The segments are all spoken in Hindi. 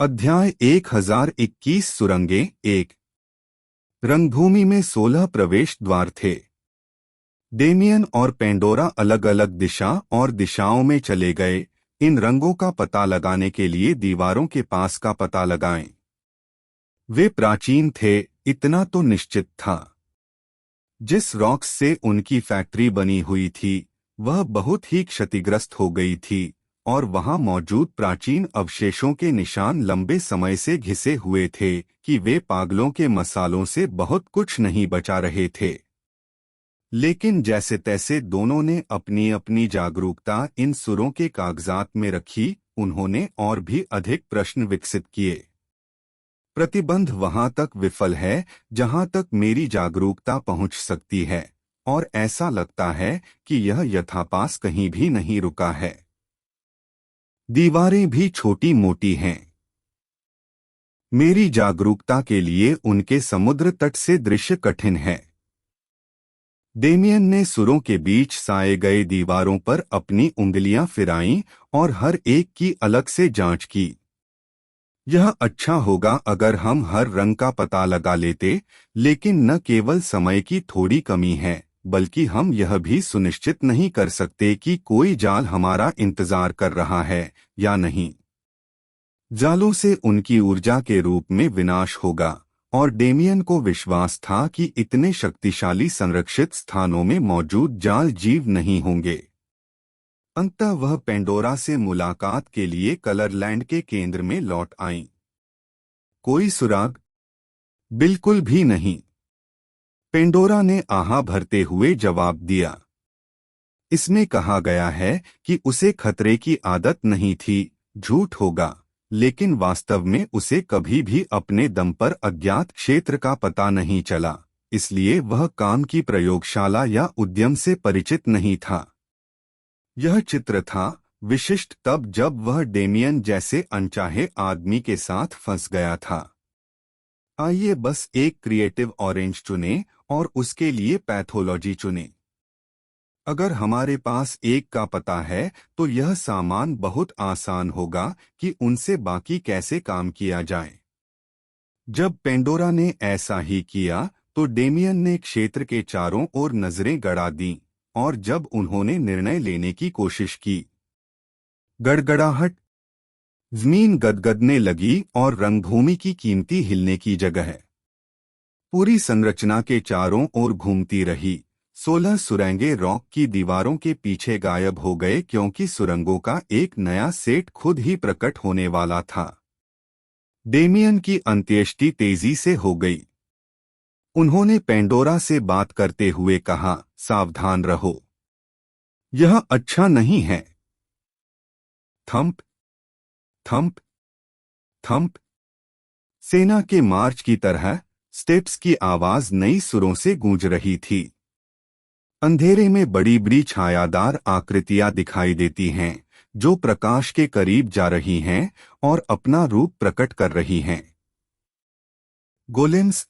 अध्याय 1021 सुरंगें 1। रंगभूमि में 16 प्रवेश द्वार थे। डेमियन और पेंडोरा अलग अलग दिशा और दिशाओं में चले गए। इन रंगों का पता लगाने के लिए दीवारों के पास का पता लगाएं। वे प्राचीन थे, इतना तो निश्चित था। जिस रॉक्स से उनकी फैक्ट्री बनी हुई थी वह बहुत ही क्षतिग्रस्त हो गई थी और वहां मौजूद प्राचीन अवशेषों के निशान लंबे समय से घिसे हुए थे कि वे पागलों के मसालों से बहुत कुछ नहीं बचा रहे थे। लेकिन जैसे तैसे दोनों ने अपनी अपनी जागरूकता इन सुरों के कागजात में रखी। उन्होंने और भी अधिक प्रश्न विकसित किए। प्रतिबंध वहां तक विफल है जहां तक मेरी जागरूकता पहुंच सकती है, और ऐसा लगता है कि यह यथापास कहीं भी नहीं रुका है। दीवारें भी छोटी मोटी हैं। मेरी जागरूकता के लिए उनके समुद्र तट से दृश्य कठिन है। डेमियन ने सुरों के बीच साए गए दीवारों पर अपनी उंगलियां फिराईं और हर एक की अलग से जांच की। यह अच्छा होगा अगर हम हर रंग का पता लगा लेते, लेकिन न केवल समय की थोड़ी कमी है बल्कि हम यह भी सुनिश्चित नहीं कर सकते कि कोई जाल हमारा इंतजार कर रहा है या नहीं। जालों से उनकी ऊर्जा के रूप में विनाश होगा, और डेमियन को विश्वास था कि इतने शक्तिशाली संरक्षित स्थानों में मौजूद जाल जीव नहीं होंगे। अंततः वह पेंडोरा से मुलाकात के लिए कलरलैंड के केंद्र में लौट आईं। कोई सुराग? बिल्कुल भी नहीं, पेंडोरा ने आहा भरते हुए जवाब दिया। इसमें कहा गया है कि उसे खतरे की आदत नहीं थी। झूठ होगा, लेकिन वास्तव में उसे कभी भी अपने दम पर अज्ञात क्षेत्र का पता नहीं चला, इसलिए वह काम की प्रयोगशाला या उद्यम से परिचित नहीं था। यह चित्र था विशिष्ट तब जब वह डेमियन जैसे अनचाहे आदमी के साथ फंस गया था। आइए बस एक क्रिएटिव ऑरेंज चुनें और उसके लिए पैथोलॉजी चुनें। अगर हमारे पास एक का पता है तो यह सामान बहुत आसान होगा कि उनसे बाकी कैसे काम किया जाए। जब पेंडोरा ने ऐसा ही किया तो डेमियन ने क्षेत्र के चारों ओर नजरें गड़ा दीं, और जब उन्होंने निर्णय लेने की कोशिश की, गड़गड़ाहट, जमीन गदगदने लगी और रंगभूमि की कीमती हिलने की जगह पूरी संरचना के चारों ओर घूमती रही। 16 सुरंगें रॉक की दीवारों के पीछे गायब हो गए क्योंकि सुरंगों का एक नया सेट खुद ही प्रकट होने वाला था। डेमियन की अंत्येष्टि तेजी से हो गई। उन्होंने पेंडोरा से बात करते हुए कहा, सावधान रहो, यह अच्छा नहीं है। Thump thump thump. सेना के मार्च की तरह स्टेप्स की आवाज नई सुरों से गूंज रही थी। अंधेरे में बड़ी बड़ी छायादार आकृतियां दिखाई देती हैं जो प्रकाश के करीब जा रही हैं और अपना रूप प्रकट कर रही हैं। गोलेम्स।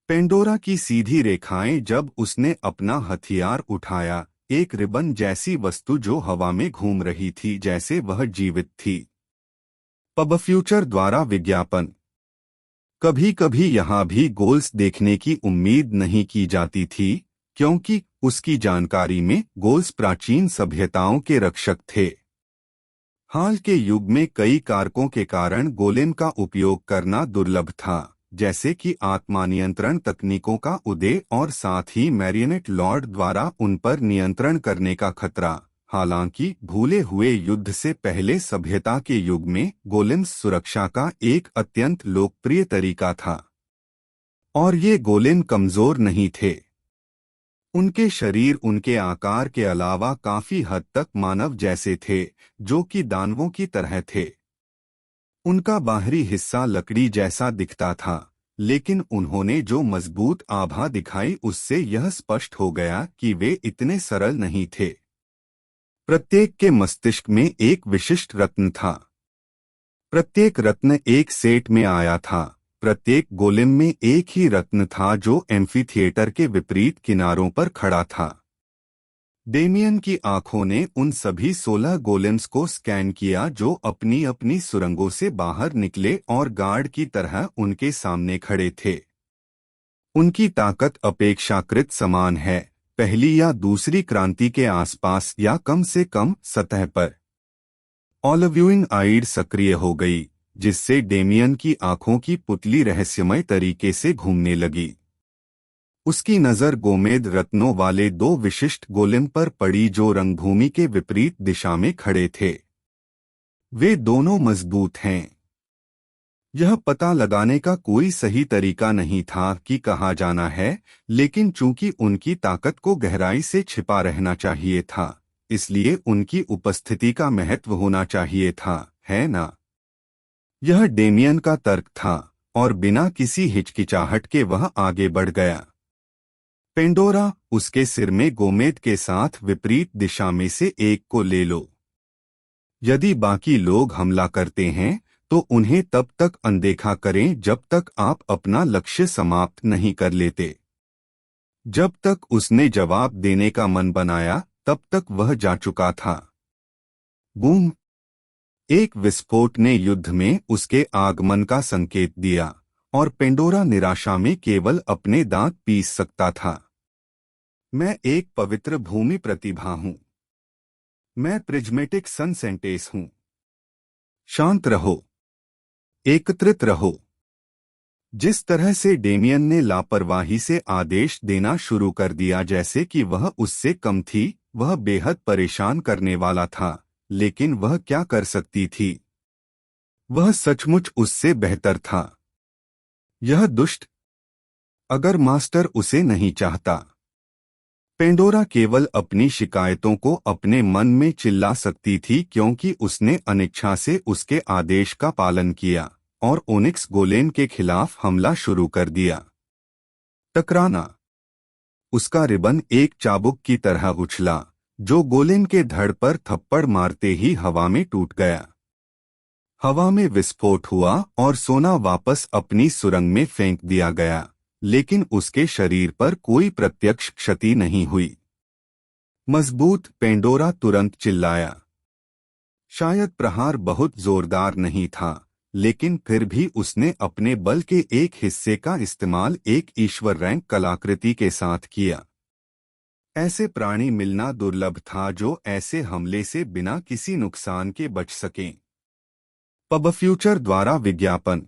पेंडोरा की सीधी रेखाएं जब उसने अपना हथियार उठाया, एक रिबन जैसी वस्तु जो हवा में घूम रही थी जैसे वह जीवित थी। पब फ्यूचर द्वारा विज्ञापन। कभी कभी यहाँ भी गोल्स देखने की उम्मीद नहीं की जाती थी, क्योंकि उसकी जानकारी में गोल्स प्राचीन सभ्यताओं के रक्षक थे। हाल के युग में कई कारकों के कारण गोलेम का उपयोग करना दुर्लभ था, जैसे कि आत्मानियंत्रण तकनीकों का उदय और साथ ही मैरियनेट लॉर्ड द्वारा उन पर नियंत्रण करने का खतरा। हालांकि भूले हुए युद्ध से पहले सभ्यता के युग में गोलेम्स सुरक्षा का एक अत्यंत लोकप्रिय तरीका था, और ये गोलेम कमजोर नहीं थे। उनके शरीर उनके आकार के अलावा काफी हद तक मानव जैसे थे, जो कि दानवों की तरह थे। उनका बाहरी हिस्सा लकड़ी जैसा दिखता था, लेकिन उन्होंने जो मजबूत आभा दिखाई उससे यह स्पष्ट हो गया कि वे इतने सरल नहीं थे। प्रत्येक के मस्तिष्क में एक विशिष्ट रत्न था। प्रत्येक रत्न एक सेट में आया था। प्रत्येक गोलेम में एक ही रत्न था जो एम्फीथिएटर के विपरीत किनारों पर खड़ा था। डेमियन की आंखों ने उन सभी 16 गोलेम्स को स्कैन किया जो अपनी अपनी सुरंगों से बाहर निकले और गार्ड की तरह उनके सामने खड़े थे। उनकी ताकत अपेक्षाकृत समान है, पहली या दूसरी क्रांति के आसपास या कम से कम सतह पर। ऑलव्यूइंग आइड सक्रिय हो गई, जिससे डेमियन की आंखों की पुतली रहस्यमय तरीके से घूमने लगी। उसकी नजर गोमेद रत्नों वाले दो विशिष्ट गोलेम पर पड़ी जो रंगभूमि के विपरीत दिशा में खड़े थे। वे दोनों मजबूत हैं। यह पता लगाने का कोई सही तरीका नहीं था कि कहाँ जाना है, लेकिन चूंकि उनकी ताकत को गहराई से छिपा रहना चाहिए था, इसलिए उनकी उपस्थिति का महत्व होना चाहिए था, है ना? यह डेमियन का तर्क था, और बिना किसी हिचकिचाहट के वह आगे बढ़ गया। पेंडोरा, उसके सिर में गोमेद के साथ विपरीत दिशा में से एक को ले लो। यदि बाकी लोग हमला करते हैं तो उन्हें तब तक अनदेखा करें जब तक आप अपना लक्ष्य समाप्त नहीं कर लेते। जब तक उसने जवाब देने का मन बनाया तब तक वह जा चुका था। बूम! एक विस्फोट ने युद्ध में उसके आगमन का संकेत दिया, और पेंडोरा निराशा में केवल अपने दांत पीस सकता था। मैं एक पवित्र भूमि प्रतिभा हूं। मैं प्रिज्मेटिक सन सेंटेस हूं। शांत रहो, एकत्रित रहो। जिस तरह से डेमियन ने लापरवाही से आदेश देना शुरू कर दिया जैसे कि वह उससे कम थी, वह बेहद परेशान करने वाला था, लेकिन वह क्या कर सकती थी? वह सचमुच उससे बेहतर था। यह दुष्ट। अगर मास्टर उसे नहीं चाहता। पेंडोरा केवल अपनी शिकायतों को अपने मन में चिल्ला सकती थी क्योंकि उसने अनिच्छा से उसके आदेश का पालन किया और ओनिक्स गोलेम के खिलाफ हमला शुरू कर दिया। टकराना। उसका रिबन एक चाबुक की तरह उछला, जो गोलेम के धड़ पर थप्पड़ मारते ही हवा में टूट गया। हवा में विस्फोट हुआ और सोना वापस अपनी सुरंग में फेंक दिया गया, लेकिन उसके शरीर पर कोई प्रत्यक्ष क्षति नहीं हुई। मजबूत, पेंडोरा तुरंत चिल्लाया। शायद प्रहार बहुत जोरदार नहीं था, लेकिन फिर भी उसने अपने बल के एक हिस्से का इस्तेमाल एक ईश्वर रैंक कलाकृति के साथ किया। ऐसे प्राणी मिलना दुर्लभ था जो ऐसे हमले से बिना किसी नुकसान के बच सकें। पब फ्यूचर द्वारा विज्ञापन।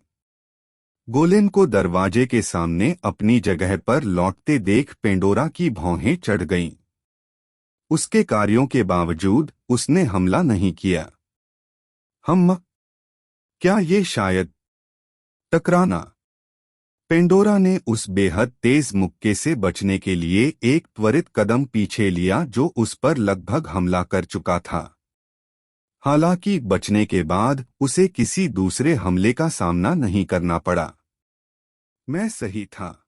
गोलेम को दरवाजे के सामने अपनी जगह पर लौटते देख पेंडोरा की भौहें चढ़ गईं। उसके कार्यों के बावजूद उसने हमला नहीं किया। क्या ये शायद? टकराना। पेंडोरा ने उस बेहद तेज मुक्के से बचने के लिए एक त्वरित कदम पीछे लिया जो उस पर लगभग हमला कर चुका था। हालांकि बचने के बाद उसे किसी दूसरे हमले का सामना नहीं करना पड़ा। मैं सही था।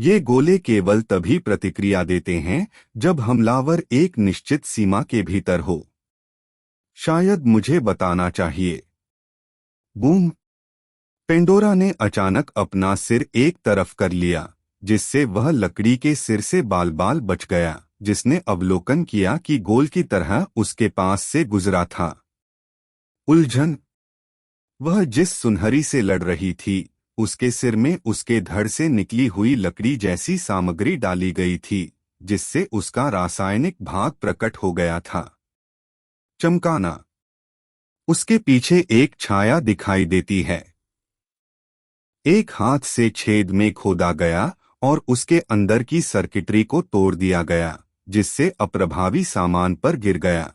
ये गोले केवल तभी प्रतिक्रिया देते हैं जब हमलावर एक निश्चित सीमा के भीतर हो। शायद मुझे बताना चाहिए। बूम! पेंडोरा ने अचानक अपना सिर एक तरफ कर लिया, जिससे वह लकड़ी के सिर से बाल बाल बच गया, जिसने अवलोकन किया कि गोल की तरह उसके पास से गुजरा था। उलझन। वह जिस सुनहरी से लड़ रही थी, उसके सिर में उसके धड़ से निकली हुई लकड़ी जैसी सामग्री डाली गई थी, जिससे उसका रासायनिक भाग प्रकट हो गया था। चमकाना। उसके पीछे एक छाया दिखाई देती है। एक हाथ से छेद में खोदा गया और उसके अंदर की सर्किटरी को तोड़ दिया गया, जिससे अप्रभावी सामान पर गिर गया।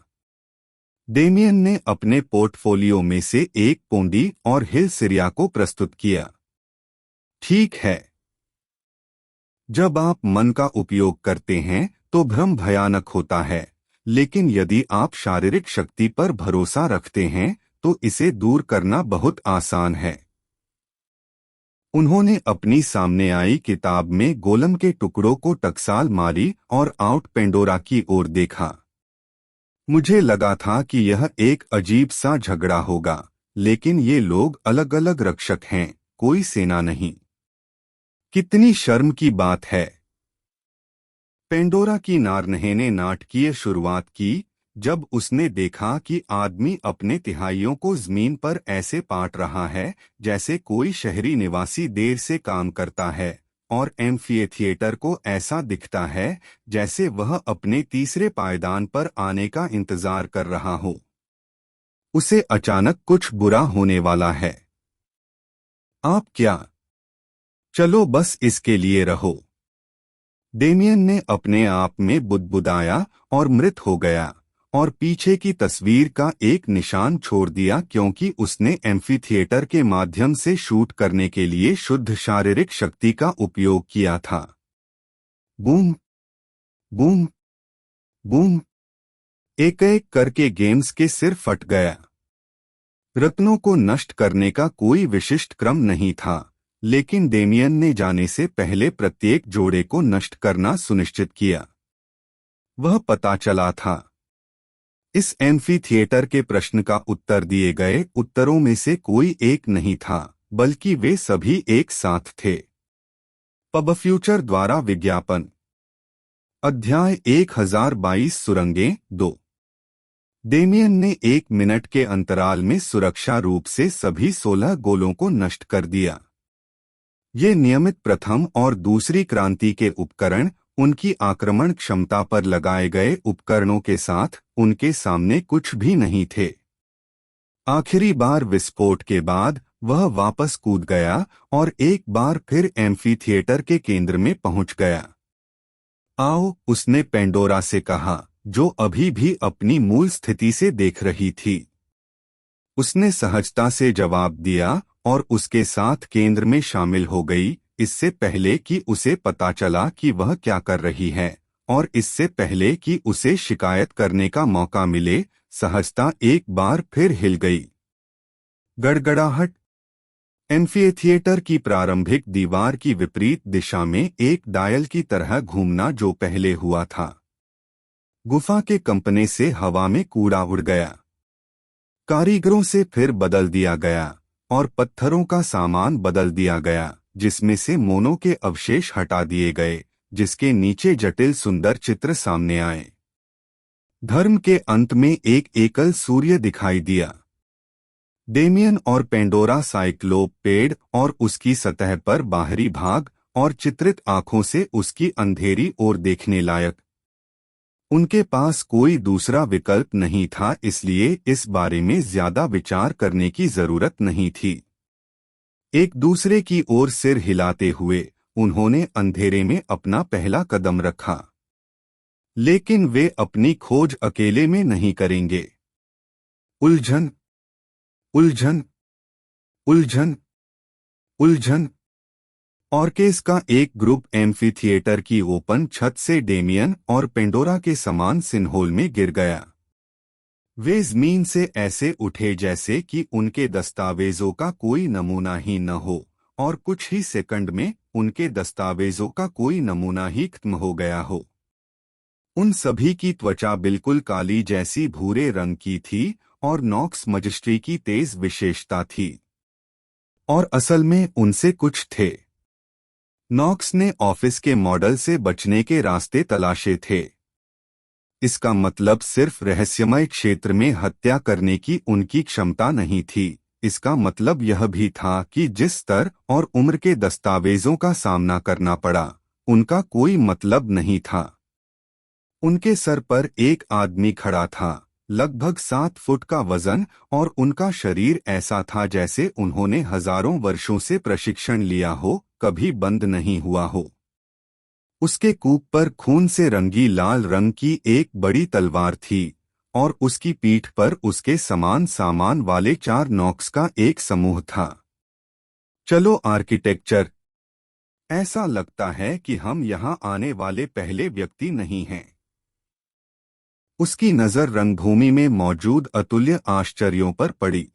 डेमियन ने अपने पोर्टफोलियो में से एक पोंडी और हिल सिरिया को प्रस्तुत किया। ठीक है। जब आप मन का उपयोग करते हैं तो भ्रम भयानक होता है, लेकिन यदि आप शारीरिक शक्ति पर भरोसा रखते हैं तो इसे दूर करना बहुत आसान है। उन्होंने अपनी सामने आई किताब में गोलम के टुकड़ों को टकसाल मारी और आउट पेंडोरा की ओर देखा। मुझे लगा था कि यह एक अजीब सा झगड़ा होगा, लेकिन ये लोग अलग अलग रक्षक हैं, कोई सेना नहीं। कितनी शर्म की बात है। पेंडोरा की नारनहे ने नाटकीय शुरुआत की जब उसने देखा कि आदमी अपने तिहाइयों को जमीन पर ऐसे पाट रहा है जैसे कोई शहरी निवासी देर से काम करता है, और एम्फीथिएटर को ऐसा दिखता है जैसे वह अपने तीसरे पायदान पर आने का इंतजार कर रहा हो। उसे अचानक कुछ बुरा होने वाला है। आप क्या? चलो बस इसके लिए रहो। डेमियन ने अपने आप में बुदबुदाया और मृत हो गया और पीछे की तस्वीर का एक निशान छोड़ दिया क्योंकि उसने एम्फीथिएटर के माध्यम से शूट करने के लिए शुद्ध शारीरिक शक्ति का उपयोग किया था। बूम बूम बूम, एक एक करके गेम्स के सिर फट गया। रत्नों को नष्ट करने का कोई विशिष्ट क्रम नहीं था, लेकिन डेमियन ने जाने से पहले प्रत्येक जोड़े को नष्ट करना सुनिश्चित किया। वह पता चला था। इस एम्फीथिएटर के प्रश्न का उत्तर दिए गए उत्तरों में से कोई एक नहीं था, बल्कि वे सभी एक साथ थे। पब फ्यूचर द्वारा विज्ञापन। अध्याय 1022 सुरंगें 2। डेमियन ने 1 मिनट के अंतराल में सुरक्षा रूप से सभी 16 गोलों को नष्ट कर दिया। ये नियमित प्रथम और दूसरी क्रांति के उपकरण उनकी आक्रमण क्षमता पर लगाए गए उपकरणों के साथ उनके सामने कुछ भी नहीं थे। आखिरी बार विस्फोट के बाद वह वापस कूद गया और एक बार फिर एम्फीथिएटर के केंद्र में पहुंच गया। आओ, उसने पेंडोरा से कहा, जो अभी भी अपनी मूल स्थिति से देख रही थी। उसने सहजता से जवाब दिया और उसके साथ केंद्र में शामिल हो गई, इससे पहले कि उसे पता चला कि वह क्या कर रही है, और इससे पहले कि उसे शिकायत करने का मौका मिले, सहजता एक बार फिर हिल गई। गड़गड़ाहट। एम्फीथिएटर की प्रारंभिक दीवार की विपरीत दिशा में एक डायल की तरह घूमना जो पहले हुआ था। गुफा के कंपने से हवा में कूड़ा उड़ गया। कारीगरों से फिर बदल दिया गया और पत्थरों का सामान बदल दिया गया, जिसमें से मोनो के अवशेष हटा दिए गए, जिसके नीचे जटिल सुंदर चित्र सामने आए। धर्म के अंत में एक एकल सूर्य दिखाई दिया। डेमियन और पेंडोरा साइक्लोप पेड़ और उसकी सतह पर बाहरी भाग और चित्रित आंखों से उसकी अंधेरी ओर देखने लायक। उनके पास कोई दूसरा विकल्प नहीं था, इसलिए इस बारे में ज्यादा विचार करने की जरूरत नहीं थी। एक दूसरे की ओर सिर हिलाते हुए उन्होंने अंधेरे में अपना पहला कदम रखा। लेकिन वे अपनी खोज अकेले में नहीं करेंगे। उलझन उलझन उलझन उलझन। ऑर्केस का एक ग्रुप एम्फीथिएटर की ओपन छत से डेमियन और पेंडोरा के समान सिनहोल में गिर गया। वे जमीन से ऐसे उठे जैसे कि उनके दस्तावेजों का कोई नमूना ही न हो, और कुछ ही सेकंड में उनके दस्तावेजों का कोई नमूना ही खत्म हो गया हो। उन सभी की त्वचा बिल्कुल काली जैसी भूरे रंग की थी और नॉक्स मजिस्ट्री की तेज विशेषता थी। और असल में उनसे कुछ थे। नॉक्स ने ऑफिस के मॉडल से बचने के रास्ते तलाशे थे। इसका मतलब सिर्फ रहस्यमय क्षेत्र में हत्या करने की उनकी क्षमता नहीं थी, इसका मतलब यह भी था कि जिस स्तर और उम्र के दस्तावेजों का सामना करना पड़ा, उनका कोई मतलब नहीं था। उनके सर पर एक आदमी खड़ा था, लगभग 7 फुट का वजन, और उनका शरीर ऐसा था जैसे उन्होंने हजारों वर्षों से प्रशिक्षण लिया हो, कभी बंद नहीं हुआ हो। उसके कूप पर खून से रंगी लाल रंग की एक बड़ी तलवार थी, और उसकी पीठ पर उसके समान सामान वाले 4 नॉक्स का एक समूह था। चलो आर्किटेक्चर। ऐसा लगता है कि हम यहाँ आने वाले पहले व्यक्ति नहीं हैं। उसकी नजर रंगभूमि में मौजूद अतुल्य आश्चर्यों पर पड़ी।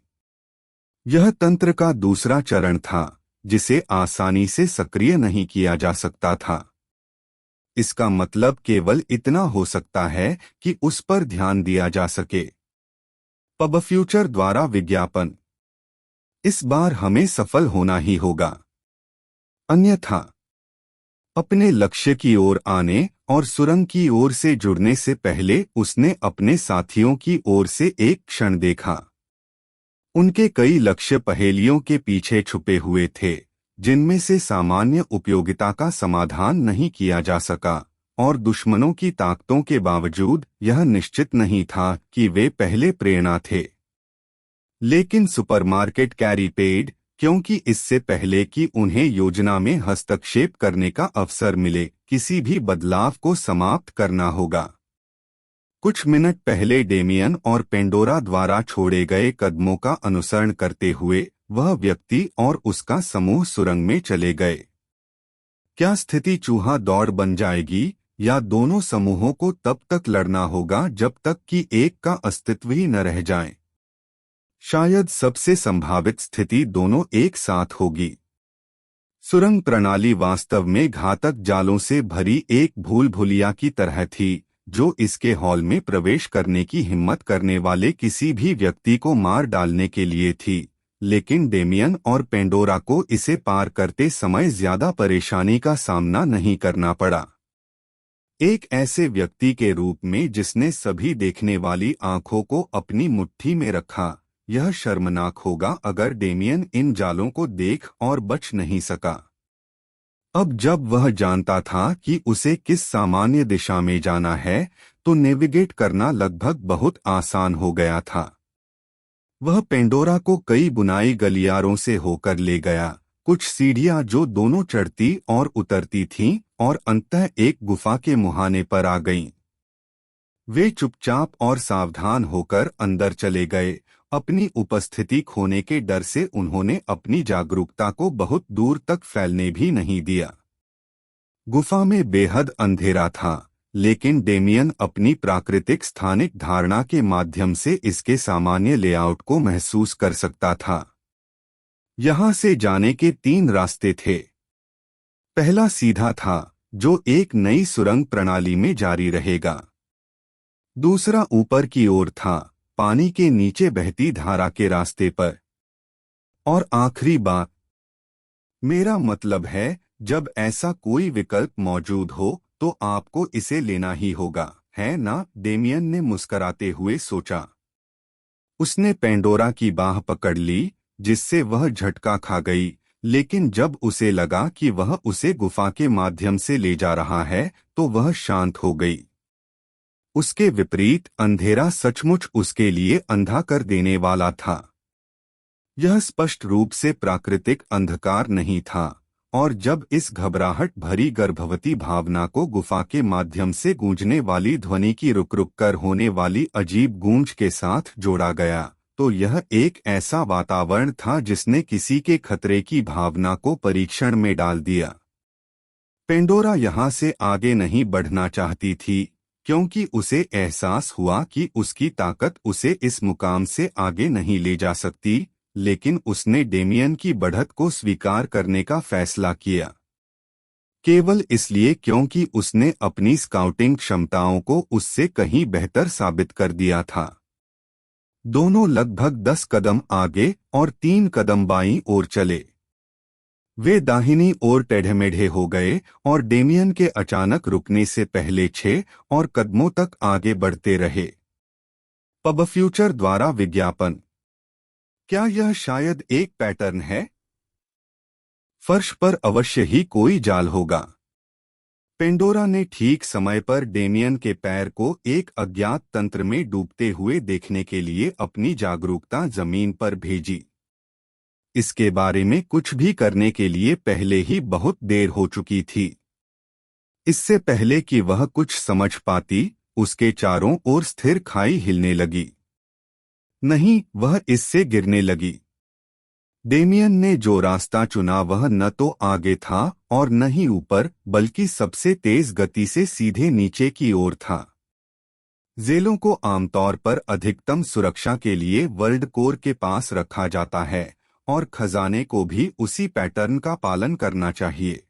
यह तंत्र का दूसरा चरण था, जिसे आसानी से सक्रिय नहीं किया जा सकता था। इसका मतलब केवल इतना हो सकता है कि उस पर ध्यान दिया जा सके। पब फ्यूचर द्वारा विज्ञापन। इस बार हमें सफल होना ही होगा, अन्यथा। अपने लक्ष्य की ओर आने और सुरंग की ओर से जुड़ने से पहले उसने अपने साथियों की ओर से एक क्षण देखा। उनके कई लक्ष्य पहेलियों के पीछे छुपे हुए थे, जिनमें से सामान्य उपयोगिता का समाधान नहीं किया जा सका, और दुश्मनों की ताकतों के बावजूद यह निश्चित नहीं था कि वे पहले प्रेरणा थे। लेकिन सुपरमार्केट कैरी पेड, क्योंकि इससे पहले कि उन्हें योजना में हस्तक्षेप करने का अवसर मिले, किसी भी बदलाव को समाप्त करना होगा। कुछ मिनट पहले डेमियन और पेंडोरा द्वारा छोड़े गए कदमों का अनुसरण करते हुए वह व्यक्ति और उसका समूह सुरंग में चले गए। क्या स्थिति चूहा दौड़ बन जाएगी, या दोनों समूहों को तब तक लड़ना होगा जब तक कि एक का अस्तित्व ही न रह जाए? शायद सबसे संभावित स्थिति दोनों एक साथ होगी। सुरंग प्रणाली वास्तव में घातक जालों से भरी एक भूल भुलिया की तरह थी, जो इसके हॉल में प्रवेश करने की हिम्मत करने वाले किसी भी व्यक्ति को मार डालने के लिए थी। लेकिन डेमियन और पेंडोरा को इसे पार करते समय ज्यादा परेशानी का सामना नहीं करना पड़ा। एक ऐसे व्यक्ति के रूप में जिसने सभी देखने वाली आंखों को अपनी मुट्ठी में रखा, यह शर्मनाक होगा अगर डेमियन इन जालों को देख और बच नहीं सका। अब जब वह जानता था कि उसे किस सामान्य दिशा में जाना है, तो नेविगेट करना लगभग बहुत आसान हो गया था। वह पेंडोरा को कई बुनाई गलियारों से होकर ले गया, कुछ सीढ़ियां जो दोनों चढ़ती और उतरती थीं, और अंततः एक गुफा के मुहाने पर आ गईं। वे चुपचाप और सावधान होकर अंदर चले गए। अपनी उपस्थिति खोने के डर से उन्होंने अपनी जागरूकता को बहुत दूर तक फैलने भी नहीं दिया। गुफा में बेहद अंधेरा था, लेकिन डेमियन अपनी प्राकृतिक स्थानिक धारणा के माध्यम से इसके सामान्य लेआउट को महसूस कर सकता था। यहां से जाने के 3 रास्ते थे। पहला सीधा था, जो एक नई सुरंग प्रणाली में जारी रहेगा। दूसरा ऊपर की ओर था, पानी के नीचे बहती धारा के रास्ते पर। और आखिरी बात, मेरा मतलब है, जब ऐसा कोई विकल्प मौजूद हो तो आपको इसे लेना ही होगा, है ना? डेमियन ने मुस्कराते हुए सोचा। उसने पेंडोरा की बाह पकड़ ली, जिससे वह झटका खा गई, लेकिन जब उसे लगा कि वह उसे गुफा के माध्यम से ले जा रहा है, तो वह शांत हो गई। उसके विपरीत अंधेरा सचमुच उसके लिए अंधा कर देने वाला था। यह स्पष्ट रूप से प्राकृतिक अंधकार नहीं था, और जब इस घबराहट भरी गर्भवती भावना को गुफा के माध्यम से गूंजने वाली ध्वनि की रुक रुक कर होने वाली अजीब गूंज के साथ जोड़ा गया, तो यह एक ऐसा वातावरण था जिसने किसी के खतरे की भावना को परीक्षण में डाल दिया। पेंडोरा यहाँ से आगे नहीं बढ़ना चाहती थी, क्योंकि उसे एहसास हुआ कि उसकी ताकत उसे इस मुकाम से आगे नहीं ले जा सकती, लेकिन उसने डेमियन की बढ़त को स्वीकार करने का फैसला किया। केवल इसलिए क्योंकि उसने अपनी स्काउटिंग क्षमताओं को उससे कहीं बेहतर साबित कर दिया था। दोनों लगभग 10 कदम आगे और 3 कदम बाईं ओर चले। वे दाहिनी ओर टेढ़े-मेढ़े हो गए और डेमियन के अचानक रुकने से पहले 6 और कदमों तक आगे बढ़ते रहे। पब फ्यूचर द्वारा विज्ञापन। क्या यह शायद एक पैटर्न है? फर्श पर अवश्य ही कोई जाल होगा। पेंडोरा ने ठीक समय पर डेमियन के पैर को एक अज्ञात तंत्र में डूबते हुए देखने के लिए अपनी जागरूकता जमीन पर भेजी। इसके बारे में कुछ भी करने के लिए पहले ही बहुत देर हो चुकी थी। इससे पहले कि वह कुछ समझ पाती, उसके चारों ओर स्थिर खाई हिलने लगी। नहीं, वह इससे गिरने लगी। डेमियन ने जो रास्ता चुना वह न तो आगे था और न ही ऊपर, बल्कि सबसे तेज गति से सीधे नीचे की ओर था। जेलों को आमतौर पर अधिकतम सुरक्षा के लिए वर्ल्ड कोर के पास रखा जाता है, और खजाने को भी उसी पैटर्न का पालन करना चाहिए।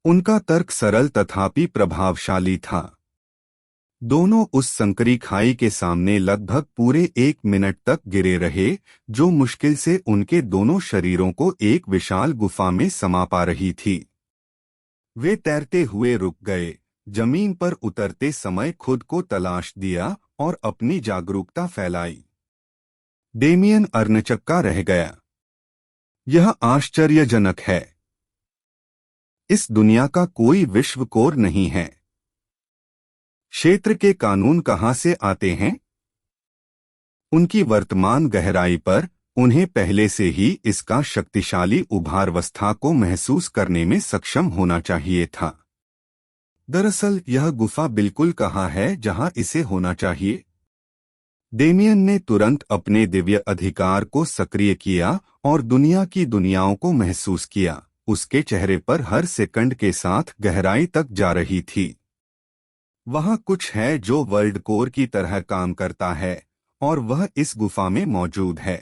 उनका तर्क सरल तथापि प्रभावशाली था। दोनों उस संकरी खाई के सामने लगभग पूरे 1 मिनट तक गिरे रहे, जो मुश्किल से उनके दोनों शरीरों को एक विशाल गुफा में समा पा रही थी। वे तैरते हुए रुक गए, जमीन पर उतरते समय खुद को तलाश दिया और अपनी जागरूकता फैलाई। डेमियन अर्नचक्का रह गया। यह आश्चर्यजनक है। इस दुनिया का कोई विश्व कोर नहीं है। क्षेत्र के कानून कहां से आते हैं? उनकी वर्तमान गहराई पर उन्हें पहले से ही इसका शक्तिशाली उभारवस्था को महसूस करने में सक्षम होना चाहिए था। दरअसल यह गुफा बिल्कुल कहाँ है जहां इसे होना चाहिए। डेमियन ने तुरंत अपने दिव्य अधिकार को सक्रिय किया और दुनिया की दुनियाओं को महसूस किया। उसके चेहरे पर हर सेकंड के साथ गहराई तक जा रही थी। वहां कुछ है जो वर्ल्ड कोर की तरह काम करता है और वह इस गुफा में मौजूद है।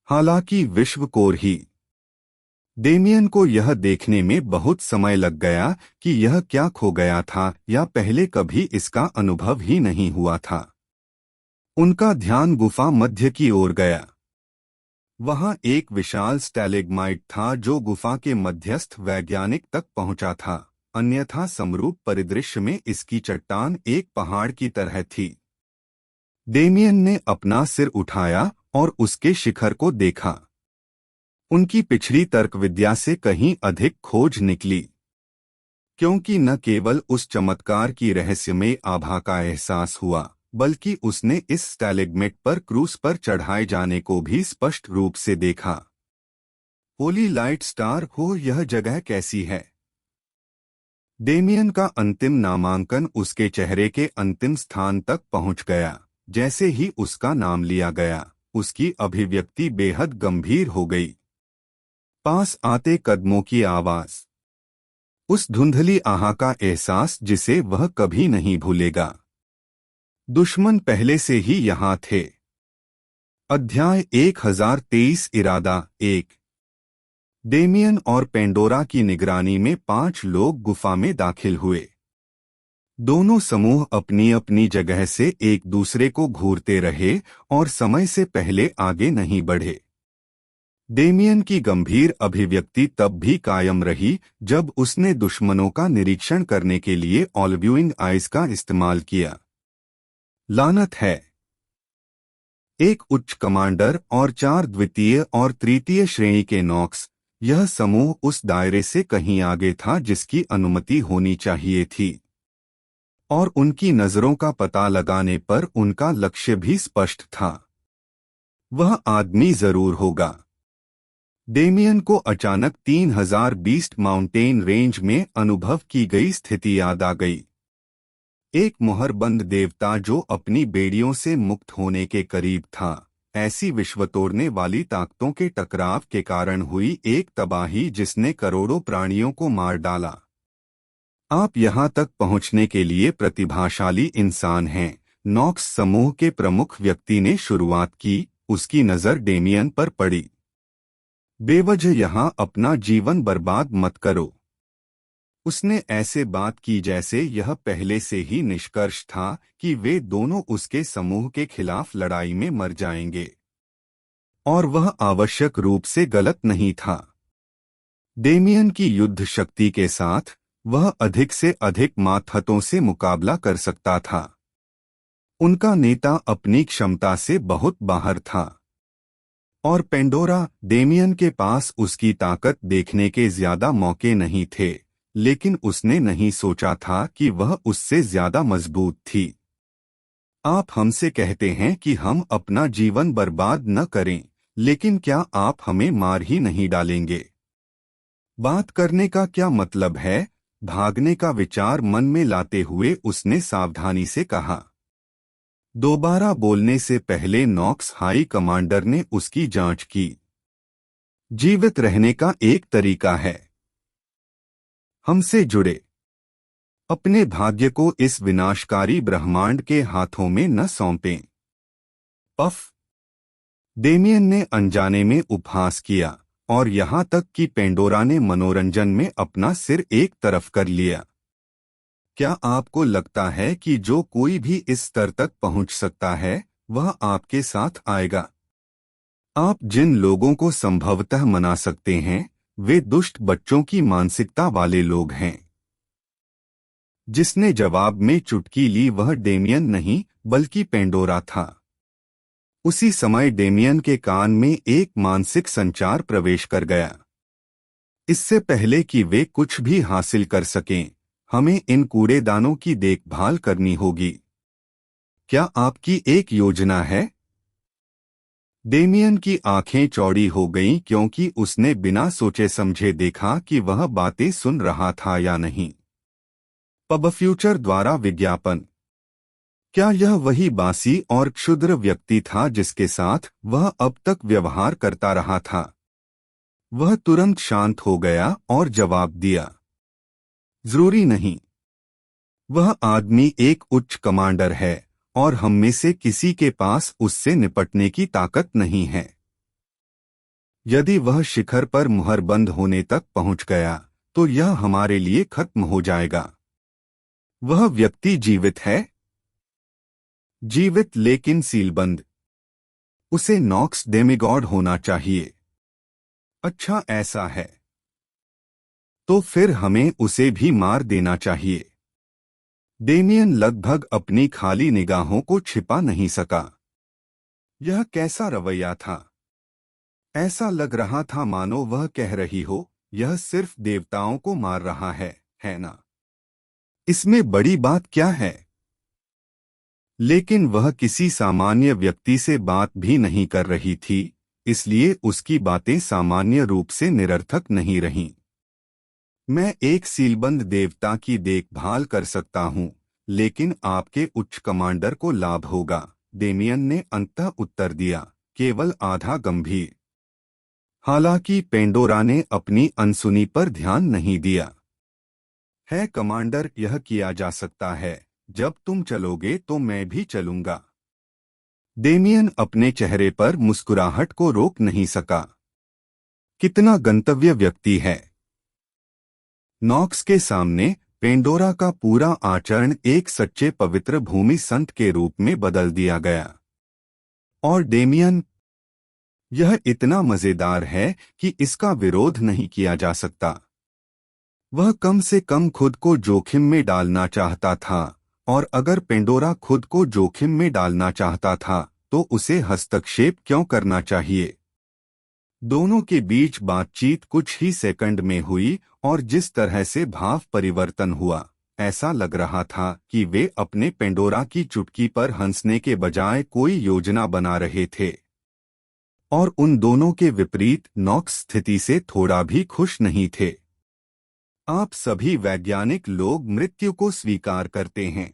हालांकि विश्व कोर ही। डेमियन को यह देखने में बहुत समय लग गया कि यह क्या खो गया था या पहले कभी इसका अनुभव ही नहीं हुआ था। उनका ध्यान गुफा मध्य की ओर गया। वहां एक विशाल स्टैलेग्माइट था जो गुफा के मध्यस्थ वैज्ञानिक तक पहुंचा था, अन्यथा समरूप परिदृश्य में इसकी चट्टान एक पहाड़ की तरह थी। डेमियन ने अपना सिर उठाया और उसके शिखर को देखा। उनकी पिछली तर्कविद्या से कहीं अधिक खोज निकली, क्योंकि न केवल उस चमत्कार की रहस्यमय आभा का एहसास हुआ, बल्कि उसने इस स्टैलेग्मेट पर क्रूज पर चढ़ाए जाने को भी स्पष्ट रूप से देखा। होली लाइट स्टार हो, यह जगह कैसी है? डेमियन का अंतिम नामांकन उसके चेहरे के अंतिम स्थान तक पहुंच गया। जैसे ही उसका नाम लिया गया, उसकी अभिव्यक्ति बेहद गंभीर हो गई। पास आते कदमों की आवाज, उस धुंधली आह का एहसास जिसे वह कभी नहीं भूलेगा। दुश्मन पहले से ही यहां थे। अध्याय 1023 इरादा 1। डेमियन और पेंडोरा की निगरानी में 5 लोग गुफा में दाखिल हुए। दोनों समूह अपनी अपनी जगह से एक दूसरे को घूरते रहे और समय से पहले आगे नहीं बढ़े। डेमियन की गंभीर अभिव्यक्ति तब भी कायम रही जब उसने दुश्मनों का निरीक्षण करने के लिए ऑलव्यूइंग आइज का इस्तेमाल किया। लानत है। एक उच्च कमांडर और 4 द्वितीय और तृतीय श्रेणी के नॉक्स, यह समूह उस दायरे से कहीं आगे था जिसकी अनुमति होनी चाहिए थी, और उनकी नजरों का पता लगाने पर उनका लक्ष्य भी स्पष्ट था। वह आदमी जरूर होगा। डेमियन को अचानक 3000 बीस्ट माउंटेन रेंज में अनुभव की गई स्थिति याद आ गई। एक मुहरबंद देवता जो अपनी बेड़ियों से मुक्त होने के करीब था, ऐसी विश्व तोड़ने वाली ताकतों के टकराव के कारण हुई एक तबाही जिसने करोड़ों प्राणियों को मार डाला। आप यहां तक पहुंचने के लिए प्रतिभाशाली इंसान हैं, नॉक्स समूह के प्रमुख व्यक्ति ने शुरुआत की। उसकी नजर डेमियन पर पड़ी। बेवजह यहां अपना जीवन बर्बाद मत करो। उसने ऐसे बात की जैसे यह पहले से ही निष्कर्ष था कि वे दोनों उसके समूह के खिलाफ लड़ाई में मर जाएंगे, और वह आवश्यक रूप से गलत नहीं था। डेमियन की युद्ध शक्ति के साथ वह अधिक से अधिक मातहतों से मुकाबला कर सकता था। उनका नेता अपनी क्षमता से बहुत बाहर था, और पेंडोरा, डेमियन के पास उसकी ताकत देखने के ज्यादा मौके नहीं थे, लेकिन उसने नहीं सोचा था कि वह उससे ज्यादा मजबूत थी। आप हमसे कहते हैं कि हम अपना जीवन बर्बाद न करें, लेकिन क्या आप हमें मार ही नहीं डालेंगे? बात करने का क्या मतलब है? भागने का विचार मन में लाते हुए उसने सावधानी से कहा। दोबारा बोलने से पहले नॉक्स हाई कमांडर ने उसकी जांच की। जीवित रहने का एक तरीका है, हमसे जुड़े। अपने भाग्य को इस विनाशकारी ब्रह्मांड के हाथों में न सौंपें। पफ। डेमियन ने अनजाने में उपहास किया, और यहां तक कि पेंडोरा ने मनोरंजन में अपना सिर एक तरफ कर लिया। क्या आपको लगता है कि जो कोई भी इस स्तर तक पहुंच सकता है, वह आपके साथ आएगा? आप जिन लोगों को संभवतः मना सकते हैं, वे दुष्ट बच्चों की मानसिकता वाले लोग हैं। जिसने जवाब में चुटकी ली वह डेमियन नहीं बल्कि पेंडोरा था। उसी समय डेमियन के कान में एक मानसिक संचार प्रवेश कर गया। इससे पहले कि वे कुछ भी हासिल कर सकें, हमें इन कूड़ेदानों की देखभाल करनी होगी। क्या आपकी एक योजना है? डेमियन की आंखें चौड़ी हो गईं क्योंकि उसने बिना सोचे समझे देखा कि वह बातें सुन रहा था या नहीं। पब फ्यूचर द्वारा विज्ञापन। क्या यह वही बासी और क्षुद्र व्यक्ति था जिसके साथ वह अब तक व्यवहार करता रहा था? वह तुरंत शांत हो गया और जवाब दिया, जरूरी नहीं। वह आदमी एक उच्च कमांडर है और हम में से किसी के पास उससे निपटने की ताकत नहीं है। यदि वह शिखर पर मुहरबंद होने तक पहुंच गया तो यह हमारे लिए खत्म हो जाएगा। वह व्यक्ति जीवित है? जीवित लेकिन सीलबंद। उसे नॉक्स डेमिगॉड होना चाहिए। अच्छा, ऐसा है तो फिर हमें उसे भी मार देना चाहिए। डेमियन लगभग अपनी खाली निगाहों को छिपा नहीं सका। यह कैसा रवैया था? ऐसा लग रहा था मानो वह कह रही हो, यह सिर्फ देवताओं को मार रहा है ना? इसमें बड़ी बात क्या है? लेकिन वह किसी सामान्य व्यक्ति से बात भी नहीं कर रही थी, इसलिए उसकी बातें सामान्य रूप से निरर्थक नहीं रहीं। मैं एक सीलबंद देवता की देखभाल कर सकता हूं, लेकिन आपके उच्च कमांडर को लाभ होगा, डेमियन ने अंततः उत्तर दिया, केवल आधा गंभीर। हालांकि पेंडोरा ने अपनी अनसुनी पर ध्यान नहीं दिया। है कमांडर, यह किया जा सकता है। जब तुम चलोगे तो मैं भी चलूंगा। डेमियन अपने चेहरे पर मुस्कुराहट को रोक नहीं सका। कितना गंतव्य व्यक्ति है। नॉक्स के सामने पेंडोरा का पूरा आचरण एक सच्चे पवित्र भूमि संत के रूप में बदल दिया गया। और डेमियन, यह इतना मजेदार है कि इसका विरोध नहीं किया जा सकता। वह कम से कम खुद को जोखिम में डालना चाहता था, और अगर पेंडोरा खुद को जोखिम में डालना चाहता था तो उसे हस्तक्षेप क्यों करना चाहिए? दोनों के बीच बातचीत कुछ ही सेकंड में हुई और जिस तरह से भाव परिवर्तन हुआ, ऐसा लग रहा था कि वे अपने पेंडोरा की चुटकी पर हंसने के बजाय कोई योजना बना रहे थे। और उन दोनों के विपरीत नॉक्स स्थिति से थोड़ा भी खुश नहीं थे। आप सभी वैज्ञानिक लोग मृत्यु को स्वीकार करते हैं।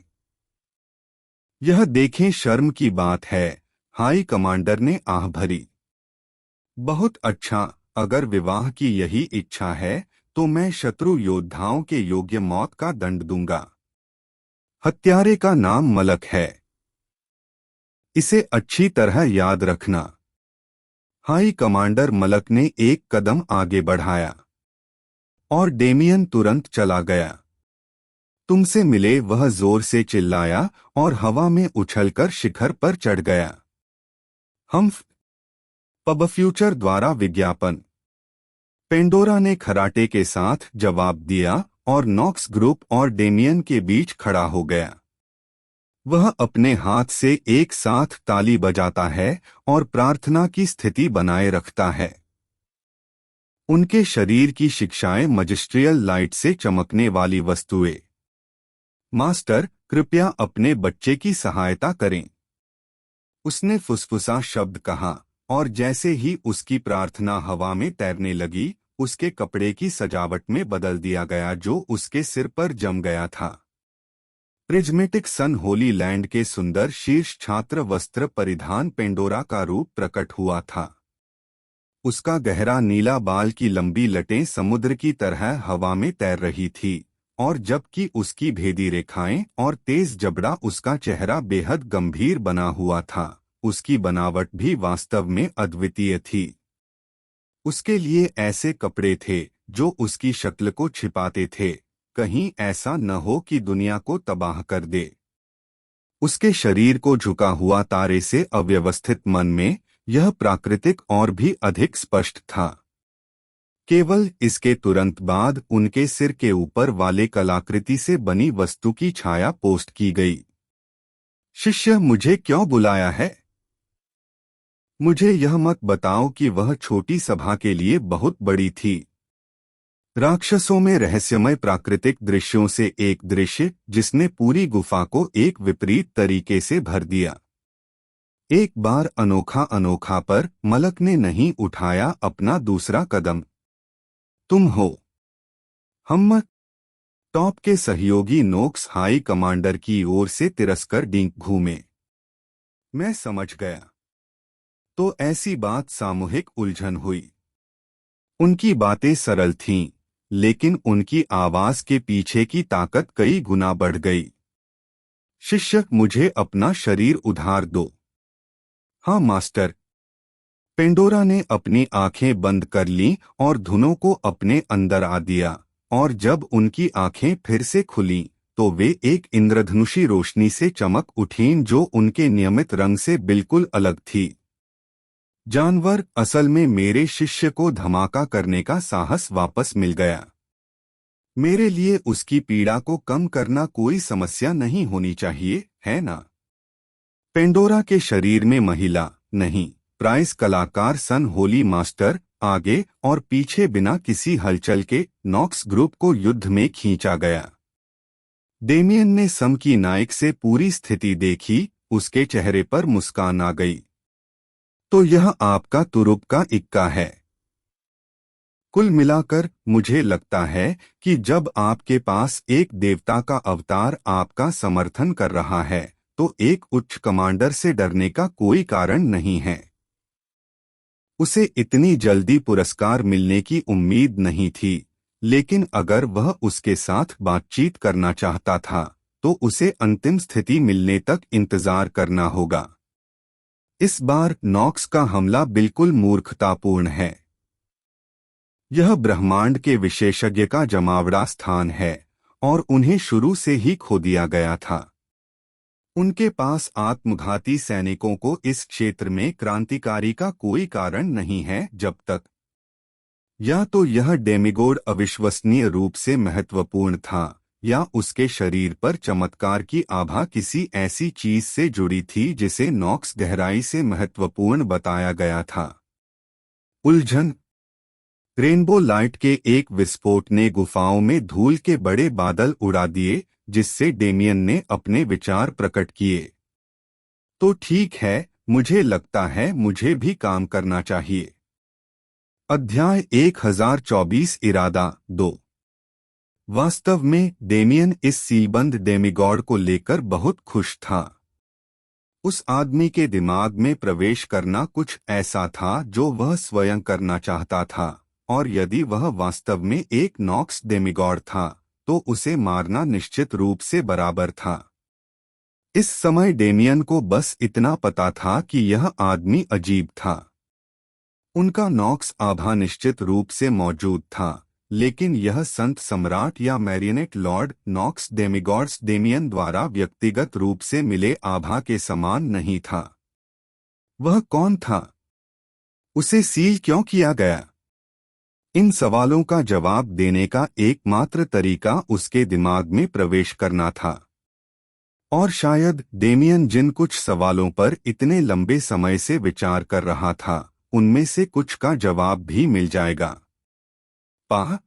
यह देखें, शर्म की बात है, हाई कमांडर ने आह भरी। बहुत अच्छा, अगर विवाह की यही इच्छा है तो मैं शत्रु योद्धाओं के योग्य मौत का दंड दूंगा। हत्यारे का नाम मलक है, इसे अच्छी तरह याद रखना। हाई कमांडर मलक ने एक कदम आगे बढ़ाया और डेमियन तुरंत चला गया। तुमसे मिले, वह जोर से चिल्लाया और हवा में उछलकर शिखर पर चढ़ गया। हम पब फ्यूचर द्वारा विज्ञापन। पेंडोरा ने खराटे के साथ जवाब दिया और नॉक्स ग्रुप और डेमियन के बीच खड़ा हो गया। वह अपने हाथ से एक साथ ताली बजाता है और प्रार्थना की स्थिति बनाए रखता है। उनके शरीर की शिक्षाएं मजिस्ट्रियल लाइट से चमकने वाली वस्तुएं। मास्टर, कृपया अपने बच्चे की सहायता करें। उसने फुसफुसा शब्द कहा और जैसे ही उसकी प्रार्थना हवा में तैरने लगी, उसके कपड़े की सजावट में बदल दिया गया जो उसके सिर पर जम गया था। प्रिज्मेटिक सन होली लैंड के सुंदर शीर्ष छात्र वस्त्र परिधान पेंडोरा का रूप प्रकट हुआ था। उसका गहरा नीला बाल की लंबी लटें समुद्र की तरह हवा में तैर रही थी, और जबकि उसकी भेदी रेखाएं और तेज जबड़ा उसका चेहरा बेहद गंभीर बना हुआ था, उसकी बनावट भी वास्तव में अद्वितीय थी। उसके लिए ऐसे कपड़े थे जो उसकी शक्ल को छिपाते थे, कहीं ऐसा न हो कि दुनिया को तबाह कर दे। उसके शरीर को झुका हुआ तारे से अव्यवस्थित मन में यह प्राकृतिक और भी अधिक स्पष्ट था। केवल इसके तुरंत बाद उनके सिर के ऊपर वाले कलाकृति से बनी वस्तु की छाया पोस्ट की गई। शिष्य, मुझे क्यों बुलाया है? मुझे यह मत बताओ कि वह छोटी सभा के लिए बहुत बड़ी थी। राक्षसों में रहस्यमय प्राकृतिक दृश्यों से एक दृश्य जिसने पूरी गुफा को एक विपरीत तरीके से भर दिया। एक बार अनोखा अनोखा पर मलक ने नहीं उठाया अपना दूसरा कदम। तुम हो। हम टॉप के सहयोगी नोक्स हाई कमांडर की ओर से तिरस्कर डींग घूमे। मैं समझ गया। तो ऐसी बात सामूहिक उलझन हुई। उनकी बातें सरल थीं, लेकिन उनकी आवाज के पीछे की ताकत कई गुना बढ़ गई। शिष्य, मुझे अपना शरीर उधार दो। हाँ मास्टर। पेंडोरा ने अपनी आंखें बंद कर लीं और धुनों को अपने अंदर आ दिया, और जब उनकी आंखें फिर से खुलीं, तो वे एक इंद्रधनुषी रोशनी से चमक उठीं जो उनके नियमित रंग से बिल्कुल अलग थी। जानवर, असल में मेरे शिष्य को धमाका करने का साहस वापस मिल गया। मेरे लिए उसकी पीड़ा को कम करना कोई समस्या नहीं होनी चाहिए, है ना? पेंडोरा के शरीर में महिला नहीं, प्राइस कलाकार सन होली मास्टर आगे और पीछे बिना किसी हलचल के नॉक्स ग्रुप को युद्ध में खींचा गया। डेमियन ने सम की नाइक से पूरी स्थिति देखी, उसके चेहरे पर मुस्कान आ गई। तो यह आपका तुरुप का इक्का है। कुल मिलाकर मुझे लगता है कि जब आपके पास एक देवता का अवतार आपका समर्थन कर रहा है, तो एक उच्च कमांडर से डरने का कोई कारण नहीं है। उसे इतनी जल्दी पुरस्कार मिलने की उम्मीद नहीं थी, लेकिन अगर वह उसके साथ बातचीत करना चाहता था, तो उसे अंतिम स्थिति मिलने तक इंतजार करना होगा। इस बार नॉक्स का हमला बिल्कुल मूर्खतापूर्ण है। यह ब्रह्मांड के विशेषज्ञ का जमावड़ा स्थान है, और उन्हें शुरू से ही खो दिया गया था। उनके पास आत्मघाती सैनिकों को इस क्षेत्र में क्रांतिकारी का कोई कारण नहीं है जब तक या तो यह डेमिगोड अविश्वसनीय रूप से महत्वपूर्ण था, या उसके शरीर पर चमत्कार की आभा किसी ऐसी चीज से जुड़ी थी जिसे नॉक्स गहराई से महत्वपूर्ण बताया गया था। उलझन। रेनबो लाइट के एक विस्फोट ने गुफाओं में धूल के बड़े बादल उड़ा दिए, जिससे डेमियन ने अपने विचार प्रकट किए। तो ठीक है, मुझे लगता है मुझे भी काम करना चाहिए। अध्याय 1024 इरादा 2। वास्तव में डेमियन इस सीलबंद डेमिगॉड को लेकर बहुत खुश था। उस आदमी के दिमाग में प्रवेश करना कुछ ऐसा था जो वह स्वयं करना चाहता था, और यदि वह वास्तव में एक नॉक्स डेमिगॉड था, तो उसे मारना निश्चित रूप से बराबर था। इस समय डेमियन को बस इतना पता था कि यह आदमी अजीब था। उनका नॉक्स आभा निश्चित रूप से मौजूद था, लेकिन यह संत सम्राट या मैरियनेट लॉर्ड नॉक्स डेमिगॉड्स डेमियन द्वारा व्यक्तिगत रूप से मिले आभा के समान नहीं था। वह कौन था? उसे सील क्यों किया गया? इन सवालों का जवाब देने का एकमात्र तरीका उसके दिमाग में प्रवेश करना था। और शायद डेमियन जिन कुछ सवालों पर इतने लंबे समय से विचार कर रहा था, उनमें से कुछ का जवाब भी मिल जाएगा। पाह!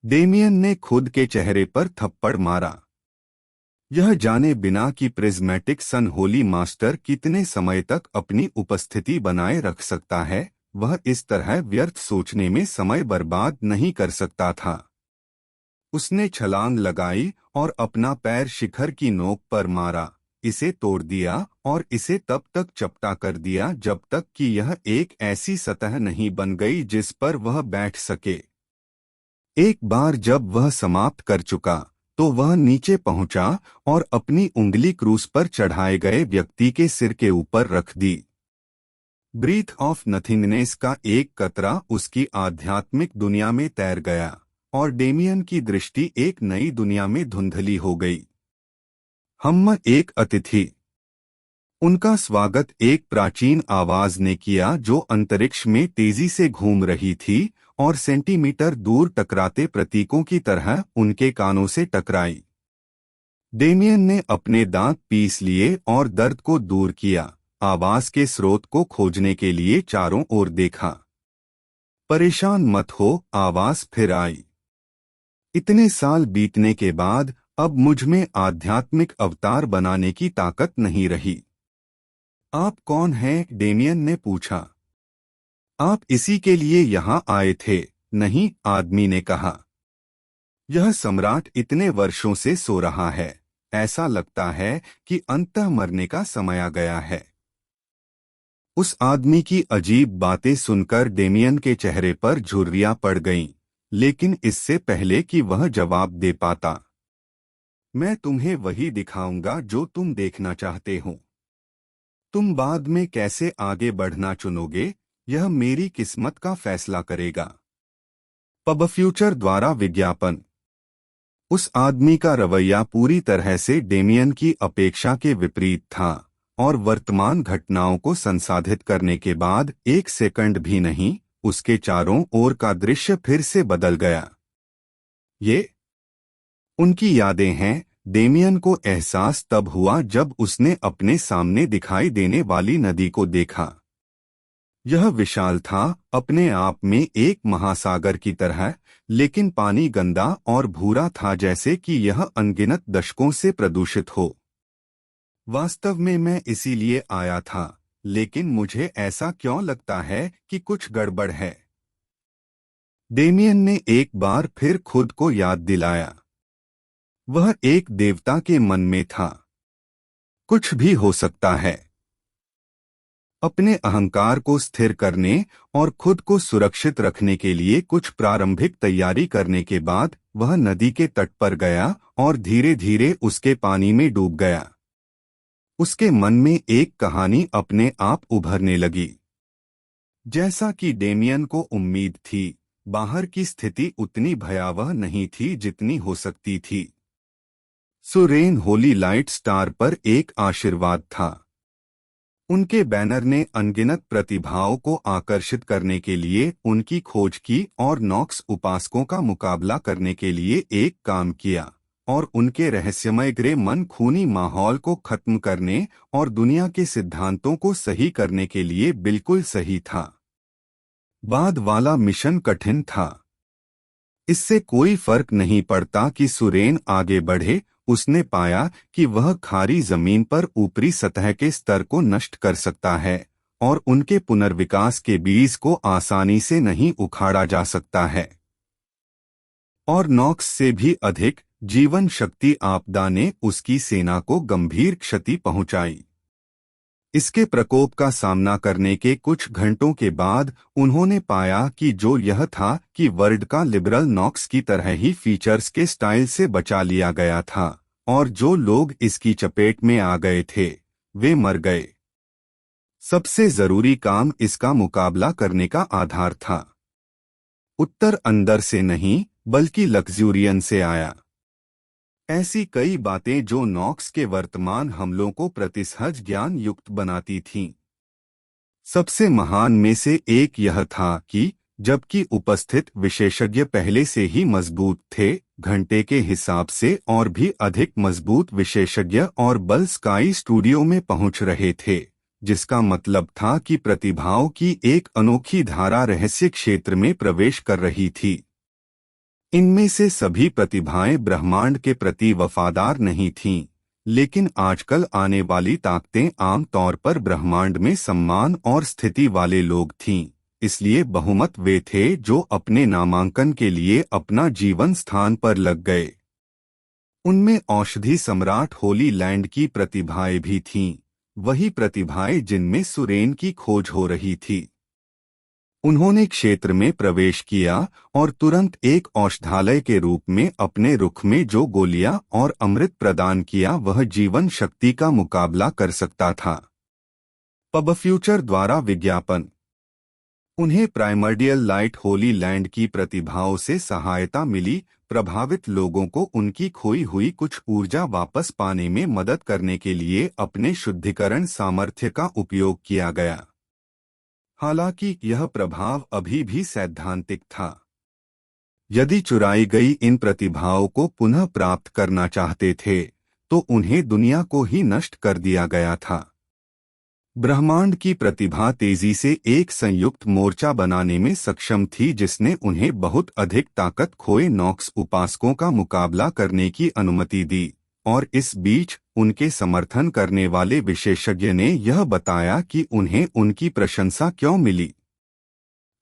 डेमियन ने खुद के चेहरे पर थप्पड़ मारा। यह जाने बिना कि प्रिज्मेटिक सन होली मास्टर कितने समय तक अपनी उपस्थिति बनाए रख सकता है, वह इस तरह व्यर्थ सोचने में समय बर्बाद नहीं कर सकता था। उसने छलांग लगाई और अपना पैर शिखर की नोक पर मारा, इसे तोड़ दिया और इसे तब तक चपटा कर दिया जब तक कि यह एक ऐसी सतह नहीं बन गई जिस पर वह बैठ सके। एक बार जब वह समाप्त कर चुका, तो वह नीचे पहुंचा और अपनी उंगली क्रूस पर चढ़ाए गए व्यक्ति के सिर के ऊपर रख दी। ब्रीथ ऑफ नथिंगनेस का एक कतरा उसकी आध्यात्मिक दुनिया में तैर गया, और डेमियन की दृष्टि एक नई दुनिया में धुंधली हो गई। हम एक अतिथि। उनका स्वागत एक प्राचीन आवाज ने किया जो अंतरिक्ष में तेजी से घूम रही थी और सेंटीमीटर दूर टकराते प्रतीकों की तरह उनके कानों से टकराई। डेमियन ने अपने दांत पीस लिए और दर्द को दूर किया। आवाज के स्रोत को खोजने के लिए चारों ओर देखा। परेशान मत हो, आवाज फिर आई। इतने साल बीतने के बाद अब मुझ में आध्यात्मिक अवतार बनाने की ताकत नहीं रही। आप कौन हैं? डेमियन ने पूछा। आप इसी के लिए यहाँ आए थे? नहीं, आदमी ने कहा। यह सम्राट इतने वर्षों से सो रहा है। ऐसा लगता है कि अंततः मरने का समय आ गया है। उस आदमी की अजीब बातें सुनकर डेमियन के चेहरे पर झुर्रियां पड़ गईं, लेकिन इससे पहले कि वह जवाब दे पाता, मैं तुम्हें वही दिखाऊंगा जो तुम देखना चाहते हो। तुम बाद में कैसे आगे बढ़ना चुनोगे, यह मेरी किस्मत का फैसला करेगा। पब फ्यूचर द्वारा विज्ञापन। उस आदमी का रवैया पूरी तरह से डेमियन की अपेक्षा के विपरीत था और वर्तमान घटनाओं को संसाधित करने के बाद एक सेकंड भी नहीं, उसके चारों ओर का दृश्य फिर से बदल गया। ये उनकी यादें हैं। डेमियन को एहसास तब हुआ जब उसने अपने सामने दिखाई देने वाली नदी को देखा। यह विशाल था, अपने आप में एक महासागर की तरह, लेकिन पानी गंदा और भूरा था, जैसे कि यह अनगिनत दशकों से प्रदूषित हो। वास्तव में मैं इसीलिए आया था, लेकिन मुझे ऐसा क्यों लगता है कि कुछ गड़बड़ है? डेमियन ने एक बार फिर खुद को याद दिलाया। वह एक देवता के मन में था। कुछ भी हो सकता है। अपने अहंकार को स्थिर करने और खुद को सुरक्षित रखने के लिए कुछ प्रारंभिक तैयारी करने के बाद वह नदी के तट पर गया और धीरे धीरे उसके पानी में डूब गया। उसके मन में एक कहानी अपने आप उभरने लगी। जैसा कि डेमियन को उम्मीद थी, बाहर की स्थिति उतनी भयावह नहीं थी जितनी हो सकती थी। सुरेन होली लाइट स्टार पर एक आशीर्वाद था। उनके बैनर ने अनगिनत प्रतिभाओं को आकर्षित करने के लिए उनकी खोज की और नॉक्स उपासकों का मुकाबला करने के लिए एक काम किया, और उनके रहस्यमय ग्रे मन खूनी माहौल को खत्म करने और दुनिया के सिद्धांतों को सही करने के लिए बिल्कुल सही था। बाद वाला मिशन कठिन था। इससे कोई फर्क नहीं पड़ता कि सुरेन आगे बढ़े, उसने पाया कि वह खारी जमीन पर ऊपरी सतह के स्तर को नष्ट कर सकता है और उनके पुनर्विकास के बीज को आसानी से नहीं उखाड़ा जा सकता है। और नॉक्स से भी अधिक जीवन शक्ति आपदा ने उसकी सेना को गंभीर क्षति पहुंचाई। इसके प्रकोप का सामना करने के कुछ घंटों के बाद उन्होंने पाया कि जो यह था कि वर्ल्ड का लिबरल नॉक्स की तरह ही फीचर्स के स्टाइल से बचा लिया गया था, और जो लोग इसकी चपेट में आ गए थे वे मर गए। सबसे जरूरी काम इसका मुकाबला करने का आधार था। उत्तर अंदर से नहीं बल्कि लक्जूरियन से आया। ऐसी कई बातें जो नॉक्स के वर्तमान हमलों को प्रतिसहज ज्ञान युक्त बनाती थीं। सबसे महान में से एक यह था कि जबकि उपस्थित विशेषज्ञ पहले से ही मजबूत थे, घंटे के हिसाब से और भी अधिक मजबूत विशेषज्ञ और बल स्काई स्टूडियो में पहुंच रहे थे, जिसका मतलब था कि प्रतिभाओं की एक अनोखी धारा रहस्य क्षेत्र में प्रवेश कर रही थी। इनमें से सभी प्रतिभाएं ब्रह्मांड के प्रति वफादार नहीं थीं, लेकिन आजकल आने वाली ताकतें आम तौर पर ब्रह्मांड में सम्मान और स्थिति वाले लोग थीं, इसलिए बहुमत वे थे जो अपने नामांकन के लिए अपना जीवन स्थान पर लग गए। उनमें औषधि सम्राट होली लैंड की प्रतिभाएं भी थीं, वही प्रतिभाएं जिनमें सुरेन की खोज हो रही थी। उन्होंने क्षेत्र में प्रवेश किया और तुरंत एक औषधालय के रूप में अपने रुख में जो गोलियां और अमृत प्रदान किया वह जीवन शक्ति का मुकाबला कर सकता था। पब फ्यूचर द्वारा विज्ञापन। उन्हें प्राइमर्डियल लाइट होली लैंड की प्रतिभाओं से सहायता मिली। प्रभावित लोगों को उनकी खोई हुई कुछ ऊर्जा वापस पाने में मदद करने के लिए अपने शुद्धिकरण सामर्थ्य का उपयोग किया गया। हालांकि यह प्रभाव अभी भी सैद्धांतिक था। यदि चुराई गई इन प्रतिभाओं को पुनः प्राप्त करना चाहते थे तो उन्हें दुनिया को ही नष्ट कर दिया गया था। ब्रह्मांड की प्रतिभा तेजी से एक संयुक्त मोर्चा बनाने में सक्षम थी जिसने उन्हें बहुत अधिक ताकत खोए नॉक्स उपासकों का मुकाबला करने की अनुमति दी, और इस बीच उनके समर्थन करने वाले विशेषज्ञ ने यह बताया कि उन्हें उनकी प्रशंसा क्यों मिली।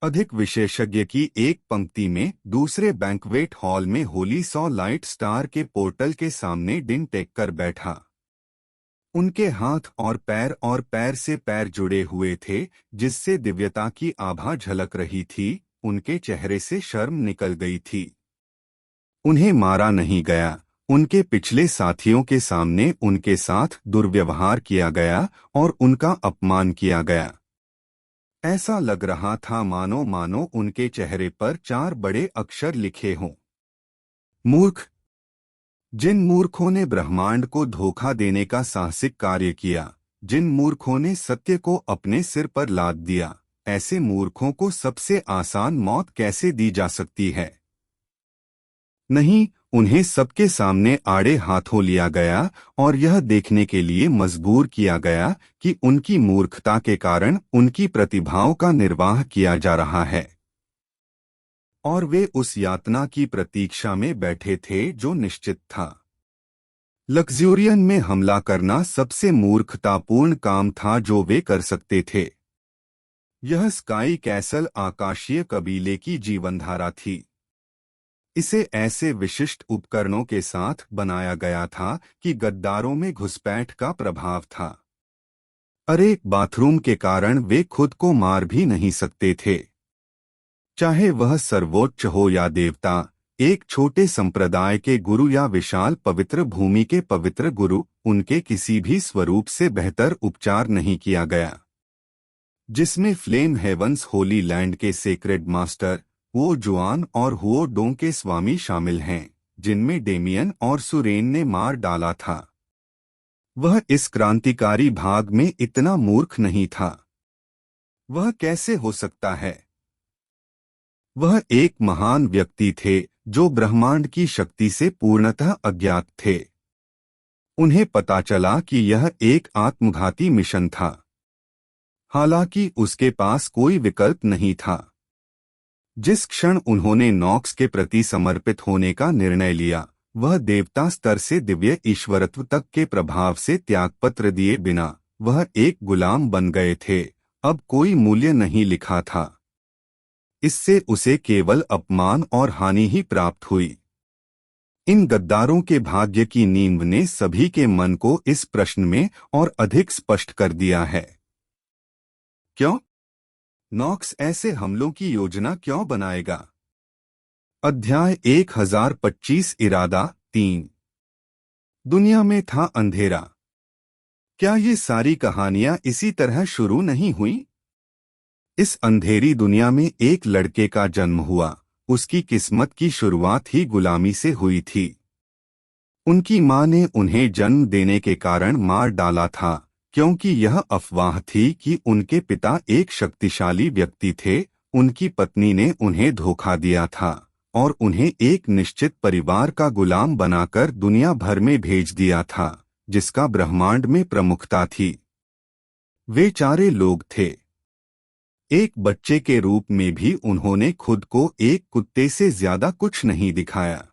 अधिक विशेषज्ञ की एक पंक्ति में दूसरे बैंक्वेट हॉल में होली सॉ लाइट स्टार के पोर्टल के सामने डिन टेक कर बैठा। उनके हाथ और पैर से पैर जुड़े हुए थे जिससे दिव्यता की आभा झलक रही थी। उनके चेहरे से शर्म निकल गई थी। उन्हें मारा नहीं गया, उनके पिछले साथियों के सामने उनके साथ दुर्व्यवहार किया गया और उनका अपमान किया गया। ऐसा लग रहा था मानो उनके चेहरे पर 4 बड़े अक्षर लिखे हों। मूर्ख। जिन मूर्खों ने ब्रह्मांड को धोखा देने का साहसिक कार्य किया, जिन मूर्खों ने सत्य को अपने सिर पर लाद दिया, ऐसे मूर्खों को सबसे आसान मौत कैसे दी जा सकती है? नहीं, उन्हें सबके सामने आड़े हाथों लिया गया और यह देखने के लिए मजबूर किया गया कि उनकी मूर्खता के कारण उनकी प्रतिभाओं का निर्वाह किया जा रहा है। और वे उस यातना की प्रतीक्षा में बैठे थे जो निश्चित था। लक्ज़ूरियन में हमला करना सबसे मूर्खतापूर्ण काम था जो वे कर सकते थे। यह स्काई कैसल आकाशीय कबीले की जीवनधारा थी। इसे ऐसे विशिष्ट उपकरणों के साथ बनाया गया था कि गद्दारों में घुसपैठ का प्रभाव था। अरे, बाथरूम के कारण वे खुद को मार भी नहीं सकते थे। चाहे वह सर्वोच्च हो या देवता, एक छोटे संप्रदाय के गुरु या विशाल पवित्र भूमि के पवित्र गुरु, उनके किसी भी स्वरूप से बेहतर उपचार नहीं किया गया। जिसमें फ्लेम हेवंस होली लैंड के सेक्रेड मास्टर वो जुआन और हुओ डोंग के स्वामी शामिल हैं, जिनमें डेमियन और सुरेन ने मार डाला था। वह इस क्रांतिकारी भाग में इतना मूर्ख नहीं था। वह कैसे हो सकता है? वह एक महान व्यक्ति थे जो ब्रह्मांड की शक्ति से पूर्णतः अज्ञात थे। उन्हें पता चला कि यह एक आत्मघाती मिशन था। हालांकि उसके पास कोई विकल्प नहीं था। जिस क्षण उन्होंने नॉक्स के प्रति समर्पित होने का निर्णय लिया, वह देवता स्तर से दिव्य ईश्वरत्व तक के प्रभाव से त्यागपत्र दिए बिना वह एक गुलाम बन गए थे। अब कोई मूल्य नहीं लिखा था। इससे उसे केवल अपमान और हानि ही प्राप्त हुई। इन गद्दारों के भाग्य की नींव ने सभी के मन को इस प्रश्न में और अधिक स्पष्ट कर दिया है। क्यों? नॉक्स ऐसे हमलों की योजना क्यों बनाएगा? अध्याय 1025 इरादा 3। दुनिया में था अंधेरा। क्या ये सारी कहानियां इसी तरह शुरू नहीं हुई? इस अंधेरी दुनिया में एक लड़के का जन्म हुआ। उसकी किस्मत की शुरुआत ही गुलामी से हुई थी। उनकी मां ने उन्हें जन्म देने के कारण मार डाला था, क्योंकि यह अफवाह थी कि उनके पिता एक शक्तिशाली व्यक्ति थे। उनकी पत्नी ने उन्हें धोखा दिया था और उन्हें एक निश्चित परिवार का गुलाम बनाकर दुनिया भर में भेज दिया था, जिसका ब्रह्मांड में प्रमुखता थी। वे 4 लोग थे। एक बच्चे के रूप में भी उन्होंने खुद को एक कुत्ते से ज्यादा कुछ नहीं दिखाया।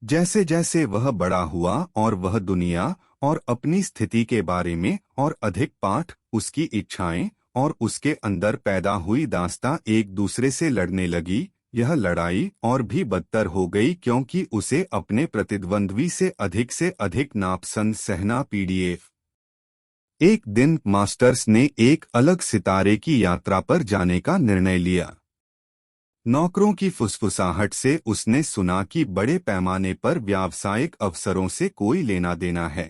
जैसे जैसे वह बड़ा हुआ और वह दुनिया और अपनी स्थिति के बारे में और अधिक पाठ, उसकी इच्छाएं और उसके अंदर पैदा हुई दास्तां एक दूसरे से लड़ने लगी, यह लड़ाई और भी बदतर हो गई क्योंकि उसे अपने प्रतिद्वंद्वी से अधिक नापसंद सहना पीडीएफ। एक दिन मास्टर्स ने एक अलग सितारे की यात्रा पर जाने का निर्णय लिया। नौकरों की फुसफुसाहट से उसने सुना कि बड़े पैमाने पर व्यावसायिक अवसरों से कोई लेना देना है।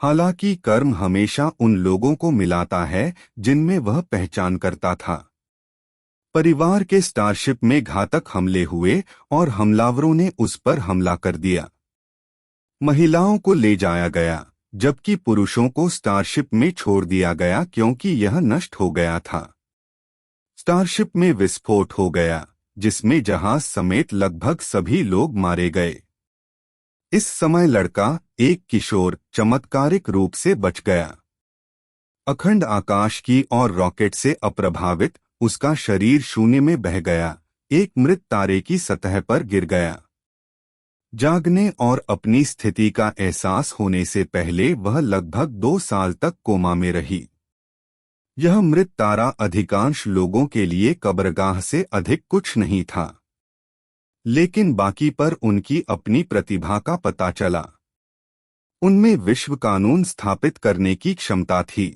हालांकि कर्म हमेशा उन लोगों को मिलाता है जिनमें वह पहचान करता था। परिवार के स्टारशिप में घातक हमले हुए और हमलावरों ने उस पर हमला कर दिया। महिलाओं को ले जाया गया, जबकि पुरुषों को स्टारशिप में छोड़ दिया गया क्योंकि यह नष्ट हो गया था। स्टारशिप में विस्फोट हो गया, जिसमें जहाज समेत लगभग सभी लोग मारे गए। इस समय लड़का, एक किशोर, चमत्कारिक रूप से बच गया। अखंड आकाश की और रॉकेट से अप्रभावित उसका शरीर शून्य में बह गया, एक मृत तारे की सतह पर गिर गया। जागने और अपनी स्थिति का एहसास होने से पहले वह लगभग 2 साल तक कोमा में रही। यह मृत तारा अधिकांश लोगों के लिए कब्रगाह से अधिक कुछ नहीं था, लेकिन बाकी पर उनकी अपनी प्रतिभा का पता चला। उनमें विश्व कानून स्थापित करने की क्षमता थी।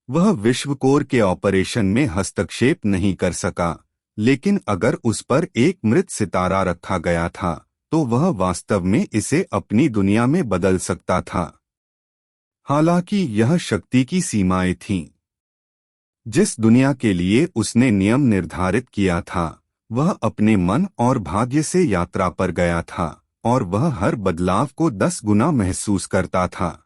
वह विश्व कोर के ऑपरेशन में हस्तक्षेप नहीं कर सका, लेकिन अगर उस पर एक मृत सितारा रखा गया था तो वह वास्तव में इसे अपनी दुनिया में बदल सकता था। हालांकि यह शक्ति की सीमाएं थीं। जिस दुनिया के लिए उसने नियम निर्धारित किया था, वह अपने मन और भाग्य से यात्रा पर गया था और वह हर बदलाव को 10 गुना महसूस करता था।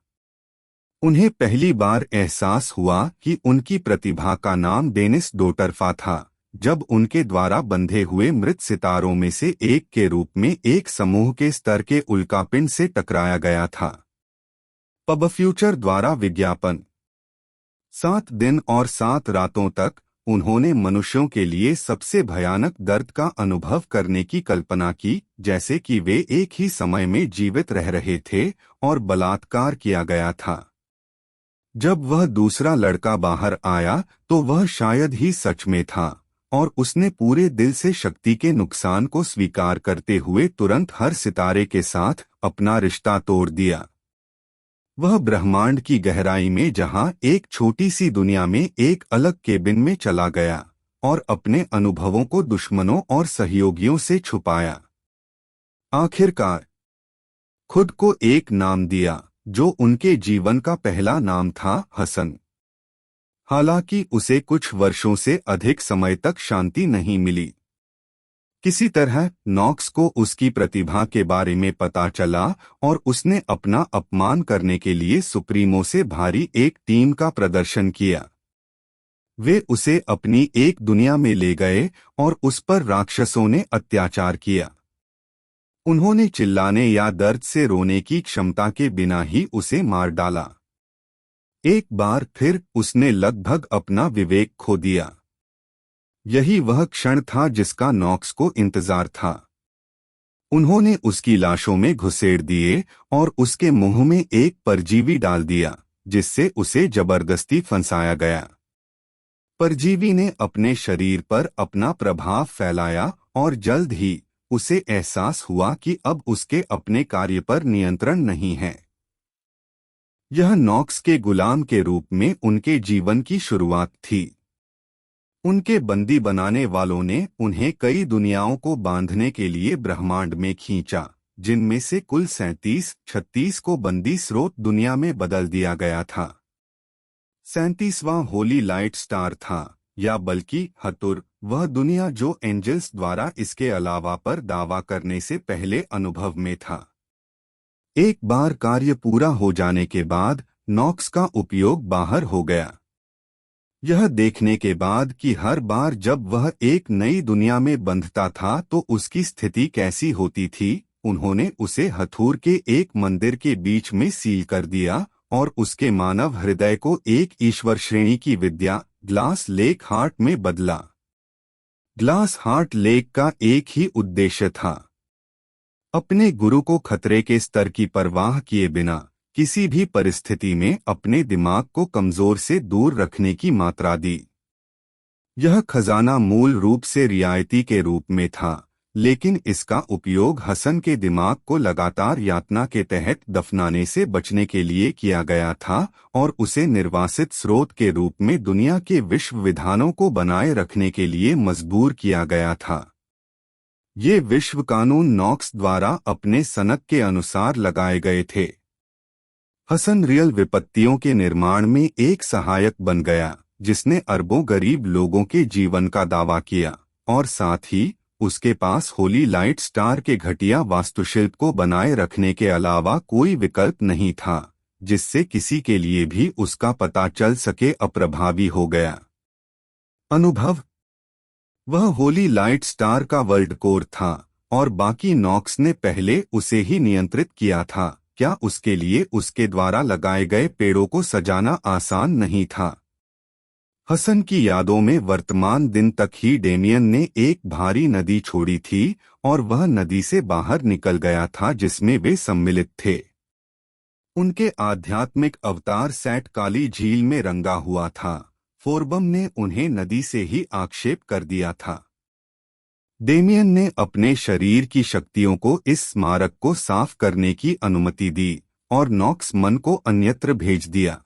उन्हें पहली बार एहसास हुआ कि उनकी प्रतिभा का नाम डेनिस डोटरफा था, जब उनके द्वारा बंधे हुए मृत सितारों में से एक के रूप में एक समूह के स्तर के उल्कापिंड से टकराया गया था। पब फ्यूचर द्वारा विज्ञापन। 7 दिन और 7 रातों तक उन्होंने मनुष्यों के लिए सबसे भयानक दर्द का अनुभव करने की कल्पना की, जैसे कि वे एक ही समय में जीवित रह रहे थे और बलात्कार किया गया था। जब वह दूसरा लड़का बाहर आया तो वह शायद ही सच में था, और उसने पूरे दिल से शक्ति के नुकसान को स्वीकार करते हुए तुरंत हर सितारे के साथ अपना रिश्ता तोड़ दिया। वह ब्रह्मांड की गहराई में, जहां एक छोटी सी दुनिया में एक अलग केबिन में चला गया और अपने अनुभवों को दुश्मनों और सहयोगियों से छुपाया। आखिरकार खुद को एक नाम दिया जो उनके जीवन का पहला नाम था, हसन। हालांकि उसे कुछ वर्षों से अधिक समय तक शांति नहीं मिली। किसी तरह नॉक्स को उसकी प्रतिभा के बारे में पता चला और उसने अपना अपमान करने के लिए सुप्रीमो से भारी एक टीम का प्रदर्शन किया। वे उसे अपनी एक दुनिया में ले गए और उस पर राक्षसों ने अत्याचार किया। उन्होंने चिल्लाने या दर्द से रोने की क्षमता के बिना ही उसे मार डाला। एक बार फिर उसने लगभग अपना विवेक खो दिया। यही वह क्षण था जिसका नॉक्स को इंतजार था। उन्होंने उसकी लाशों में घुसेड़ दिए और उसके मुंह में एक परजीवी डाल दिया, जिससे उसे जबरदस्ती फंसाया गया। परजीवी ने अपने शरीर पर अपना प्रभाव फैलाया और जल्द ही उसे एहसास हुआ कि अब उसके अपने कार्य पर नियंत्रण नहीं है। यह नॉक्स के गुलाम के रूप में उनके जीवन की शुरुआत थी। उनके बंदी बनाने वालों ने उन्हें कई दुनियाओं को बांधने के लिए ब्रह्मांड में खींचा, जिनमें से कुल 37-36 को बंदी स्रोत दुनिया में बदल दिया गया था। 37वां होली लाइट स्टार था, या बल्कि हतुर, वह दुनिया जो एंजल्स द्वारा इसके अलावा पर दावा करने से पहले अनुभव में था। एक बार कार्य पूरा हो जाने के बाद नॉक्स का उपयोग बाहर हो गया। यह देखने के बाद कि हर बार जब वह एक नई दुनिया में बंधता था तो उसकी स्थिति कैसी होती थी, उन्होंने उसे हथूर के एक मंदिर के बीच में सील कर दिया और उसके मानव हृदय को एक ईश्वर श्रेणी की विद्या ग्लास लेक हार्ट में बदला। ग्लास हार्ट लेक का एक ही उद्देश्य था, अपने गुरु को खतरे के स्तर की परवाह किए बिना किसी भी परिस्थिति में अपने दिमाग को कमजोर से दूर रखने की मात्रा दी। यह खजाना मूल रूप से रियायती के रूप में था, लेकिन इसका उपयोग हसन के दिमाग को लगातार यातना के तहत दफनाने से बचने के लिए किया गया था और उसे निर्वासित स्रोत के रूप में दुनिया के विश्व विधानों को बनाए रखने के लिए मजबूर किया गया था। ये विश्व कानून नॉक्स द्वारा अपने सनक के अनुसार लगाए गए थे। हसन रियल विपत्तियों के निर्माण में एक सहायक बन गया, जिसने अरबों गरीब लोगों के जीवन का दावा किया, और साथ ही उसके पास होली लाइट स्टार के घटिया वास्तुशिल्प को बनाए रखने के अलावा कोई विकल्प नहीं था, जिससे किसी के लिए भी उसका पता चल सके, अप्रभावी हो गया। अनुभव। वह होली लाइट स्टार का वर्ल्ड कोर था और बाकी नॉक्स ने पहले उसे ही नियंत्रित किया था। क्या उसके लिए उसके द्वारा लगाए गए पेड़ों को सजाना आसान नहीं था? हसन की यादों में वर्तमान दिन तक ही डेमियन ने एक भारी नदी छोड़ी थी और वह नदी से बाहर निकल गया था जिसमें वे सम्मिलित थे। उनके आध्यात्मिक अवतार सैट काली झील में रंगा हुआ था। फोर्बम ने उन्हें नदी से ही आक्षेप कर दिया था। डेमियन ने अपने शरीर की शक्तियों को इस स्मारक को साफ करने की अनुमति दी और नॉक्स मन को अन्यत्र भेज दिया,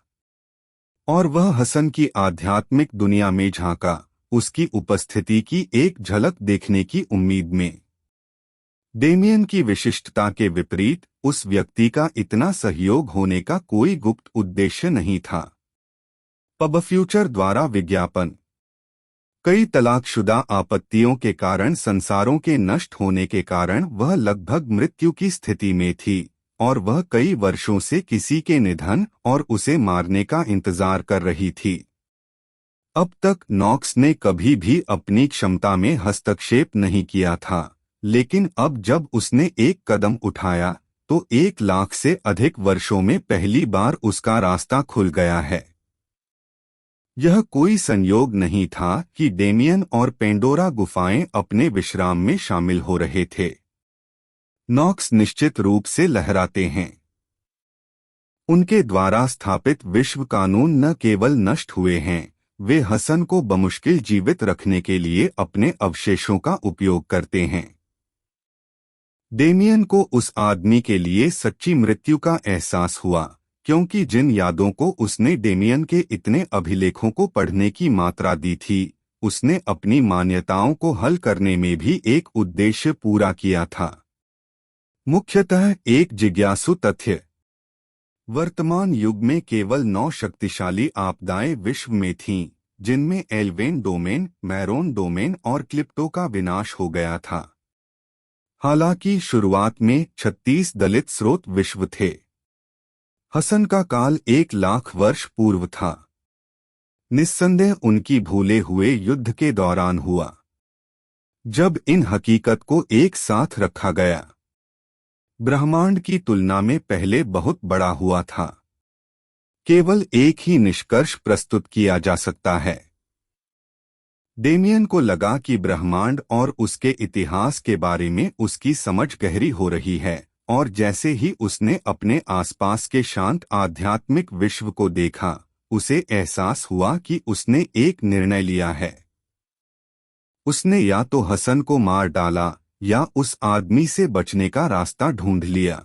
और वह हसन की आध्यात्मिक दुनिया में झांका, उसकी उपस्थिति की एक झलक देखने की उम्मीद में। डेमियन की विशिष्टता के विपरीत उस व्यक्ति का इतना सहयोग होने का कोई गुप्त उद्देश्य नहीं था। पब फ्यूचर द्वारा विज्ञापन। कई तलाकशुदा आपत्तियों के कारण, संसारों के नष्ट होने के कारण वह लगभग मृत्यु की स्थिति में थी और वह कई वर्षों से किसी के निधन और उसे मारने का इंतजार कर रही थी। अब तक नॉक्स ने कभी भी अपनी क्षमता में हस्तक्षेप नहीं किया था, लेकिन अब जब उसने एक कदम उठाया तो 1,00,000 से अधिक वर्षों में पहली बार उसका रास्ता खुल गया है। यह कोई संयोग नहीं था कि डेमियन और पेंडोरा गुफाएं अपने विश्राम में शामिल हो रहे थे। नॉक्स निश्चित रूप से लहराते हैं। उनके द्वारा स्थापित विश्व कानून न केवल नष्ट हुए हैं, वे हसन को बमुश्किल जीवित रखने के लिए अपने अवशेषों का उपयोग करते हैं। डेमियन को उस आदमी के लिए सच्ची मृत्यु का एहसास हुआ, क्योंकि जिन यादों को उसने डेमियन के इतने अभिलेखों को पढ़ने की मात्रा दी थी, उसने अपनी मान्यताओं को हल करने में भी एक उद्देश्य पूरा किया था। मुख्यतः एक जिज्ञासु तथ्य। वर्तमान युग में केवल 9 शक्तिशाली आपदाएं विश्व में थीं, जिनमें एल्वेन डोमेन, मैरोन डोमेन और क्लिप्टो का विनाश हो गया था। हालांकि शुरुआत में 36 दलित स्रोत विश्व थे। हसन का काल 1,00,000 वर्ष पूर्व था। निस्संदेह उनकी भूले हुए युद्ध के दौरान हुआ, जब इन हकीकत को एक साथ रखा गया। ब्रह्मांड की तुलना में पहले बहुत बड़ा हुआ था। केवल एक ही निष्कर्ष प्रस्तुत किया जा सकता है। डेमियन को लगा कि ब्रह्मांड और उसके इतिहास के बारे में उसकी समझ गहरी हो रही है, और जैसे ही उसने अपने आसपास के शांत आध्यात्मिक विश्व को देखा, उसे एहसास हुआ कि उसने एक निर्णय लिया है। उसने या तो हसन को मार डाला या उस आदमी से बचने का रास्ता ढूंढ लिया।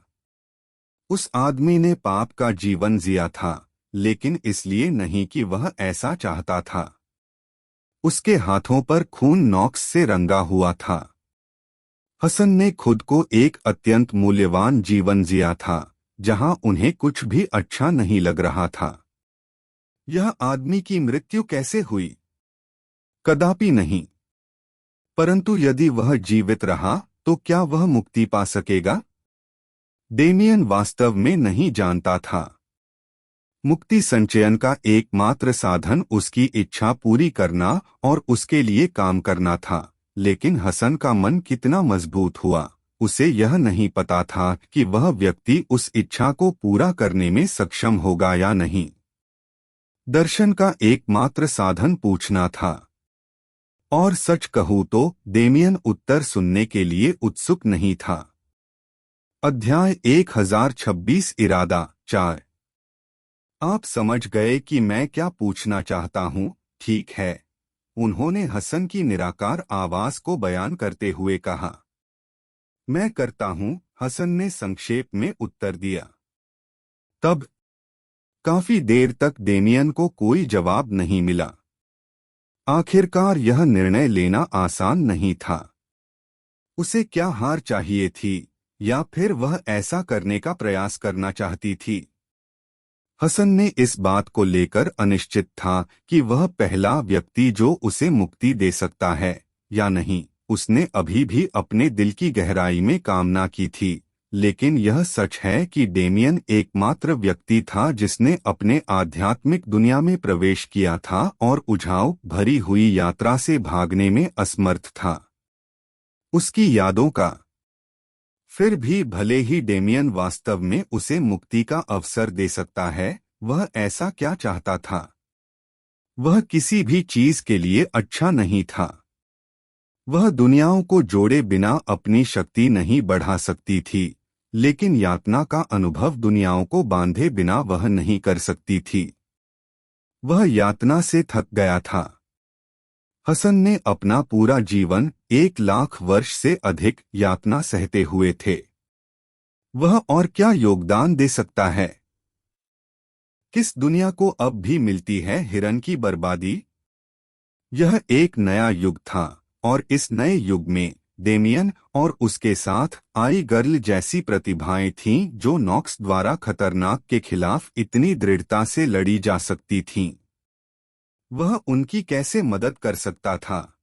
उस आदमी ने पाप का जीवन जिया था, लेकिन इसलिए नहीं कि वह ऐसा चाहता था। उसके हाथों पर खून नॉक्स से रंगा हुआ था। हसन ने खुद को एक अत्यंत मूल्यवान जीवन जिया था, जहां उन्हें कुछ भी अच्छा नहीं लग रहा था। यह आदमी की मृत्यु कैसे हुई? कदापि नहीं। परंतु यदि वह जीवित रहा तो क्या वह मुक्ति पा सकेगा? डेमियन वास्तव में नहीं जानता था। मुक्ति संचयन का एकमात्र साधन उसकी इच्छा पूरी करना और उसके लिए काम करना था, लेकिन हसन का मन कितना मजबूत हुआ, उसे यह नहीं पता था कि वह व्यक्ति उस इच्छा को पूरा करने में सक्षम होगा या नहीं। दर्शन का एकमात्र साधन पूछना था। और सच कहूं तो डेमियन उत्तर सुनने के लिए उत्सुक नहीं था। अध्याय 1026 इरादा 4। आप समझ गए कि मैं क्या पूछना चाहता हूं, ठीक है? उन्होंने हसन की निराकार आवाज को बयान करते हुए कहा। मैं करता हूं, हसन ने संक्षेप में उत्तर दिया। तब काफी देर तक डेमियन को कोई जवाब नहीं मिला। आखिरकार यह निर्णय लेना आसान नहीं था। उसे क्या हार चाहिए थी, या फिर वह ऐसा करने का प्रयास करना चाहती थी? हसन ने इस बात को लेकर अनिश्चित था कि वह पहला व्यक्ति जो उसे मुक्ति दे सकता है या नहीं। उसने अभी भी अपने दिल की गहराई में कामना की थी, लेकिन यह सच है कि डेमियन एकमात्र व्यक्ति था जिसने अपने आध्यात्मिक दुनिया में प्रवेश किया था और उझाव भरी हुई यात्रा से भागने में असमर्थ था। उसकी यादों का। फिर भी भले ही डेमियन वास्तव में उसे मुक्ति का अवसर दे सकता है, वह ऐसा क्या चाहता था? वह किसी भी चीज के लिए अच्छा नहीं था। वह दुनियाओं को जोड़े बिना अपनी शक्ति नहीं बढ़ा सकती थी, लेकिन यातना का अनुभव दुनियाओं को बांधे बिना वह नहीं कर सकती थी। वह यातना से थक गया था। हसन ने अपना पूरा जीवन 1 लाख वर्ष से अधिक यातना सहते हुए थे। वह और क्या योगदान दे सकता है? किस दुनिया को अब भी मिलती है हिरन की बर्बादी? यह एक नया युग था, और इस नए युग में डेमियन और उसके साथ आई गर्ल जैसी प्रतिभाएं थीं जो नॉक्स द्वारा खतरनाक के खिलाफ इतनी दृढ़ता से लड़ी जा सकती थीं। वह उनकी कैसे मदद कर सकता था?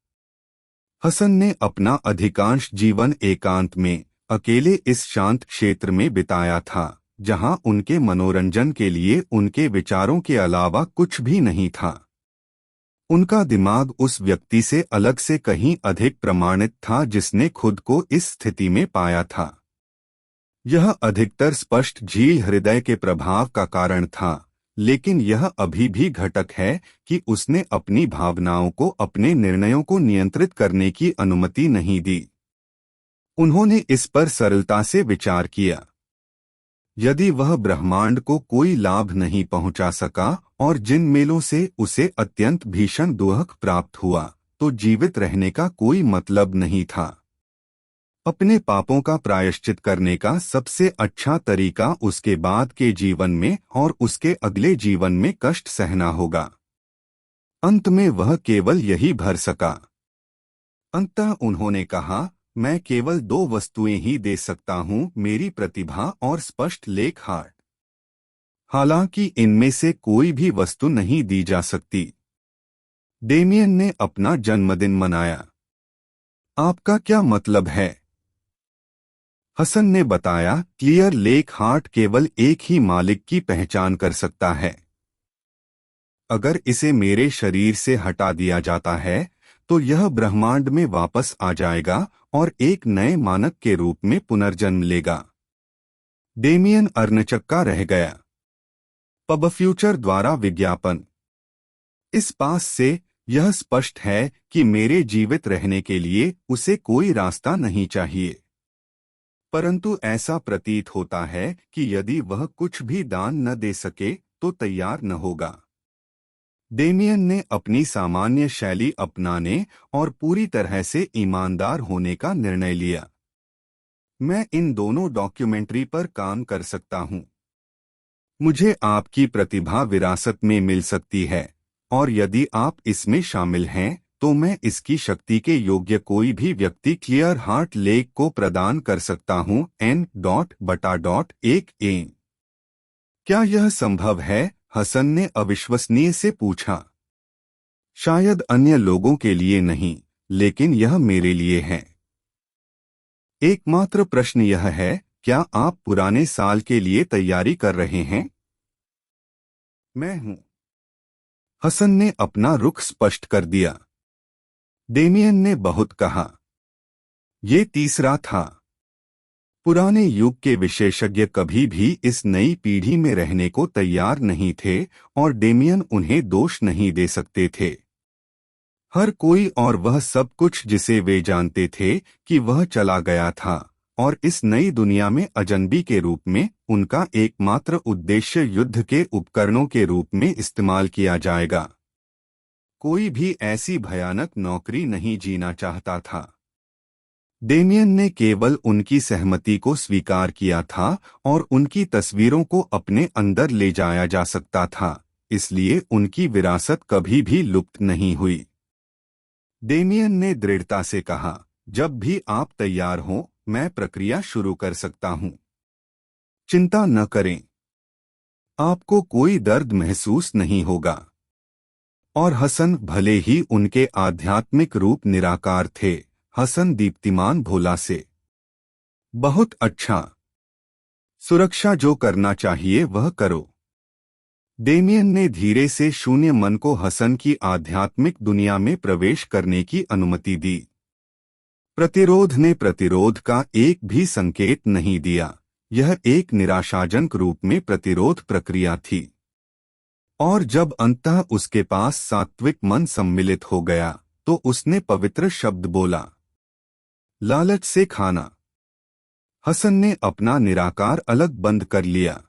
हसन ने अपना अधिकांश जीवन एकांत में अकेले इस शांत क्षेत्र में बिताया था, जहां उनके मनोरंजन के लिए उनके विचारों के अलावा कुछ भी नहीं था। उनका दिमाग उस व्यक्ति से अलग से कहीं अधिक प्रमाणित था जिसने खुद को इस स्थिति में पाया था। यह अधिकतर स्पष्ट झील हृदय के प्रभाव का कारण था, लेकिन यह अभी भी घटक है कि उसने अपनी भावनाओं को, अपने निर्णयों को नियंत्रित करने की अनुमति नहीं दी। उन्होंने इस पर सरलता से विचार किया। यदि वह ब्रह्मांड को कोई लाभ नहीं पहुंचा सका और जिन मेलों से उसे अत्यंत भीषण दुख प्राप्त हुआ, तो जीवित रहने का कोई मतलब नहीं था। अपने पापों का प्रायश्चित करने का सबसे अच्छा तरीका उसके बाद के जीवन में और उसके अगले जीवन में कष्ट सहना होगा। अंत में वह केवल यही भर सका। अंततः उन्होंने कहा, मैं केवल 2 वस्तुएं ही दे सकता हूं, मेरी प्रतिभा और स्पष्ट लेख हार्ट। हालांकि इनमें से कोई भी वस्तु नहीं दी जा सकती। डेमियन ने अपना जन्मदिन मनाया। आपका क्या मतलब है? हसन ने बताया, क्लियर लेक हार्ट केवल एक ही मालिक की पहचान कर सकता है। अगर इसे मेरे शरीर से हटा दिया जाता है तो यह ब्रह्मांड में वापस आ जाएगा और एक नए मानक के रूप में पुनर्जन्म लेगा। डेमियन अर्नचक्का रह गया। पब फ्यूचर द्वारा विज्ञापन। इस पास से यह स्पष्ट है कि मेरे जीवित रहने के लिए उसे कोई रास्ता नहीं चाहिए, परंतु ऐसा प्रतीत होता है कि यदि वह कुछ भी दान न दे सके तो तैयार न होगा। डेमियन ने अपनी सामान्य शैली अपनाने और पूरी तरह से ईमानदार होने का निर्णय लिया। मैं इन दोनों डॉक्यूमेंट्री पर काम कर सकता हूं। मुझे आपकी प्रतिभा विरासत में मिल सकती है, और यदि आप इसमें शामिल हैं तो मैं इसकी शक्ति के योग्य कोई भी व्यक्ति क्लियर हार्ट लेक को प्रदान कर सकता हूं। N.1 क्या यह संभव है? हसन ने अविश्वसनीय से पूछा। शायद अन्य लोगों के लिए नहीं, लेकिन यह मेरे लिए है। एकमात्र प्रश्न यह है, क्या आप पुराने साल के लिए तैयारी कर रहे हैं? मैं हूं। हसन ने अपना रुख स्पष्ट कर दिया। डेमियन ने बहुत कहा। ये तीसरा था। पुराने युग के विशेषज्ञ कभी भी इस नई पीढ़ी में रहने को तैयार नहीं थे और डेमियन उन्हें दोष नहीं दे सकते थे। हर कोई और वह सब कुछ जिसे वे जानते थे कि वह चला गया था, और इस नई दुनिया में अजनबी के रूप में उनका एकमात्र उद्देश्य युद्ध के उपकरणों के रूप में इस्तेमाल किया जाएगा। कोई भी ऐसी भयानक नौकरी नहीं जीना चाहता था। डेमियन ने केवल उनकी सहमति को स्वीकार किया था और उनकी तस्वीरों को अपने अंदर ले जाया जा सकता था, इसलिए उनकी विरासत कभी भी लुप्त नहीं हुई। डेमियन ने दृढ़ता से कहा, जब भी आप तैयार हों, मैं प्रक्रिया शुरू कर सकता हूं। चिंता न करें। आपको कोई दर्द महसूस नहीं होगा। और हसन भले ही उनके आध्यात्मिक रूप निराकार थे, हसन दीप्तिमान भोला से। बहुत अच्छा। सुरक्षा जो करना चाहिए वह करो। डेमियन ने धीरे से शून्य मन को हसन की आध्यात्मिक दुनिया में प्रवेश करने की अनुमति दी। प्रतिरोध ने प्रतिरोध का एक भी संकेत नहीं दिया। यह एक निराशाजनक रूप में प्रतिरोध प्रक्रिया थी। और जब अंततः उसके पास सात्विक मन सम्मिलित हो गया तो उसने पवित्र शब्द बोला, लालच से खाना। हसन ने अपना निराकार अलग बंद कर लिया।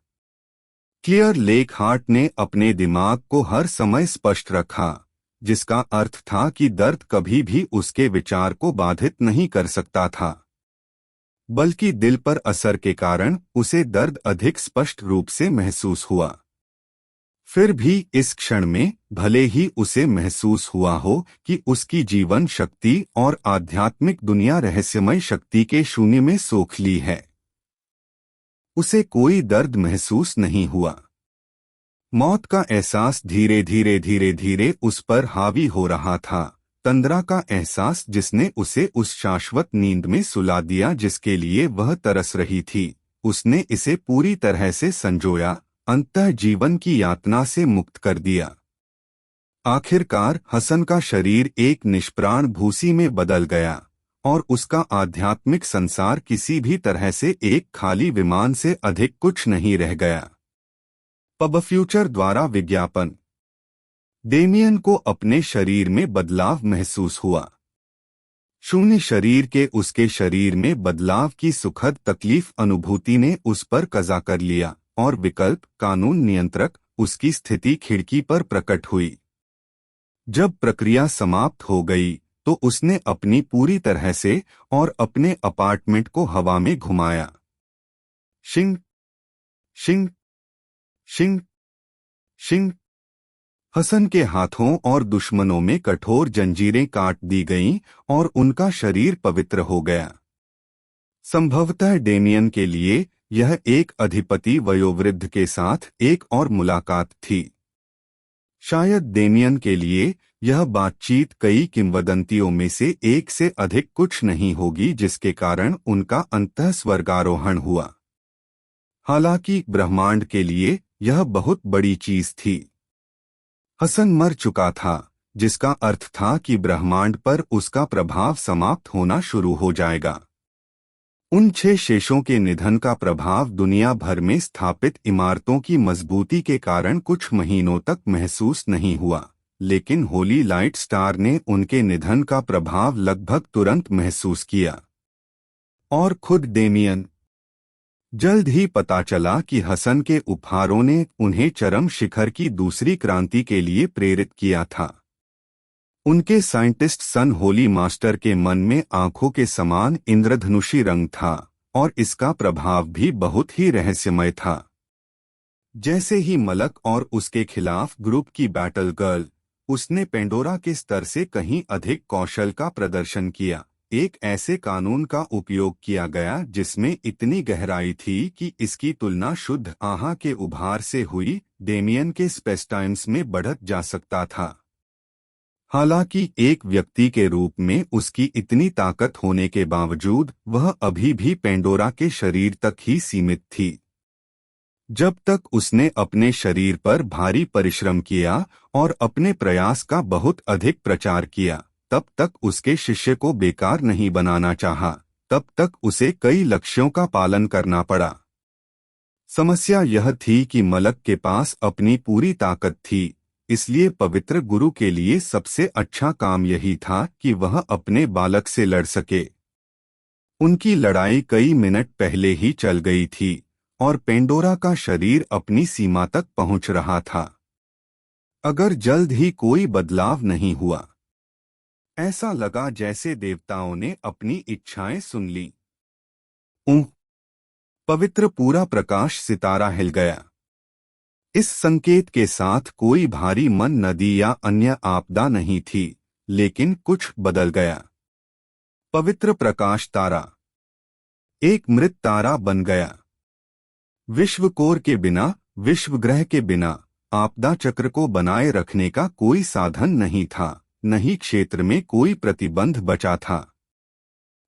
क्लियर लेक हार्ट ने अपने दिमाग को हर समय स्पष्ट रखा, जिसका अर्थ था कि दर्द कभी भी उसके विचार को बाधित नहीं कर सकता था, बल्कि दिल पर असर के कारण उसे दर्द अधिक स्पष्ट रूप से महसूस हुआ। फिर भी इस क्षण में भले ही उसे महसूस हुआ हो कि उसकी जीवन शक्ति और आध्यात्मिक दुनिया रहस्यमय शक्ति के शून्य में सोख ली है, उसे कोई दर्द महसूस नहीं हुआ। मौत का एहसास धीरे धीरे उस पर हावी हो रहा था, तंद्रा का एहसास जिसने उसे उस शाश्वत नींद में सुला दिया जिसके लिए वह तरस रही थी। उसने इसे पूरी तरह से संजोया, अंततः जीवन की यातना से मुक्त कर दिया। आखिरकार हसन का शरीर एक निष्प्राण भूसी में बदल गया और उसका आध्यात्मिक संसार किसी भी तरह से एक खाली विमान से अधिक कुछ नहीं रह गया। पब फ्यूचर द्वारा विज्ञापन। डेमियन को अपने शरीर में बदलाव महसूस हुआ। शून्य शरीर के उसके शरीर में बदलाव की सुखद तकलीफ अनुभूति ने उस पर कब्जा कर लिया और विकल्प कानून नियंत्रक उसकी स्थिति खिड़की पर प्रकट हुई। जब प्रक्रिया समाप्त हो गई तो उसने अपनी पूरी तरह से और अपने अपार्टमेंट को हवा में घुमाया। शिंग शिंग शिंग शिंग। हसन के हाथों और दुश्मनों में कठोर जंजीरें काट दी गईं और उनका शरीर पवित्र हो गया। संभवतः डेमियन के लिए यह एक अधिपति वयोवृद्ध के साथ एक और मुलाकात थी। शायद डेमियन के लिए यह बातचीत कई किंवदंतियों में से एक से अधिक कुछ नहीं होगी जिसके कारण उनका अंतः स्वर्गारोहण हुआ। हालांकि ब्रह्मांड के लिए यह बहुत बड़ी चीज थी। हसन मर चुका था, जिसका अर्थ था कि ब्रह्मांड पर उसका प्रभाव समाप्त होना शुरू हो जाएगा। उन 6 शेषों के निधन का प्रभाव दुनिया भर में स्थापित इमारतों की मजबूती के कारण कुछ महीनों तक महसूस नहीं हुआ, लेकिन होली लाइट स्टार ने उनके निधन का प्रभाव लगभग तुरंत महसूस किया। और खुद डेमियन। जल्द ही पता चला कि हसन के उपहारों ने उन्हें चरम शिखर की दूसरी क्रांति के लिए प्रेरित किया था। उनके साइंटिस्ट सन होली मास्टर के मन में आंखों के समान इंद्रधनुषी रंग था और इसका प्रभाव भी बहुत ही रहस्यमय था। जैसे ही मलक और उसके खिलाफ ग्रुप की बैटल गर्ल, उसने पेंडोरा के स्तर से कहीं अधिक कौशल का प्रदर्शन किया। एक ऐसे कानून का उपयोग किया गया जिसमें इतनी गहराई थी कि इसकी तुलना शुद्ध आहा के उभार से हुई डेमियन के स्पेसटाइम्स में बढ़त जा सकता था। हालांकि एक व्यक्ति के रूप में उसकी इतनी ताकत होने के बावजूद वह अभी भी पेंडोरा के शरीर तक ही सीमित थी। जब तक उसने अपने शरीर पर भारी परिश्रम किया और अपने प्रयास का बहुत अधिक प्रचार किया, तब तक उसके शिष्य को बेकार नहीं बनाना चाहा, तब तक उसे कई लक्ष्यों का पालन करना पड़ा। समस्या यह थी कि मलक के पास अपनी पूरी ताकत थी, इसलिए पवित्र गुरु के लिए सबसे अच्छा काम यही था कि वह अपने बालक से लड़ सके। उनकी लड़ाई कई मिनट पहले ही चल गई थी और पेंडोरा का शरीर अपनी सीमा तक पहुंच रहा था। अगर जल्द ही कोई बदलाव नहीं हुआ, ऐसा लगा जैसे देवताओं ने अपनी इच्छाएं सुन ली। पवित्र पूरा प्रकाश सितारा हिल गया। इस संकेत के साथ कोई भारी मन नदी या अन्य आपदा नहीं थी, लेकिन कुछ बदल गया। पवित्र प्रकाश तारा एक मृत तारा बन गया। विश्व कोर के बिना विश्वग्रह के बिना आपदा चक्र को बनाए रखने का कोई साधन नहीं था, न ही क्षेत्र में कोई प्रतिबंध बचा था।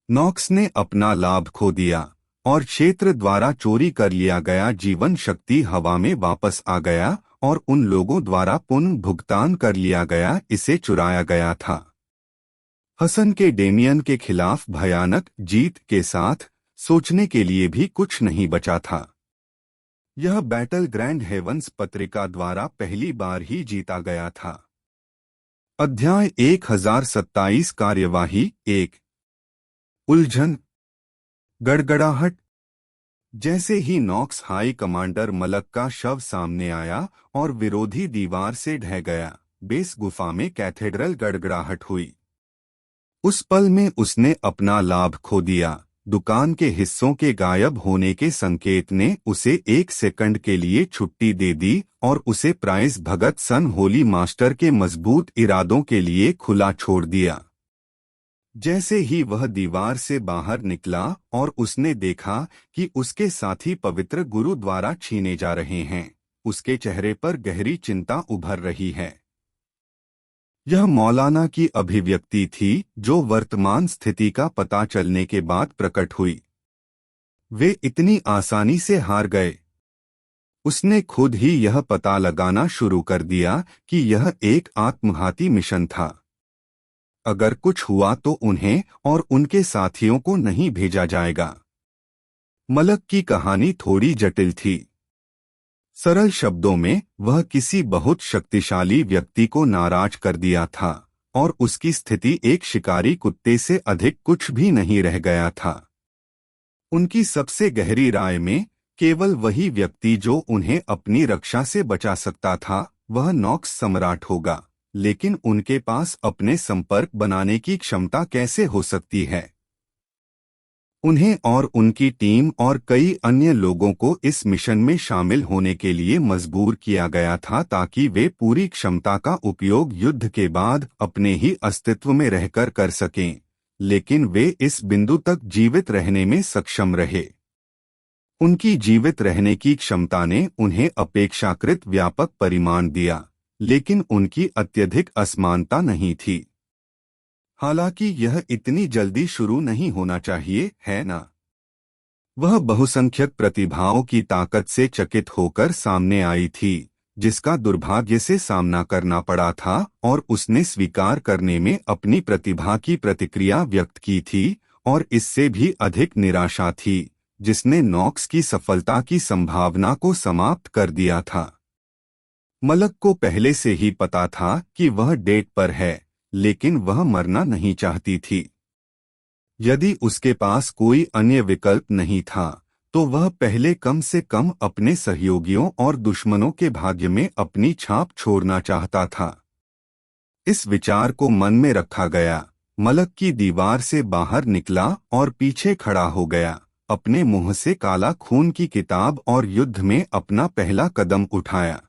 नॉक्स ने अपना लाभ खो दिया और क्षेत्र द्वारा चोरी कर लिया गया जीवन शक्ति हवा में वापस आ गया और उन लोगों द्वारा पुनः भुगतान कर लिया गया इसे चुराया गया था। हसन के डेमियन के खिलाफ भयानक जीत के साथ सोचने के लिए भी कुछ नहीं बचा था। यह बैटल ग्रैंड हेवंस पत्रिका द्वारा पहली बार ही जीता गया था। अध्याय 1027 कार्यवाही 1 उलझन। गड़गड़ाहट। जैसे ही नॉक्स हाई कमांडर मलक का शव सामने आया और विरोधी दीवार से ढह गया, बेस गुफा में कैथेड्रल गड़गड़ाहट हुई। उस पल में उसने अपना लाभ खो दिया। दुकान के हिस्सों के गायब होने के संकेत ने उसे 1 सेकंड के लिए छुट्टी दे दी और उसे प्राइस भगत सन होली मास्टर के मजबूत इरादों के लिए खुला छोड़ दिया। जैसे ही वह दीवार से बाहर निकला और उसने देखा कि उसके साथी पवित्र गुरु द्वारा छीने जा रहे हैं, उसके चेहरे पर गहरी चिंता उभर रही है। यह मौलाना की अभिव्यक्ति थी जो वर्तमान स्थिति का पता चलने के बाद प्रकट हुई। वे इतनी आसानी से हार गए। उसने खुद ही यह पता लगाना शुरू कर दिया कि यह एक आत्मघाती मिशन था। अगर कुछ हुआ तो उन्हें और उनके साथियों को नहीं भेजा जाएगा। मलक की कहानी थोड़ी जटिल थी। सरल शब्दों में, वह किसी बहुत शक्तिशाली व्यक्ति को नाराज कर दिया था और उसकी स्थिति एक शिकारी कुत्ते से अधिक कुछ भी नहीं रह गया था। उनकी सबसे गहरी राय में, केवल वही व्यक्ति जो उन्हें अपनी रक्षा से बचा सकता था, वह नॉक्स सम्राट होगा। लेकिन उनके पास अपने संपर्क बनाने की क्षमता कैसे हो सकती है? उन्हें और उनकी टीम और कई अन्य लोगों को इस मिशन में शामिल होने के लिए मजबूर किया गया था ताकि वे पूरी क्षमता का उपयोग युद्ध के बाद अपने ही अस्तित्व में रहकर कर सकें, लेकिन वे इस बिंदु तक जीवित रहने में सक्षम रहे। उनकी जीवित रहने की क्षमता ने उन्हें अपेक्षाकृत व्यापक परिमाण दिया, लेकिन उनकी अत्यधिक असमानता नहीं थी। हालांकि यह इतनी जल्दी शुरू नहीं होना चाहिए, है ना? वह बहुसंख्यक प्रतिभाओं की ताकत से चकित होकर सामने आई थी, जिसका दुर्भाग्य से सामना करना पड़ा था, और उसने स्वीकार करने में अपनी प्रतिभा की प्रतिक्रिया व्यक्त की थी, और इससे भी अधिक निराशा थी, जिसने नॉक्स की सफलता की संभावना को समाप्त कर दिया था। मलक को पहले से ही पता था कि वह डेट पर है, लेकिन वह मरना नहीं चाहती थी। यदि उसके पास कोई अन्य विकल्प नहीं था, तो वह पहले कम से कम अपने सहयोगियों और दुश्मनों के भाग्य में अपनी छाप छोड़ना चाहता था। इस विचार को मन में रखा गया, मलक की दीवार से बाहर निकला और पीछे खड़ा हो गया, अपने मुंह से काला खून की किताब और युद्ध में अपना पहला कदम उठाया।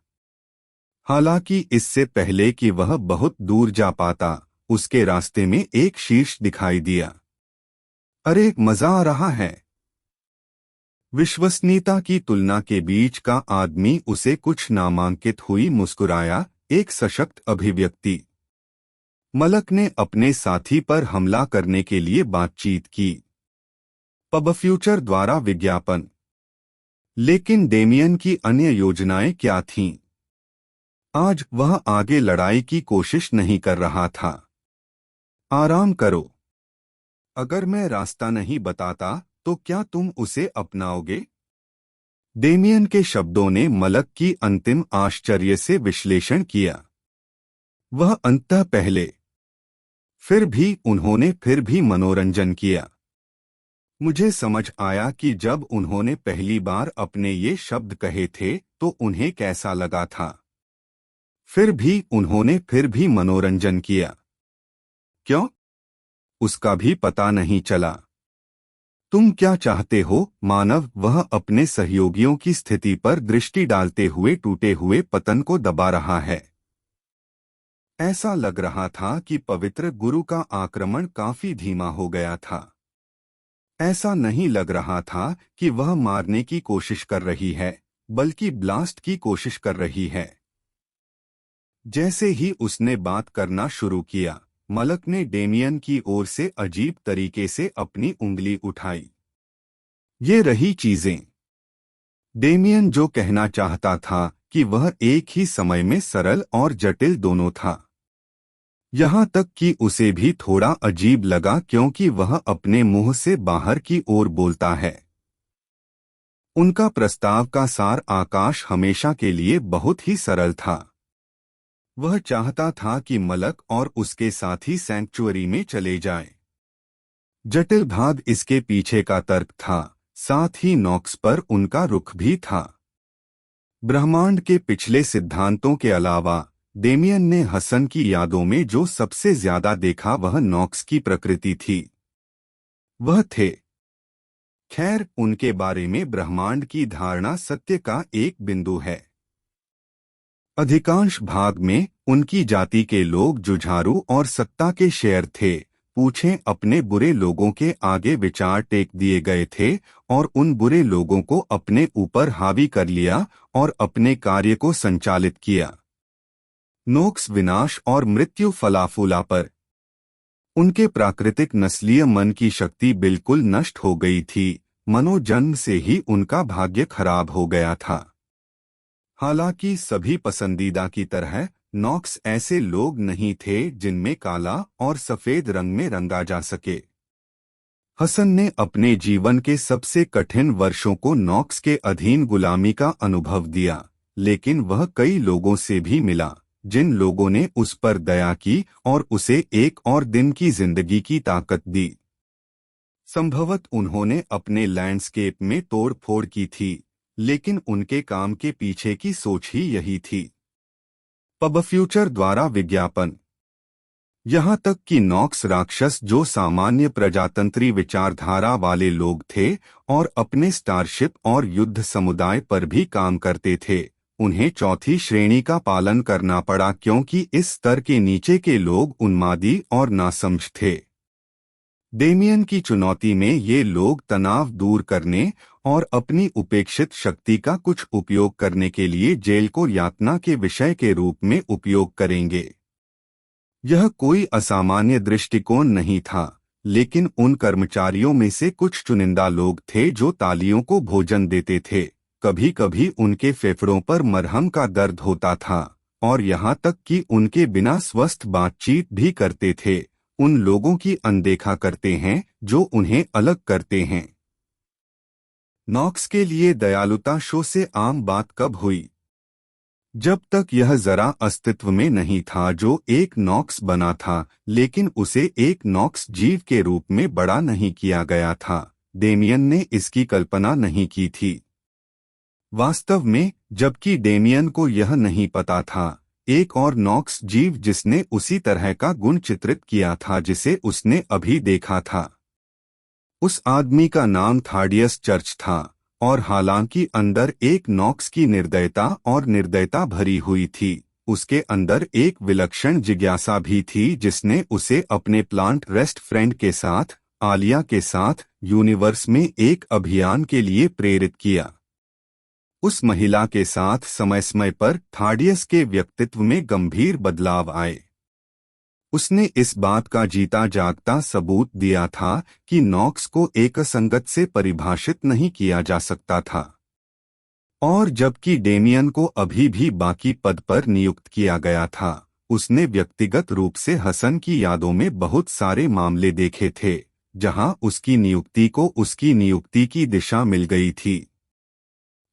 हालांकि इससे पहले कि वह बहुत दूर जा पाता, उसके रास्ते में एक शीर्ष दिखाई दिया। अरे, मजा आ रहा है। विश्वसनीयता की तुलना के बीच का आदमी उसे कुछ नामांकित हुई मुस्कुराया, एक सशक्त अभिव्यक्ति। मलक ने अपने साथी पर हमला करने के लिए बातचीत की। पब फ्यूचर द्वारा विज्ञापन। लेकिन डेमियन की अन्य योजनाएं क्या थीं? आज वह आगे लड़ाई की कोशिश नहीं कर रहा था। आराम करो। अगर मैं रास्ता नहीं बताता तो क्या तुम उसे अपनाओगे? डेमियन के शब्दों ने मलक की अंतिम आश्चर्य से विश्लेषण किया। वह अंततः पहले, फिर भी मनोरंजन किया। मुझे समझ आया कि जब उन्होंने पहली बार अपने ये शब्द कहे थे तो उन्हें कैसा लगा था। फिर भी मनोरंजन किया। क्यों? उसका भी पता नहीं चला। तुम क्या चाहते हो, मानव? वह अपने सहयोगियों की स्थिति पर दृष्टि डालते हुए टूटे हुए पतन को दबा रहा है। ऐसा लग रहा था कि पवित्र गुरु का आक्रमण काफी धीमा हो गया था। ऐसा नहीं लग रहा था कि वह मारने की कोशिश कर रही है, बल्कि ब्लास्ट की कोशिश कर रही है। जैसे ही उसने बात करना शुरू किया, मलक ने डेमियन की ओर से अजीब तरीके से अपनी उंगली उठाई। ये रही चीजें। डेमियन जो कहना चाहता था कि वह एक ही समय में सरल और जटिल दोनों था। यहाँ तक कि उसे भी थोड़ा अजीब लगा क्योंकि वह अपने मुंह से बाहर की ओर बोलता है। उनका प्रस्ताव का सार आकाश हमेशा के लिए बहुत ही सरल था। वह चाहता था कि मलक और उसके साथी सैंक्चुअरी में चले जाएं। जटिल भाग इसके पीछे का तर्क था, साथ ही नॉक्स पर उनका रुख भी था। ब्रह्मांड के पिछले सिद्धांतों के अलावा डेमियन ने हसन की यादों में जो सबसे ज्यादा देखा वह नॉक्स की प्रकृति थी। वह थे। खैर, उनके बारे में ब्रह्मांड की धारणा सत्य का एक बिंदु है। अधिकांश भाग में उनकी जाति के लोग जुझारू और सत्ता के शेर थे। पूछें, अपने बुरे लोगों के आगे विचार टेक दिए गए थे और उन बुरे लोगों को अपने ऊपर हावी कर लिया और अपने कार्य को संचालित किया। नोक्स विनाश और मृत्यु फलाफूला पर। उनके प्राकृतिक नस्लीय मन की शक्ति बिल्कुल नष्ट हो गई थी। मनोजन्म से ही उनका भाग्य खराब हो गया था। हालांकि सभी पसंदीदा की तरह नॉक्स ऐसे लोग नहीं थे जिनमें काला और सफेद रंग में रंगा जा सके। हसन ने अपने जीवन के सबसे कठिन वर्षों को नॉक्स के अधीन गुलामी का अनुभव दिया, लेकिन वह कई लोगों से भी मिला जिन लोगों ने उस पर दया की और उसे एक और दिन की जिंदगी की ताकत दी। संभवत उन्होंने अपने लैंडस्केप में तोड़-फोड़ की थी, लेकिन उनके काम के पीछे की सोच ही यही थी। पब फ्यूचर द्वारा विज्ञापन। यहाँ तक कि नॉक्स राक्षस जो सामान्य प्रजातंत्री विचारधारा वाले लोग थे और अपने स्टारशिप और युद्ध समुदाय पर भी काम करते थे, उन्हें चौथी श्रेणी का पालन करना पड़ा क्योंकि इस स्तर के नीचे के लोग उन्मादी और नासमझ थे। डेमियन की चुनौती में ये लोग तनाव दूर करने और अपनी उपेक्षित शक्ति का कुछ उपयोग करने के लिए जेल को यातना के विषय के रूप में उपयोग करेंगे। यह कोई असामान्य दृष्टिकोण नहीं था, लेकिन उन कर्मचारियों में से कुछ चुनिंदा लोग थे जो तालियों को भोजन देते थे। कभी कभी उनके फेफड़ों पर मरहम का दर्द होता था और यहाँ तक कि उनके बिना स्वस्थ बातचीत भी करते थे। उन लोगों की अनदेखा करते हैं जो उन्हें अलग करते हैं। नॉक्स के लिए दयालुता शो से आम बात कब हुई? जब तक यह जरा अस्तित्व में नहीं था जो एक नॉक्स बना था, लेकिन उसे एक नॉक्स जीव के रूप में बड़ा नहीं किया गया था। डेमियन ने इसकी कल्पना नहीं की थी। वास्तव में, जबकि डेमियन को यह नहीं पता था, एक और नॉक्स जीव जिसने उसी तरह का गुण चित्रित किया था जिसे उसने अभी देखा था। उस आदमी का नाम थाडियस चर्च था और हालांकि अंदर एक नॉक्स की निर्दयता और निर्दयता भरी हुई थी, उसके अंदर एक विलक्षण जिज्ञासा भी थी जिसने उसे अपने प्लांट रेस्ट फ्रेंड के साथ, आलिया के साथ, यूनिवर्स में एक अभियान के लिए प्रेरित किया। उस महिला के साथ समय समय पर थाडियस के व्यक्तित्व में गंभीर बदलाव आए। उसने इस बात का जीता जागता सबूत दिया था कि नॉक्स को एक संगत से परिभाषित नहीं किया जा सकता था। और जबकि डेमियन को अभी भी बाकी पद पर नियुक्त किया गया था, उसने व्यक्तिगत रूप से हसन की यादों में बहुत सारे मामले देखे थे जहां उसकी नियुक्ति को उसकी नियुक्ति की दिशा मिल गई थी।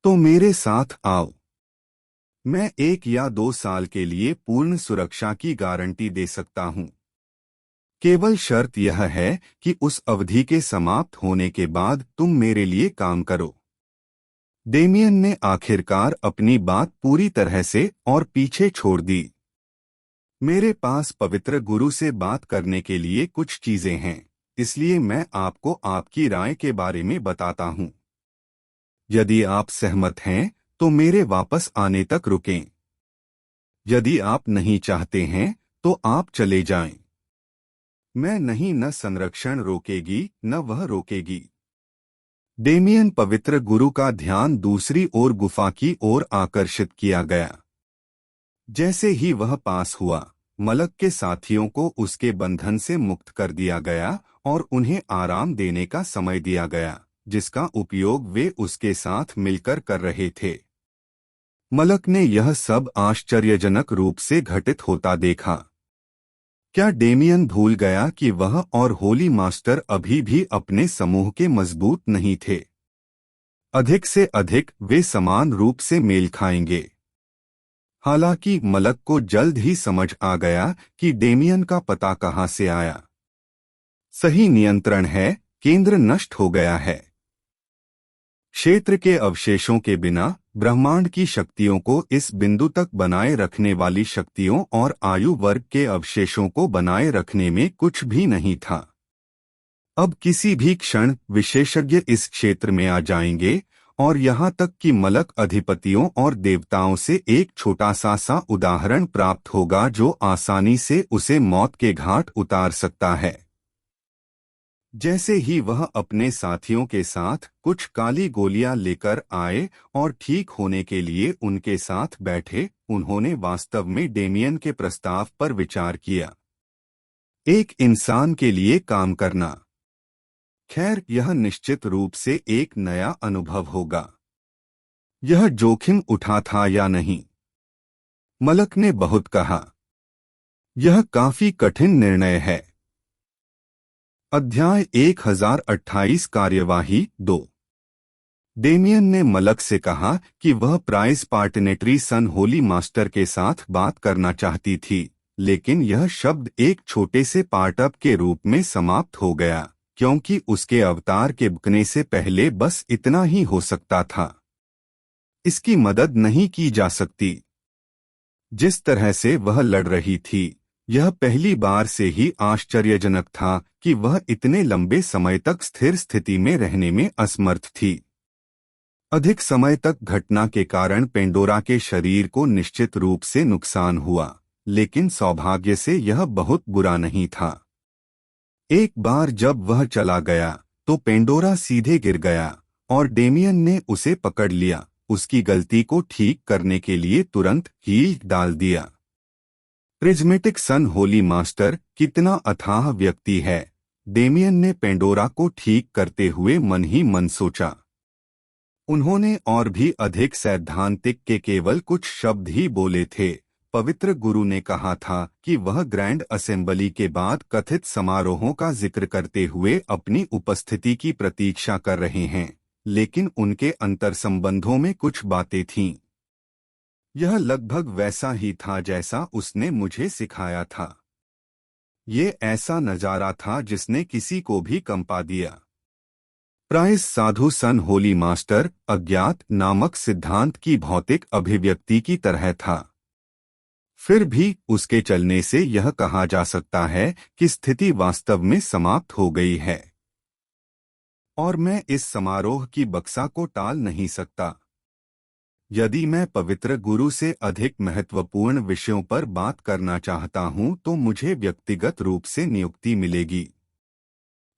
तो मेरे साथ आओ। मैं 1 या 2 साल के लिए पूर्ण सुरक्षा की गारंटी दे सकता हूं। केवल शर्त यह है कि उस अवधि के समाप्त होने के बाद तुम मेरे लिए काम करो। डेमियन ने आखिरकार अपनी बात पूरी तरह से और पीछे छोड़ दी। मेरे पास पवित्र गुरु से बात करने के लिए कुछ चीजें हैं, इसलिए मैं आपको आपकी राय के बारे में बताता हूं। यदि आप सहमत हैं तो मेरे वापस आने तक रुकें। यदि आप नहीं चाहते हैं तो आप चले जाएं। मैं नहीं, न संरक्षण रोकेगी न वह रोकेगी। डेमियन पवित्र गुरु का ध्यान दूसरी ओर गुफा की ओर आकर्षित किया गया। जैसे ही वह पास हुआ, मलक के साथियों को उसके बंधन से मुक्त कर दिया गया और उन्हें आराम देने का समय दिया गया, जिसका उपयोग वे उसके साथ मिलकर कर रहे थे। मलक ने यह सब आश्चर्यजनक रूप से घटित होता देखा। क्या डेमियन भूल गया कि वह और होली मास्टर अभी भी अपने समूह के मजबूत नहीं थे? अधिक से अधिक वे समान रूप से मेल खाएंगे। हालांकि मलक को जल्द ही समझ आ गया कि डेमियन का पता कहां से आया। सही नियंत्रण है, केंद्र नष्ट हो गया है। क्षेत्र के अवशेषों के बिना ब्रह्मांड की शक्तियों को इस बिंदु तक बनाए रखने वाली शक्तियों और आयु वर्ग के अवशेषों को बनाए रखने में कुछ भी नहीं था। अब किसी भी क्षण विशेषज्ञ इस क्षेत्र में आ जाएंगे और यहाँ तक कि मलक अधिपतियों और देवताओं से एक छोटा सा उदाहरण प्राप्त होगा जो आसानी से उसे मौत के घाट उतार सकता है। जैसे ही वह अपने साथियों के साथ कुछ काली गोलियां लेकर आए और ठीक होने के लिए उनके साथ बैठे, उन्होंने वास्तव में डेमियन के प्रस्ताव पर विचार किया। एक इंसान के लिए काम करना। खैर, यह निश्चित रूप से एक नया अनुभव होगा। यह जोखिम उठा था या नहीं? मलक ने बहुत कहा। यह काफी कठिन निर्णय है। अध्याय 1028 कार्यवाही 2। डेमियन ने मलक से कहा कि वह प्राइस पार्टनेटरी सन होली मास्टर के साथ बात करना चाहती थी, लेकिन यह शब्द एक छोटे से पार्टअप के रूप में समाप्त हो गया, क्योंकि उसके अवतार के बिकने से पहले बस इतना ही हो सकता था। इसकी मदद नहीं की जा सकती। जिस तरह से वह लड़ रही थी, यह पहली बार से ही आश्चर्यजनक था कि वह इतने लंबे समय तक स्थिर स्थिति में रहने में असमर्थ थी। अधिक समय तक घटना के कारण पेंडोरा के शरीर को निश्चित रूप से नुकसान हुआ, लेकिन सौभाग्य से यह बहुत बुरा नहीं था। एक बार जब वह चला गया तो पेंडोरा सीधे गिर गया और डेमियन ने उसे पकड़ लिया, उसकी गलती को ठीक करने के लिए तुरंत हील डाल दिया। प्रिज्मेटिक सन होली मास्टर कितना अथाह व्यक्ति है, डेमियन ने पेंडोरा को ठीक करते हुए मन ही मन सोचा। उन्होंने और भी अधिक सैद्धांतिक के केवल कुछ शब्द ही बोले थे। पवित्र गुरु ने कहा था कि वह ग्रैंड असेंबली के बाद कथित समारोहों का जिक्र करते हुए अपनी उपस्थिति की प्रतीक्षा कर रहे हैं, लेकिन उनके अंतर्संबंधों में कुछ बातें थीं। यह लगभग वैसा ही था जैसा उसने मुझे सिखाया था। ये ऐसा नजारा था जिसने किसी को भी कंपा दिया। प्राइस साधु सन होली मास्टर अज्ञात नामक सिद्धांत की भौतिक अभिव्यक्ति की तरह था। फिर भी उसके चलने से यह कहा जा सकता है कि स्थिति वास्तव में समाप्त हो गई है, और मैं इस समारोह की बक्सा को टाल नहीं सकता। यदि मैं पवित्र गुरु से अधिक महत्वपूर्ण विषयों पर बात करना चाहता हूं तो मुझे व्यक्तिगत रूप से नियुक्ति मिलेगी।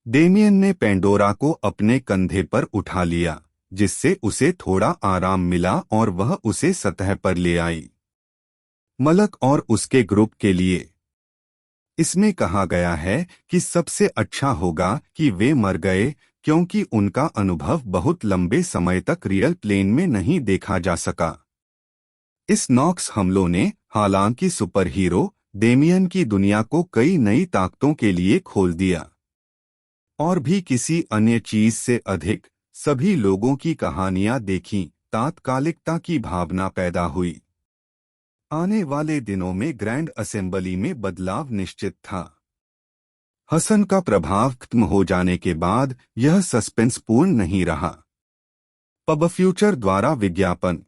डेमियन ने पेंडोरा को अपने कंधे पर उठा लिया, जिससे उसे थोड़ा आराम मिला और वह उसे सतह पर ले आई। मलक और उसके ग्रुप के लिए इसमें कहा गया है कि सबसे अच्छा होगा कि वे मर गए, क्योंकि उनका अनुभव बहुत लंबे समय तक रियल प्लेन में नहीं देखा जा सका। इस नॉक्स हमलों ने, हालांकि सुपर हीरो डेमियन की दुनिया को कई नई ताकतों के लिए खोल दिया, और भी किसी अन्य चीज से अधिक सभी लोगों की कहानियां देखीं, तात्कालिकता की भावना पैदा हुई। आने वाले दिनों में ग्रैंड असेंबली में बदलाव निश्चित था। हसन का प्रभाव खत्म हो जाने के बाद यह सस्पेंस पूर्ण नहीं रहा। पब फ्यूचर द्वारा विज्ञापन।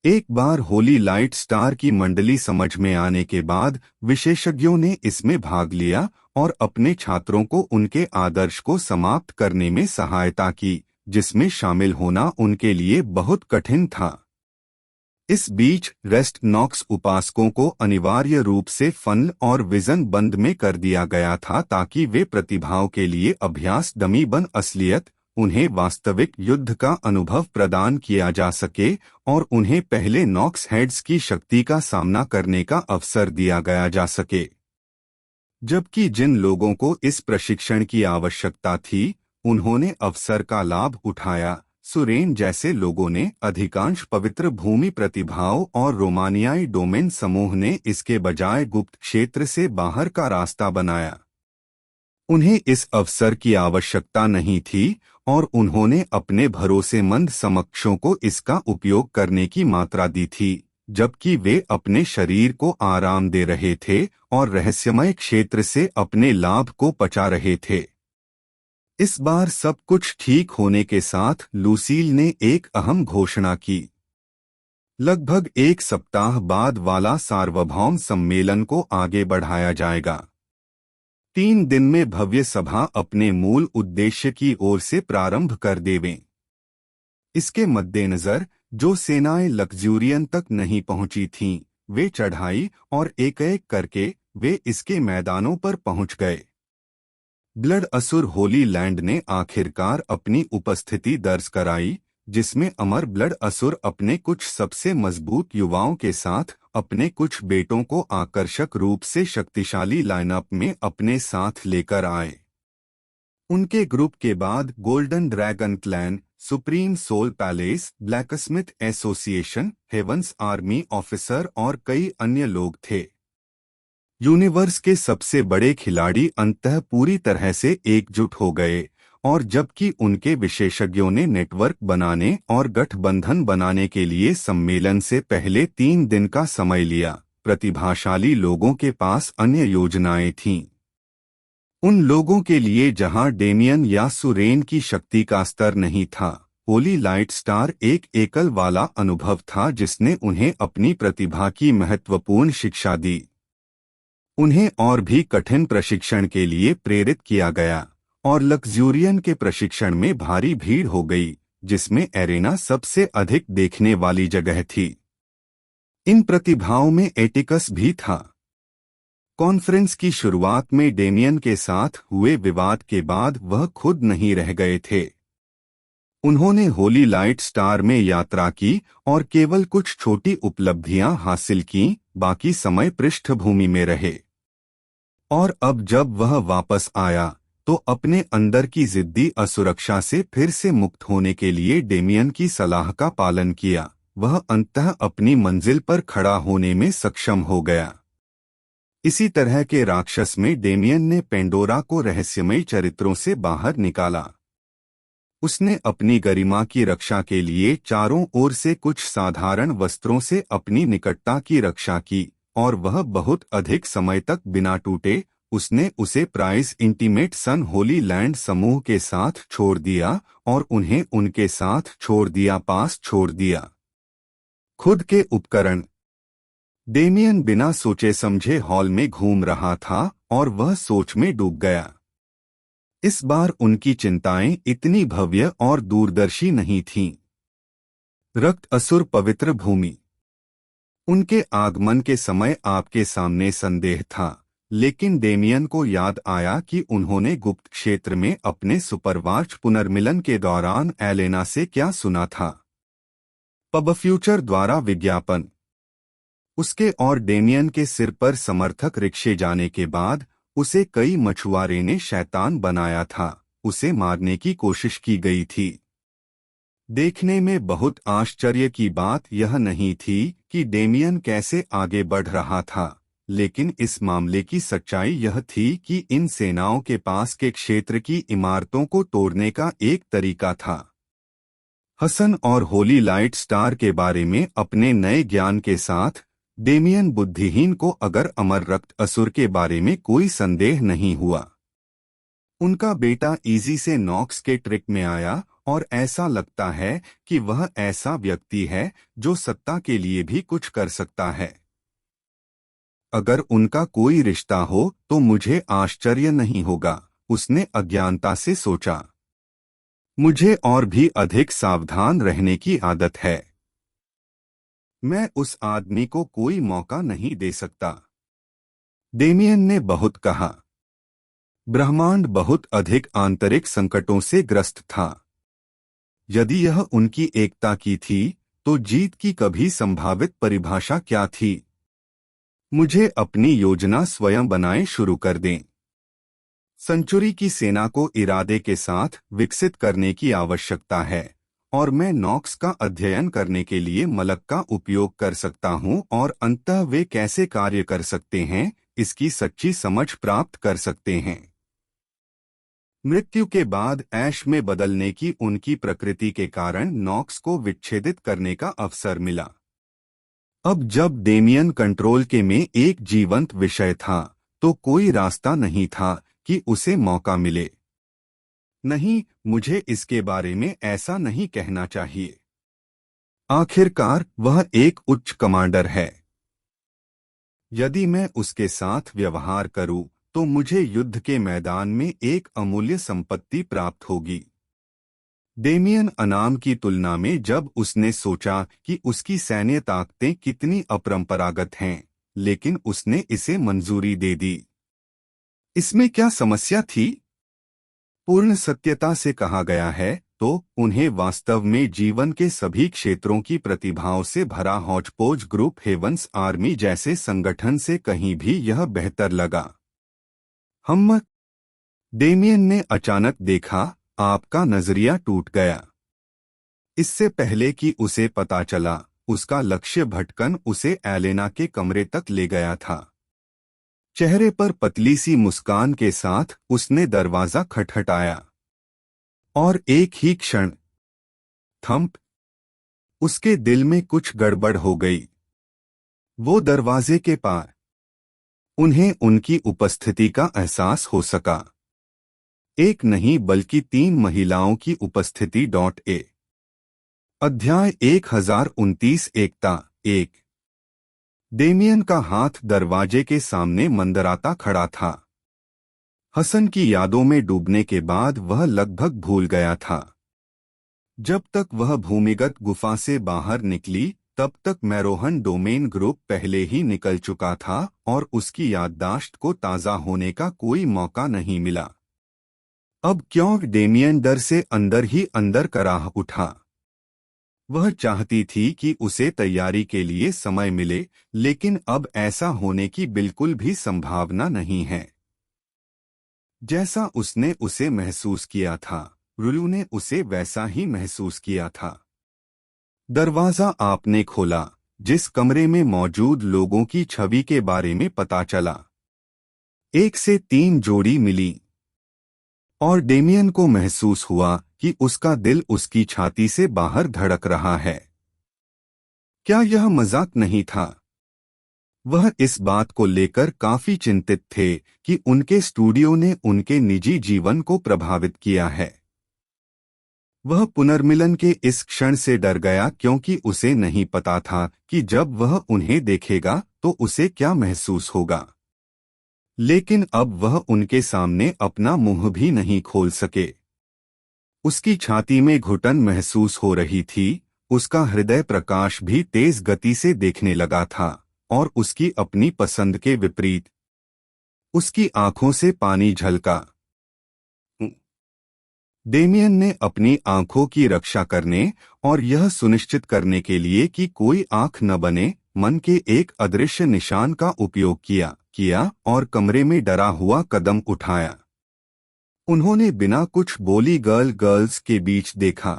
एक बार होली लाइट स्टार की मंडली समझ में आने के बाद विशेषज्ञों ने इसमें भाग लिया और अपने छात्रों को उनके आदर्श को समाप्त करने में सहायता की, जिसमें शामिल होना उनके लिए बहुत कठिन था। इस बीच रेस्ट नॉक्स उपासकों को अनिवार्य रूप से फन और विजन बंद में कर दिया गया था ताकि वे प्रतिभाओं के लिए अभ्यास डमी बन असलियत उन्हें वास्तविक युद्ध का अनुभव प्रदान किया जा सके और उन्हें पहले नॉक्स हेड्स की शक्ति का सामना करने का अवसर दिया गया जा सके। जबकि जिन लोगों को इस प्रशिक्षण की आवश्यकता थी, उन्होंने अवसर का लाभ उठाया। सुरेन जैसे लोगों ने, अधिकांश पवित्र भूमि प्रतिभाओं और रोमानियाई डोमेन समूह ने इसके बजाय गुप्त क्षेत्र से बाहर का रास्ता बनाया। उन्हें इस अवसर की आवश्यकता नहीं थी और उन्होंने अपने भरोसेमंद समकक्षों को इसका उपयोग करने की मात्रा दी थी, जबकि वे अपने शरीर को आराम दे रहे थे और रहस्यमय क्षेत्र से अपने लाभ को पचा रहे थे। इस बार सब कुछ ठीक होने के साथ लूसील ने एक अहम घोषणा की। लगभग एक सप्ताह बाद वाला सार्वभौम सम्मेलन को आगे बढ़ाया जाएगा। 3 दिन में भव्य सभा अपने मूल उद्देश्य की ओर से प्रारंभ कर देवें। इसके मद्देनजर जो सेनाएं लक्जूरियन तक नहीं पहुंची थीं, वे चढ़ाई और एक-एक करके वे इसके मैदानों पर पहुंच गए। ब्लड असुर होली लैंड ने आखिरकार अपनी उपस्थिति दर्ज कराई, जिसमें अमर ब्लड असुर अपने कुछ सबसे मजबूत युवाओं के साथ अपने कुछ बेटों को आकर्षक रूप से शक्तिशाली लाइनअप में अपने साथ लेकर आए। उनके ग्रुप के बाद golden dragon clan, supreme soul palace, blacksmith association, heavens army officer और कई अन्य लोग थे। यूनिवर्स के सबसे बड़े खिलाड़ी अंततः पूरी तरह से एकजुट हो गए, और जबकि उनके विशेषज्ञों ने नेटवर्क बनाने और गठबंधन बनाने के लिए सम्मेलन से पहले 3 दिन का समय लिया, प्रतिभाशाली लोगों के पास अन्य योजनाएं थीं। उन लोगों के लिए जहां डेमियन या सुरेन की शक्ति का स्तर नहीं था, होली लाइट स्टार एक एकल वाला अनुभव था जिसने उन्हें अपनी प्रतिभा की महत्वपूर्ण शिक्षा दी। उन्हें और भी कठिन प्रशिक्षण के लिए प्रेरित किया गया और लक्जूरियन के प्रशिक्षण में भारी भीड़ हो गई, जिसमें एरेना सबसे अधिक देखने वाली जगह थी। इन प्रतिभाओं में एटिकस भी था। कॉन्फ्रेंस की शुरुआत में डेमियन के साथ हुए विवाद के बाद वह खुद नहीं रह गए थे। उन्होंने होली लाइट स्टार में यात्रा की और केवल कुछ छोटी उपलब्धियां हासिल कीं, बाकी समय पृष्ठभूमि में रहे। और अब जब वह वापस आया तो अपने अंदर की जिद्दी असुरक्षा से फिर से मुक्त होने के लिए डेमियन की सलाह का पालन किया। वह अंततः अपनी मंजिल पर खड़ा होने में सक्षम हो गया। इसी तरह के राक्षस में डेमियन ने पेंडोरा को रहस्यमय चरित्रों से बाहर निकाला। उसने अपनी गरिमा की रक्षा के लिए चारों ओर से कुछ साधारण वस्त्रों से अपनी निकटता की रक्षा की, और वह बहुत अधिक समय तक बिना टूटे उसने उसे प्राइस इंटीमेट सन होली लैंड समूह के साथ छोड़ दिया और उन्हें उनके साथ छोड़ दिया, पास छोड़ दिया। खुद के उपकरण। डेमियन बिना सोचे समझे हॉल में घूम रहा था और वह सोच में डूब गया। इस बार उनकी चिंताएं इतनी भव्य और दूरदर्शी नहीं थीं। रक्त असुर पवित्र भूमि। उनके आगमन के समय आपके सामने संदेह था, लेकिन डेमियन को याद आया कि उन्होंने गुप्त क्षेत्र में अपने सुपरवाच पुनर्मिलन के दौरान एलेना से क्या सुना था। पब फ्यूचर द्वारा विज्ञापन। उसके और डेमियन के सिर पर समर्थक रिक्शे जाने के बाद उसे कई मछुआरे ने शैतान बनाया था। उसे मारने की कोशिश की गई थी। देखने में बहुत आश्चर्य की बात यह नहीं थी कि डेमियन कैसे आगे बढ़ रहा था, लेकिन इस मामले की सच्चाई यह थी कि इन सेनाओं के पास के क्षेत्र की इमारतों को तोड़ने का एक तरीका था। हसन और होली लाइट स्टार के बारे में अपने नए ज्ञान के साथ डेमियन बुद्धिहीन को अगर अमर रक्त असुर के बारे में कोई संदेह नहीं हुआ। उनका बेटा इजी से नॉक्स के ट्रिक में आया और ऐसा लगता है कि वह ऐसा व्यक्ति है जो सत्ता के लिए भी कुछ कर सकता है। अगर उनका कोई रिश्ता हो तो मुझे आश्चर्य नहीं होगा, उसने अज्ञानता से सोचा। मुझे और भी अधिक सावधान रहने की आदत है। मैं उस आदमी को कोई मौका नहीं दे सकता। डेमियन ने बहुत कहा। ब्रह्मांड बहुत अधिक आंतरिक संकटों से ग्रस्त था। यदि यह उनकी एकता की थी, तो जीत की कभी संभावित परिभाषा क्या थी? मुझे अपनी योजना स्वयं बनाए शुरू कर दें। सेंचुरी की सेना को इरादे के साथ विकसित करने की आवश्यकता है, और मैं नॉक्स का अध्ययन करने के लिए मलक का उपयोग कर सकता हूं और अंततः वे कैसे कार्य कर सकते हैं, इसकी सच्ची समझ प्राप्त कर सकते हैं। मृत्यु के बाद ऐश में बदलने की उनकी प्रकृति के कारण नॉक्स को विच्छेदित करने का अवसर मिला। अब जब डेमियन कंट्रोल के में एक जीवंत विषय था, तो कोई रास्ता नहीं था कि उसे मौका मिले। नहीं, मुझे इसके बारे में ऐसा नहीं कहना चाहिए। आखिरकार वह एक उच्च कमांडर है। यदि मैं उसके साथ व्यवहार करूं, तो मुझे युद्ध के मैदान में एक अमूल्य संपत्ति प्राप्त होगी। डेमियन अनाम की तुलना में जब उसने सोचा कि उसकी सैन्य ताकतें कितनी अपरंपरागत हैं, लेकिन उसने इसे मंजूरी दे दी। इसमें क्या समस्या थी? पूर्ण सत्यता से कहा गया है तो उन्हें वास्तव में जीवन के सभी क्षेत्रों की प्रतिभाओं से भरा हौच-पौच ग्रुप हेवंस आर्मी जैसे संगठन से कहीं भी यह बेहतर लगा। हम डेमियन ने अचानक देखा, आपका नजरिया टूट गया। इससे पहले कि उसे पता चला, उसका लक्ष्य भटकन उसे एलेना के कमरे तक ले गया था। चेहरे पर पतली सी मुस्कान के साथ उसने दरवाजा खटखटाया, और एक ही क्षण थंप, उसके दिल में कुछ गड़बड़ हो गई। वो दरवाजे के पार उन्हें उनकी उपस्थिति का एहसास हो सका। एक नहीं बल्कि 3 महिलाओं की उपस्थिति। ए अध्याय 1029 एकता 1। डेमियन का हाथ दरवाजे के सामने मंदराता खड़ा था। हसन की यादों में डूबने के बाद वह लगभग भूल गया था। जब तक वह भूमिगत गुफा से बाहर निकली, तब तक मैरोहन डोमेन ग्रुप पहले ही निकल चुका था और उसकी याददाश्त को ताज़ा होने का कोई मौका नहीं मिला। अब क्यों डेमियन डर से अंदर ही अंदर कराह उठा। वह चाहती थी कि उसे तैयारी के लिए समय मिले, लेकिन अब ऐसा होने की बिल्कुल भी संभावना नहीं है। जैसा उसने उसे महसूस किया था, रुलू ने उसे वैसा ही महसूस किया था। दरवाजा आपने खोला, जिस कमरे में मौजूद लोगों की छवि के बारे में पता चला। 1 से 3 जोड़ी मिली, और डेमियन को महसूस हुआ कि उसका दिल उसकी छाती से बाहर धड़क रहा है। क्या यह मजाक नहीं था? वह इस बात को लेकर काफी चिंतित थे कि उनके स्टूडियो ने उनके निजी जीवन को प्रभावित किया है। वह पुनर्मिलन के इस क्षण से डर गया क्योंकि उसे नहीं पता था कि जब वह उन्हें देखेगा तो उसे क्या महसूस होगा। लेकिन अब वह उनके सामने अपना मुंह भी नहीं खोल सके। उसकी छाती में घुटन महसूस हो रही थी, उसका हृदय प्रकाश भी तेज गति से देखने लगा था, और उसकी अपनी पसंद के विपरीत उसकी आंखों से पानी झलका। डेमियन ने अपनी आंखों की रक्षा करने और यह सुनिश्चित करने के लिए कि कोई आंख न बने, मन के एक अदृश्य निशान का उपयोग किया और कमरे में डरा हुआ कदम उठाया। उन्होंने बिना कुछ बोली गर्ल्स के बीच देखा,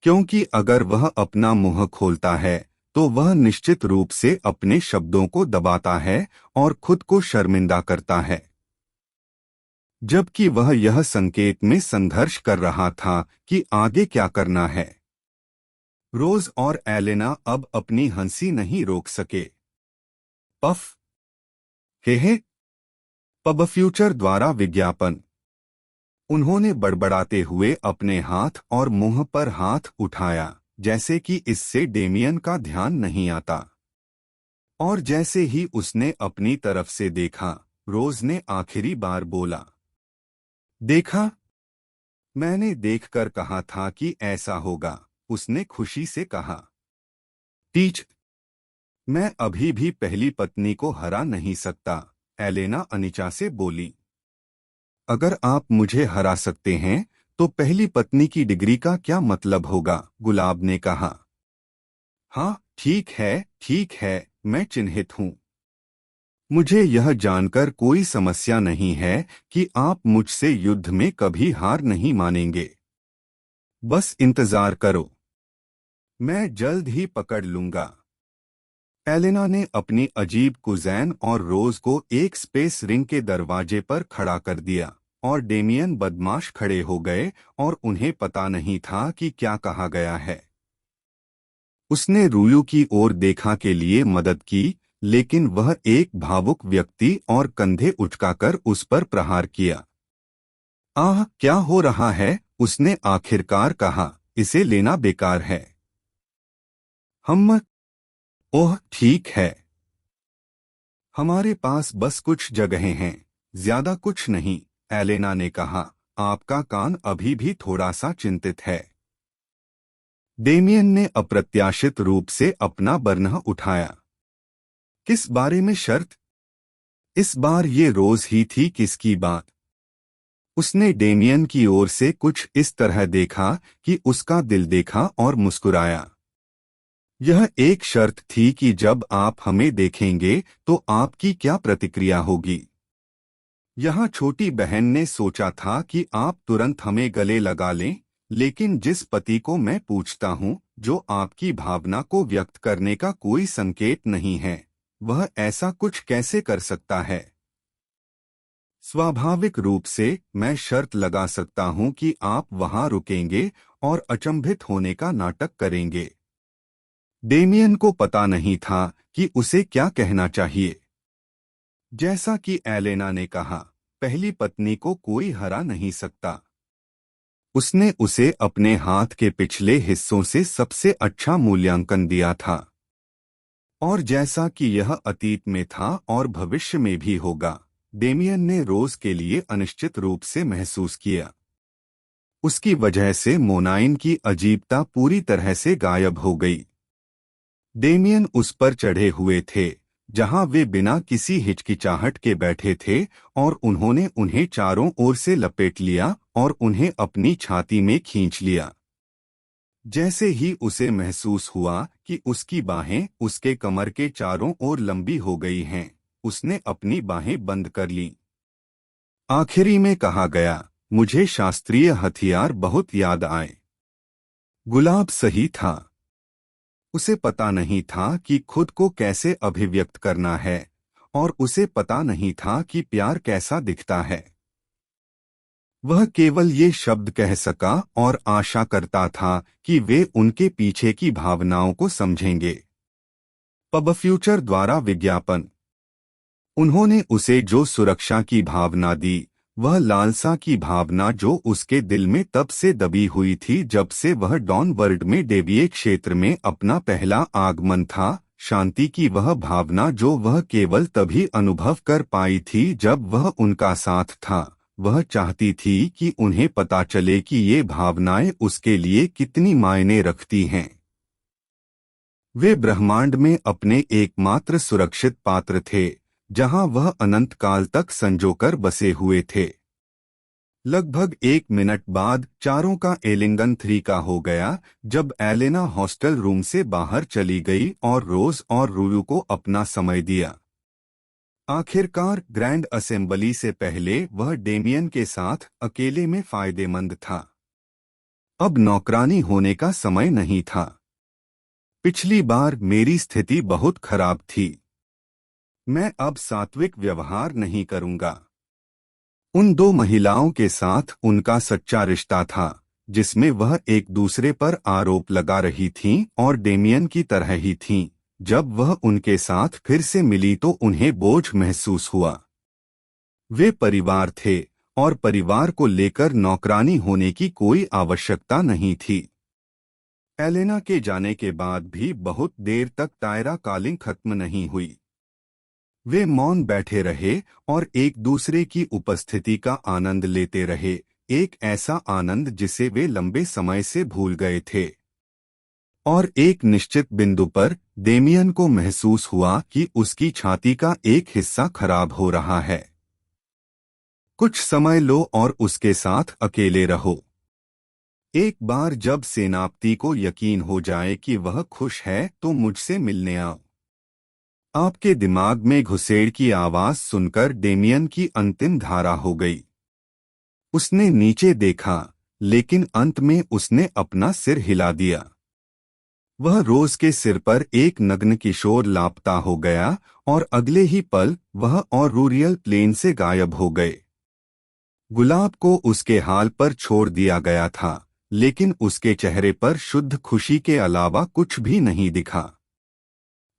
क्योंकि अगर वह अपना मुंह खोलता है तो वह निश्चित रूप से अपने शब्दों को दबाता है और खुद को शर्मिंदा करता है। जबकि वह यह संकेत में संघर्ष कर रहा था कि आगे क्या करना है। रोज और एलेना अब अपनी हंसी नहीं रोक सके। पफ हे पब फ्यूचर द्वारा विज्ञापन। उन्होंने बड़बड़ाते हुए अपने हाथ और मुंह पर हाथ उठाया, जैसे कि इससे डेमियन का ध्यान नहीं आता। और जैसे ही उसने अपनी तरफ से देखा, रोज ने आखिरी बार बोला, देखा, मैंने देखकर कहा था कि ऐसा होगा, उसने खुशी से कहा। टीच, मैं अभी भी पहली पत्नी को हरा नहीं सकता, एलेना अनिचा से बोली। अगर आप मुझे हरा सकते हैं तो पहली पत्नी की डिग्री का क्या मतलब होगा? गुलाब ने कहा। हाँ, ठीक है, मैं चिन्हित हूँ। मुझे यह जानकर कोई समस्या नहीं है कि आप मुझसे युद्ध में कभी हार नहीं मानेंगे। बस इंतजार करो, मैं जल्द ही पकड़ लूंगा। एलेना ने अपनी अजीब कुज़ैन और रोज को एक स्पेस रिंग के दरवाजे पर खड़ा कर दिया और डेमियन बदमाश खड़े हो गए और उन्हें पता नहीं था कि क्या कहा गया है। उसने रूयू की ओर देखा के लिए मदद की, लेकिन वह एक भावुक व्यक्ति और कंधे उचकाकर उस पर प्रहार किया। आह, क्या हो रहा है? उसने आखिरकार कहा, इसे लेना बेकार है। हम ओह, ठीक है, हमारे पास बस कुछ जगहें हैं, ज्यादा कुछ नहीं। एलेना ने कहा, आपका कान अभी भी थोड़ा सा चिंतित है। डेमियन ने अप्रत्याशित रूप से अपना बरना उठाया। किस बारे में शर्त? इस बार ये रोज ही थी किसकी बात? उसने डेमियन की ओर से कुछ इस तरह देखा कि उसका दिल देखा और मुस्कुराया। यह एक शर्त थी कि जब आप हमें देखेंगे तो आपकी क्या प्रतिक्रिया होगी। यहाँ छोटी बहन ने सोचा था कि आप तुरंत हमें गले लगा लें, लेकिन जिस पति को मैं पूछता हूँ, जो आपकी भावना को व्यक्त करने का कोई संकेत नहीं है, वह ऐसा कुछ कैसे कर सकता है? स्वाभाविक रूप से मैं शर्त लगा सकता हूँ कि आप वहाँ रुकेंगे और अचंभित होने का नाटक करेंगे। डेमियन को पता नहीं था कि उसे क्या कहना चाहिए। जैसा कि एलेना ने कहा, पहली पत्नी को कोई हरा नहीं सकता। उसने उसे अपने हाथ के पिछले हिस्सों से सबसे अच्छा मूल्यांकन दिया था, और जैसा कि यह अतीत में था और भविष्य में भी होगा, डेमियन ने रोज के लिए अनिश्चित रूप से महसूस किया। उसकी वजह से मोनाइन की अजीबता पूरी तरह से गायब हो गई। डेमियन उस पर चढ़े हुए थे जहां वे बिना किसी हिचकिचाहट के बैठे थे, और उन्होंने उन्हें चारों ओर से लपेट लिया और उन्हें अपनी छाती में खींच लिया। जैसे ही उसे महसूस हुआ कि उसकी बाहें उसके कमर के चारों ओर लंबी हो गई हैं, उसने अपनी बाहें बंद कर लीं। आखिरी में कहा गया, मुझे शास्त्रीय हथियार बहुत याद आए। गुलाब सही था। उसे पता नहीं था कि खुद को कैसे अभिव्यक्त करना है, और उसे पता नहीं था कि प्यार कैसा दिखता है। वह केवल ये शब्द कह सका और आशा करता था कि वे उनके पीछे की भावनाओं को समझेंगे। पब फ्यूचर द्वारा विज्ञापन। उन्होंने उसे जो सुरक्षा की भावना दी, वह लालसा की भावना जो उसके दिल में तब से दबी हुई थी जब से वह डॉन वर्ल्ड में डेविए क्षेत्र में अपना पहला आगमन था। शांति की वह भावना जो वह केवल तभी अनुभव कर पाई थी जब वह उनका साथ था। वह चाहती थी कि उन्हें पता चले कि ये भावनाएं उसके लिए कितनी मायने रखती हैं। वे ब्रह्मांड में अपने एकमात्र सुरक्षित पात्र थे, जहां वह अनंत काल तक संजोकर बसे हुए थे। लगभग 1 मिनट बाद चारों का एलिंगन 3 का हो गया, जब एलेना हॉस्टल रूम से बाहर चली गई और रोज और रूयू को अपना समय दिया। आखिरकार ग्रैंड असेंबली से पहले वह डेमियन के साथ अकेले में फायदेमंद था। अब नौकरानी होने का समय नहीं था। पिछली बार मेरी स्थिति बहुत खराब थी। मैं अब सात्विक व्यवहार नहीं करूंगा। उन दो महिलाओं के साथ उनका सच्चा रिश्ता था, जिसमें वह एक दूसरे पर आरोप लगा रही थीं और डेमियन की तरह ही थीं। जब वह उनके साथ फिर से मिली तो उन्हें बोझ महसूस हुआ। वे परिवार थे और परिवार को लेकर नौकरानी होने की कोई आवश्यकता नहीं थी। एलेना के जाने के बाद भी बहुत देर तक टायरा कॉलिंग खत्म नहीं हुई। वे मौन बैठे रहे और एक दूसरे की उपस्थिति का आनंद लेते रहे, एक ऐसा आनंद जिसे वे लंबे समय से भूल गए थे। और एक निश्चित बिंदु पर डेमियन को महसूस हुआ कि उसकी छाती का एक हिस्सा खराब हो रहा है। कुछ समय लो और उसके साथ अकेले रहो। एक बार जब सेनापति को यकीन हो जाए कि वह खुश है तो मुझसे मिलने आओ। आपके दिमाग में घुसेड़ की आवाज सुनकर डेमियन की अंतिम धारा हो गई। उसने नीचे देखा, लेकिन अंत में उसने अपना सिर हिला दिया। वह रोज के सिर पर एक नग्न किशोर लापता हो गया और अगले ही पल वह और रूरियल प्लेन से गायब हो गए। गुलाब को उसके हाल पर छोड़ दिया गया था, लेकिन उसके चेहरे पर शुद्ध खुशी के अलावा कुछ भी नहीं दिखा।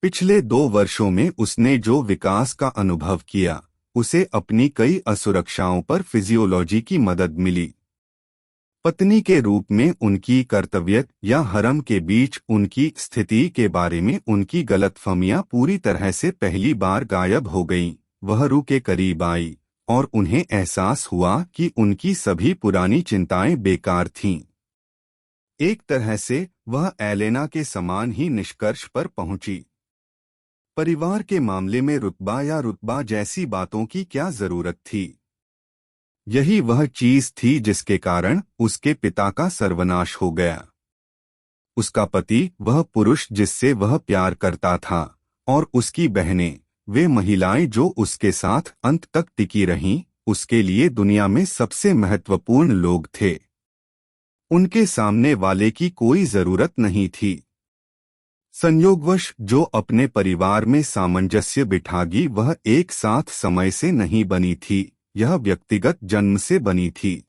पिछले 2 वर्षों में उसने जो विकास का अनुभव किया, उसे अपनी कई असुरक्षाओं पर फिजियोलॉजी की मदद मिली। पत्नी के रूप में उनकी कर्तव्य या हरम के बीच उनकी स्थिति के बारे में उनकी गलतफहमियां पूरी तरह से पहली बार गायब हो गईं। वह रूह के करीब आई और उन्हें एहसास हुआ कि उनकी सभी पुरानी चिंताएं बेकार थीं। एक तरह से वह एलेना के समान ही निष्कर्ष पर पहुंची। परिवार के मामले में रुतबा जैसी बातों की क्या जरूरत थी? यही वह चीज थी जिसके कारण उसके पिता का सर्वनाश हो गया। उसका पति, वह पुरुष जिससे वह प्यार करता था, और उसकी बहनें, वे महिलाएं जो उसके साथ अंत तक टिकी रहीं, उसके लिए दुनिया में सबसे महत्वपूर्ण लोग थे। उनके सामने वाले की कोई जरूरत नहीं थी। संयोगवश जो अपने परिवार में सामंजस्य बिठागी वह एक साथ समय से नहीं बनी थी, यह व्यक्तिगत जन्म से बनी थी।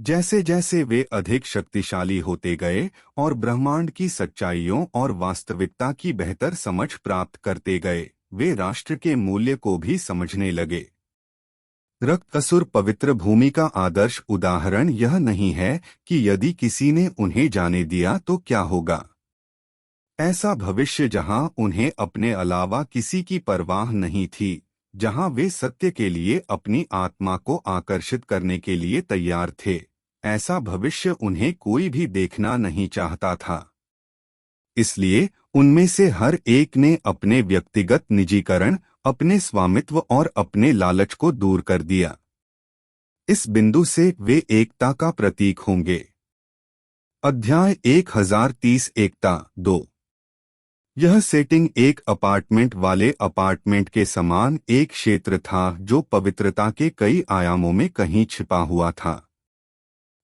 जैसे जैसे वे अधिक शक्तिशाली होते गए और ब्रह्मांड की सच्चाइयों और वास्तविकता की बेहतर समझ प्राप्त करते गए, वे राष्ट्र के मूल्य को भी समझने लगे। रक्तसुर पवित्र भूमि का आदर्श उदाहरण यह नहीं है कि यदि किसी ने उन्हें जाने दिया तो क्या होगा। ऐसा भविष्य जहां उन्हें अपने अलावा किसी की परवाह नहीं थी, जहां वे सत्य के लिए अपनी आत्मा को आकर्षित करने के लिए तैयार थे, ऐसा भविष्य उन्हें कोई भी देखना नहीं चाहता था। इसलिए उनमें से हर एक ने अपने व्यक्तिगत निजीकरण, अपने स्वामित्व और अपने लालच को दूर कर दिया। इस बिंदु से वे एकता का प्रतीक होंगे। अध्याय 1030 एकता 2। यह सेटिंग एक अपार्टमेंट वाले अपार्टमेंट के समान एक क्षेत्र था जो पवित्रता के कई आयामों में कहीं छिपा हुआ था।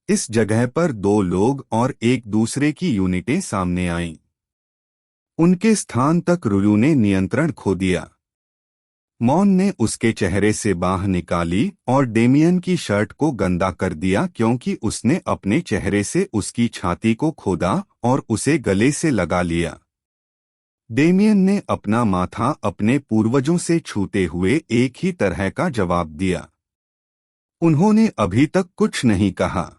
इस जगह पर 2 लोग और एक दूसरे की यूनिटें सामने आईं। उनके स्थान तक रुयू ने नियंत्रण खो दिया। मॉन ने उसके चेहरे से बाह निकाली और डेमियन की शर्ट को गंदा कर दिया क्योंकि उसने अपने चेहरे से उसकी छाती को खोदा और उसे गले से लगा लिया। डेमियन ने अपना माथा अपने पूर्वजों से छूते हुए एक ही तरह का जवाब दिया। उन्होंने अभी तक कुछ नहीं कहा।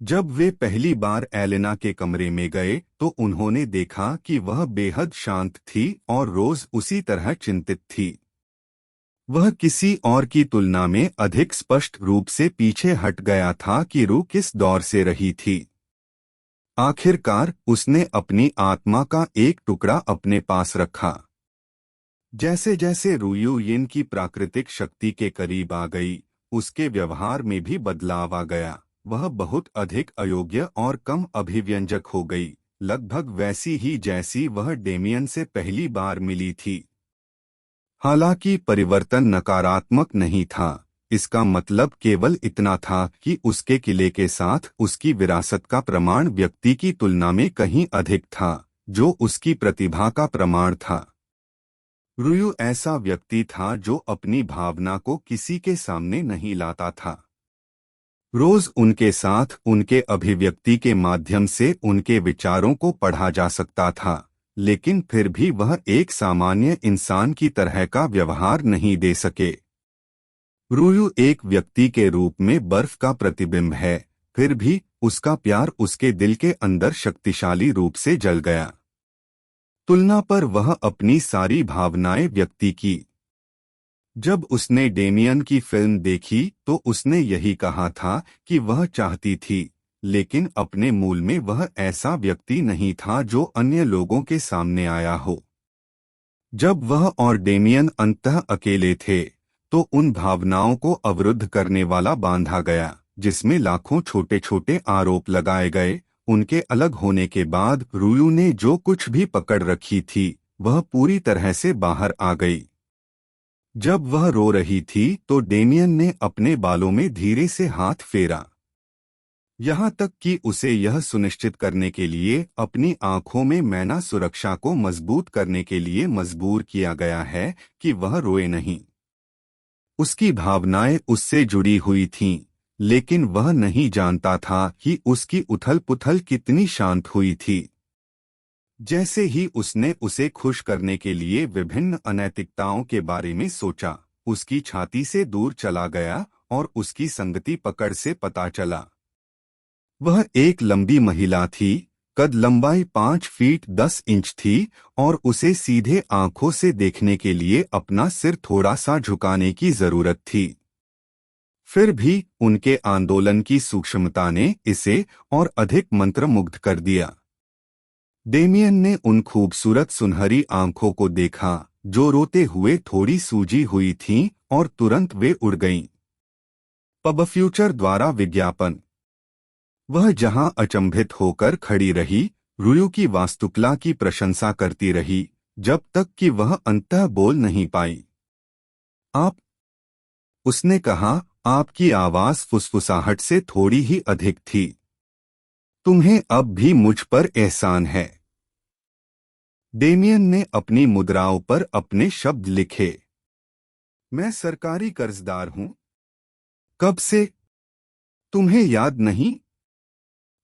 जब वे पहली बार एलेना के कमरे में गए तो उन्होंने देखा कि वह बेहद शांत थी और रोज उसी तरह चिंतित थी। वह किसी और की तुलना में अधिक स्पष्ट रूप से पीछे हट गया था कि रूह किस दौर से रही थी। आखिरकार उसने अपनी आत्मा का एक टुकड़ा अपने पास रखा। जैसे जैसे रूयू यिन की प्राकृतिक शक्ति के करीब आ गई, उसके व्यवहार में भी बदलाव आ गया। वह बहुत अधिक अयोग्य और कम अभिव्यंजक हो गई, लगभग वैसी ही जैसी वह डेमियन से पहली बार मिली थी। हालांकि परिवर्तन नकारात्मक नहीं था, इसका मतलब केवल इतना था कि उसके किले के साथ उसकी विरासत का प्रमाण व्यक्ति की तुलना में कहीं अधिक था, जो उसकी प्रतिभा का प्रमाण था। रुयु ऐसा व्यक्ति था जो अपनी भावना को किसी के सामने नहीं लाता था। रोज उनके साथ उनके अभिव्यक्ति के माध्यम से उनके विचारों को पढ़ा जा सकता था, लेकिन फिर भी वह एक सामान्य इंसान की तरह का व्यवहार नहीं दे सके। रुयु एक व्यक्ति के रूप में बर्फ का प्रतिबिंब है, फिर भी उसका प्यार उसके दिल के अंदर शक्तिशाली रूप से जल गया। तुलना पर वह अपनी सारी भावनाएं व्यक्ति की। जब उसने डेमियन की फिल्म देखी तो उसने यही कहा था कि वह चाहती थी, लेकिन अपने मूल में वह ऐसा व्यक्ति नहीं था जो अन्य लोगों के सामने आया हो। जब वह और डेमियन अंततः अकेले थे तो उन भावनाओं को अवरुद्ध करने वाला बांधा गया, जिसमें लाखों छोटे छोटे आरोप लगाए गए। उनके अलग होने के बाद रुयू ने जो कुछ भी पकड़ रखी थी वह पूरी तरह से बाहर आ गई। जब वह रो रही थी तो डेमियन ने अपने बालों में धीरे से हाथ फेरा, यहाँ तक कि उसे यह सुनिश्चित करने के लिए अपनी आंखों में मैना सुरक्षा को मजबूत करने के लिए मजबूर किया गया है कि वह रोए नहीं। उसकी भावनाएं उससे जुड़ी हुई थीं, लेकिन वह नहीं जानता था कि उसकी उथल-पुथल कितनी शांत हुई थी। जैसे ही उसने उसे खुश करने के लिए विभिन्न अनैतिकताओं के बारे में सोचा, उसकी छाती से दूर चला गया और उसकी संगति पकड़ से पता चला। वह एक लंबी महिला थी, कद लंबाई 5 फीट 10 इंच थी और उसे सीधे आंखों से देखने के लिए अपना सिर थोड़ा सा झुकाने की जरूरत थी। फिर भी उनके आंदोलन की सूक्ष्मता ने इसे और अधिक मंत्रमुग्ध कर दिया। डेमियन ने उन खूबसूरत सुनहरी आंखों को देखा जो रोते हुए थोड़ी सूजी हुई थीं और तुरंत वे उड़ गईं। पब फ्यूचर द्वारा विज्ञापन। वह जहां अचंभित होकर खड़ी रही, रुयू की वास्तुकला की प्रशंसा करती रही, जब तक कि वह अंततः बोल नहीं पाई। आप, उसने कहा, आपकी आवाज फुसफुसाहट से थोड़ी ही अधिक थी। तुम्हें अब भी मुझ पर एहसान है। डेमियन ने अपनी मुद्राओं पर अपने शब्द लिखे। मैं सरकारी कर्जदार हूं। कब से? तुम्हें याद नहीं?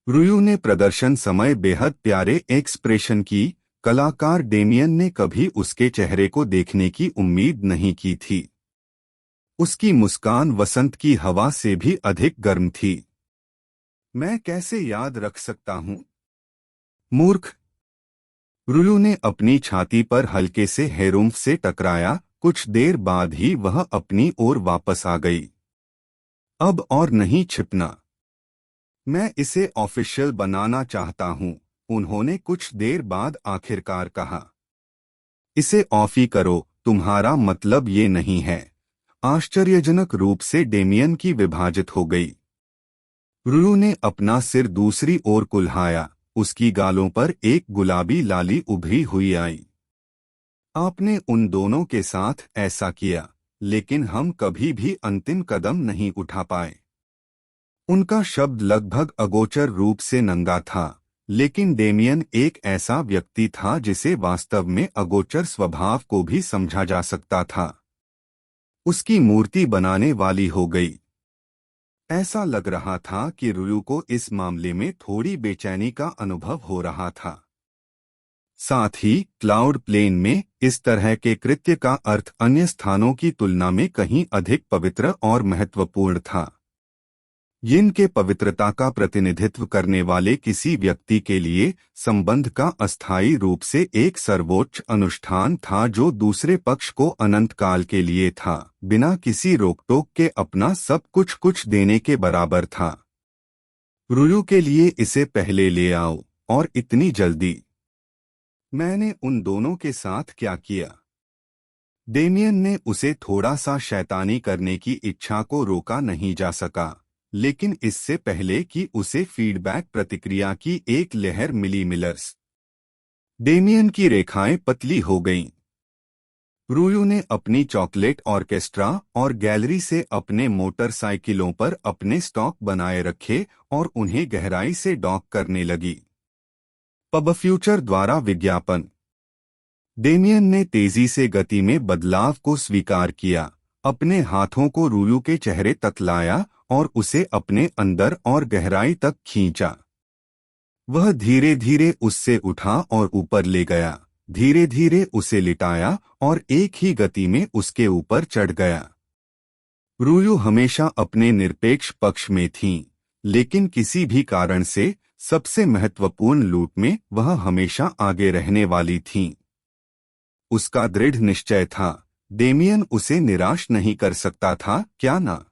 रुयू ने प्रदर्शन समय बेहद प्यारे एक्सप्रेशन की। कलाकार डेमियन ने कभी उसके चेहरे को देखने की उम्मीद नहीं की थी। उसकी मुस्कान वसंत की हवा से भी अधिक गर्म थी। मैं कैसे याद रख सकता हूं? मूर्ख। रुयू ने अपनी छाती पर हल्के से हेरुम्फ से टकराया। कुछ देर बाद ही वह अपनी ओर वापस आ गई। अब और नहीं छिपना। मैं इसे ऑफिशियल बनाना चाहता हूं, उन्होंने कुछ देर बाद आखिरकार कहा। इसे ऑफ ही करो, तुम्हारा मतलब ये नहीं है। आश्चर्यजनक रूप से डेमियन की विभाजित हो गई। रुयू ने अपना सिर दूसरी ओर कुल्हाया, उसकी गालों पर एक गुलाबी लाली उभरी हुई आई। आपने उन दोनों के साथ ऐसा किया, लेकिन हम कभी भी अंतिम कदम नहीं उठा पाए। उनका शब्द लगभग अगोचर रूप से नंगा था, लेकिन डेमियन एक ऐसा व्यक्ति था जिसे वास्तव में अगोचर स्वभाव को भी समझा जा सकता था। उसकी मूर्ति बनाने वाली हो गई। ऐसा लग रहा था कि रुयू को इस मामले में थोड़ी बेचैनी का अनुभव हो रहा था। साथ ही क्लाउड प्लेन में इस तरह के कृत्य का अर्थ अन्य स्थानों की तुलना में कहीं अधिक पवित्र और महत्वपूर्ण था। यिन के पवित्रता का प्रतिनिधित्व करने वाले किसी व्यक्ति के लिए संबंध का अस्थायी रूप से एक सर्वोच्च अनुष्ठान था जो दूसरे पक्ष को अनंत काल के लिए था, बिना किसी रोक-टोक के अपना सब कुछ देने के बराबर था। रुयू के लिए इसे पहले ले आओ, और इतनी जल्दी। मैंने उन दोनों के साथ क्या किया? डेमियन ने उसे थोड़ा सा शैतानी करने की इच्छा को रोका नहीं जा सका, लेकिन इससे पहले कि उसे फीडबैक प्रतिक्रिया की एक लहर मिली। मिलर्स। डेमियन की रेखाएं पतली हो गईं। रुयू ने अपनी चॉकलेट ऑर्केस्ट्रा और गैलरी से अपने मोटरसाइकिलों पर अपने स्टॉक बनाए रखे और उन्हें गहराई से डॉक करने लगी। पब फ्यूचर द्वारा विज्ञापन। डेमियन ने तेजी से गति में बदलाव को स्वीकार किया, अपने हाथों को रुयू के चेहरे तक लाया और उसे अपने अंदर और गहराई तक खींचा। वह धीरे धीरे उससे उठा और ऊपर ले गया, धीरे धीरे उसे लिटाया और एक ही गति में उसके ऊपर चढ़ गया। रुयू हमेशा अपने निरपेक्ष पक्ष में थीं, लेकिन किसी भी कारण से सबसे महत्वपूर्ण लूट में वह हमेशा आगे रहने वाली थीं। उसका दृढ़ निश्चय था, डेमियन उसे निराश नहीं कर सकता था, क्या ना?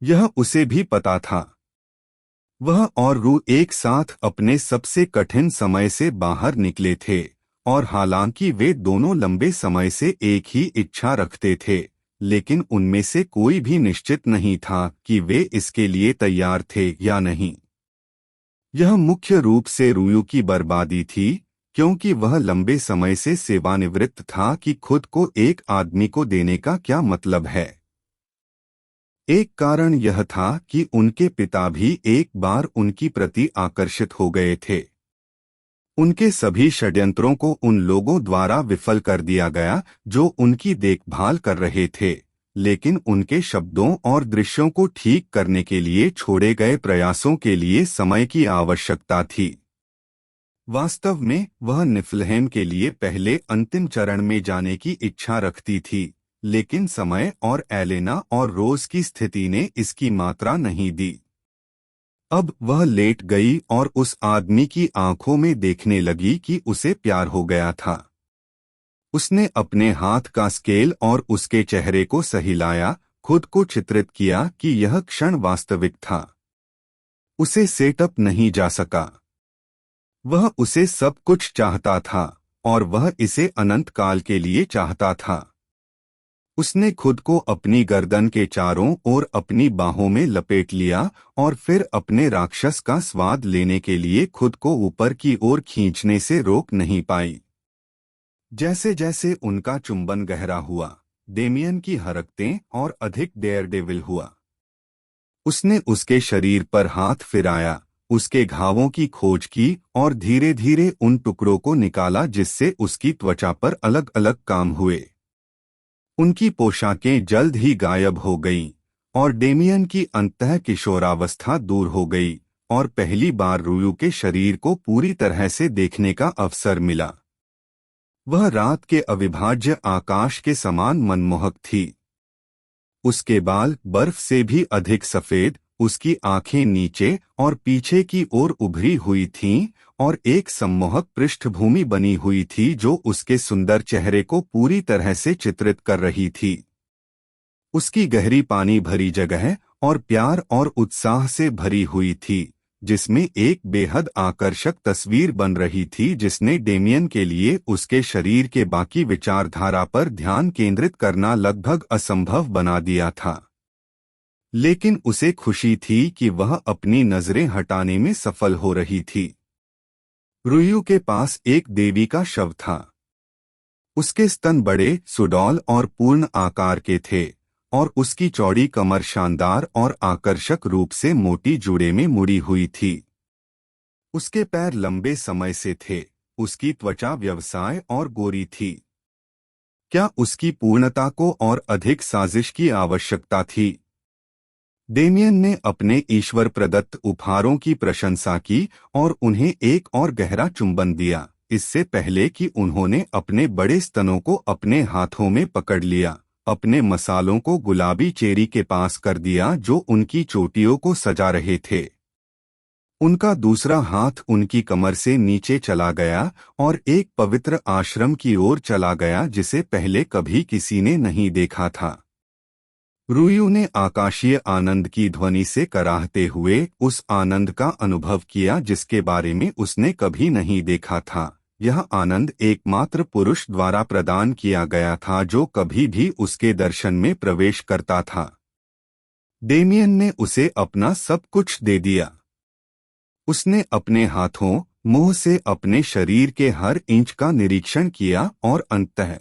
यह उसे भी पता था। वह और रू एक साथ अपने सबसे कठिन समय से बाहर निकले थे, और हालांकि वे दोनों लंबे समय से एक ही इच्छा रखते थे, लेकिन उनमें से कोई भी निश्चित नहीं था कि वे इसके लिए तैयार थे या नहीं। यह मुख्य रूप से रुयु की बर्बादी थी, क्योंकि वह लंबे समय से सेवानिवृत्त था कि खुद को एक आदमी को देने का क्या मतलब है। एक कारण यह था कि उनके पिता भी एक बार उनकी प्रति आकर्षित हो गए थे। उनके सभी षड्यंत्रों को उन लोगों द्वारा विफल कर दिया गया जो उनकी देखभाल कर रहे थे, लेकिन उनके शब्दों और दृश्यों को ठीक करने के लिए छोड़े गए प्रयासों के लिए समय की आवश्यकता थी। वास्तव में वह निफ्लहेम के लिए पहले अंतिम चरण में जाने की इच्छा रखती थी, लेकिन समय और एलेना और रोज की स्थिति ने इसकी मात्रा नहीं दी। अब वह लेट गई और उस आदमी की आंखों में देखने लगी कि उसे प्यार हो गया था। उसने अपने हाथ का स्केल और उसके चेहरे को सहिलाया, खुद को चित्रित किया कि यह क्षण वास्तविक था। उसे सेटअप नहीं जा सका। वह उसे सब कुछ चाहता था और वह इसे अनंत काल के लिए चाहता था। उसने खुद को अपनी गर्दन के चारों ओर अपनी बाहों में लपेट लिया और फिर अपने राक्षस का स्वाद लेने के लिए खुद को ऊपर की ओर खींचने से रोक नहीं पाई। जैसे जैसे उनका चुंबन गहरा हुआ, डेमियन की हरकतें और अधिक डेयरडेविल हुआ। उसने उसके शरीर पर हाथ फिराया, उसके घावों की खोज की और धीरे धीरे उन टुकड़ों को निकाला जिससे उसकी त्वचा पर अलग अलग काम हुए। उनकी पोशाकें जल्द ही गायब हो गईं और डेमियन की अंतः किशोरावस्था दूर हो गई और पहली बार रुयु के शरीर को पूरी तरह से देखने का अवसर मिला। वह रात के अविभाज्य आकाश के समान मनमोहक थी। उसके बाल बर्फ से भी अधिक सफेद, उसकी आंखें नीचे और पीछे की ओर उभरी हुई थीं और एक सम्मोहक पृष्ठभूमि बनी हुई थी जो उसके सुंदर चेहरे को पूरी तरह से चित्रित कर रही थी। उसकी गहरी पानी भरी जगह और प्यार और उत्साह से भरी हुई थी, जिसमें एक बेहद आकर्षक तस्वीर बन रही थी जिसने डेमियन के लिए उसके शरीर के बाकी विचारधारा पर ध्यान केंद्रित करना लगभग असंभव बना दिया था। लेकिन उसे खुशी थी कि वह अपनी नजरें हटाने में सफल हो रही थी। रुयु के पास एक देवी का शव था। उसके स्तन बड़े, सुडौल और पूर्ण आकार के थे और उसकी चौड़ी कमर शानदार और आकर्षक रूप से मोटी जूड़े में मुड़ी हुई थी। उसके पैर लंबे समय से थे, उसकी त्वचा व्यवसाय और गोरी थी। क्या उसकी पूर्णता को और अधिक साजिश की आवश्यकता थी? डेमियन ने अपने ईश्वर प्रदत्त उपहारों की प्रशंसा की और उन्हें एक और गहरा चुंबन दिया, इससे पहले कि उन्होंने अपने बड़े स्तनों को अपने हाथों में पकड़ लिया, अपने मसालों को गुलाबी चेरी के पास कर दिया जो उनकी चोटियों को सजा रहे थे। उनका दूसरा हाथ उनकी कमर से नीचे चला गया और एक पवित्र आश्रम की ओर चला गया जिसे पहले कभी किसी ने नहीं देखा था। रुयु ने आकाशीय आनंद की ध्वनि से कराहते हुए उस आनंद का अनुभव किया जिसके बारे में उसने कभी नहीं देखा था। यह आनंद एकमात्र पुरुष द्वारा प्रदान किया गया था जो कभी भी उसके दर्शन में प्रवेश करता था। डेमियन ने उसे अपना सब कुछ दे दिया। उसने अपने हाथों, मुंह से अपने शरीर के हर इंच का निरीक्षण किया और अंततः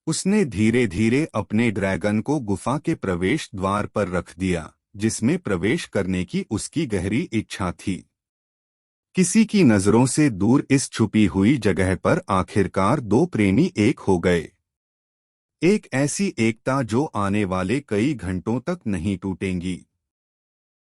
उसने धीरे धीरे अपने ड्रैगन को गुफा के प्रवेश द्वार पर रख दिया, जिसमें प्रवेश करने की उसकी गहरी इच्छा थी। किसी की नजरों से दूर इस छुपी हुई जगह पर आखिरकार दो प्रेमी एक हो गए। एक ऐसी एकता जो आने वाले कई घंटों तक नहीं टूटेंगी।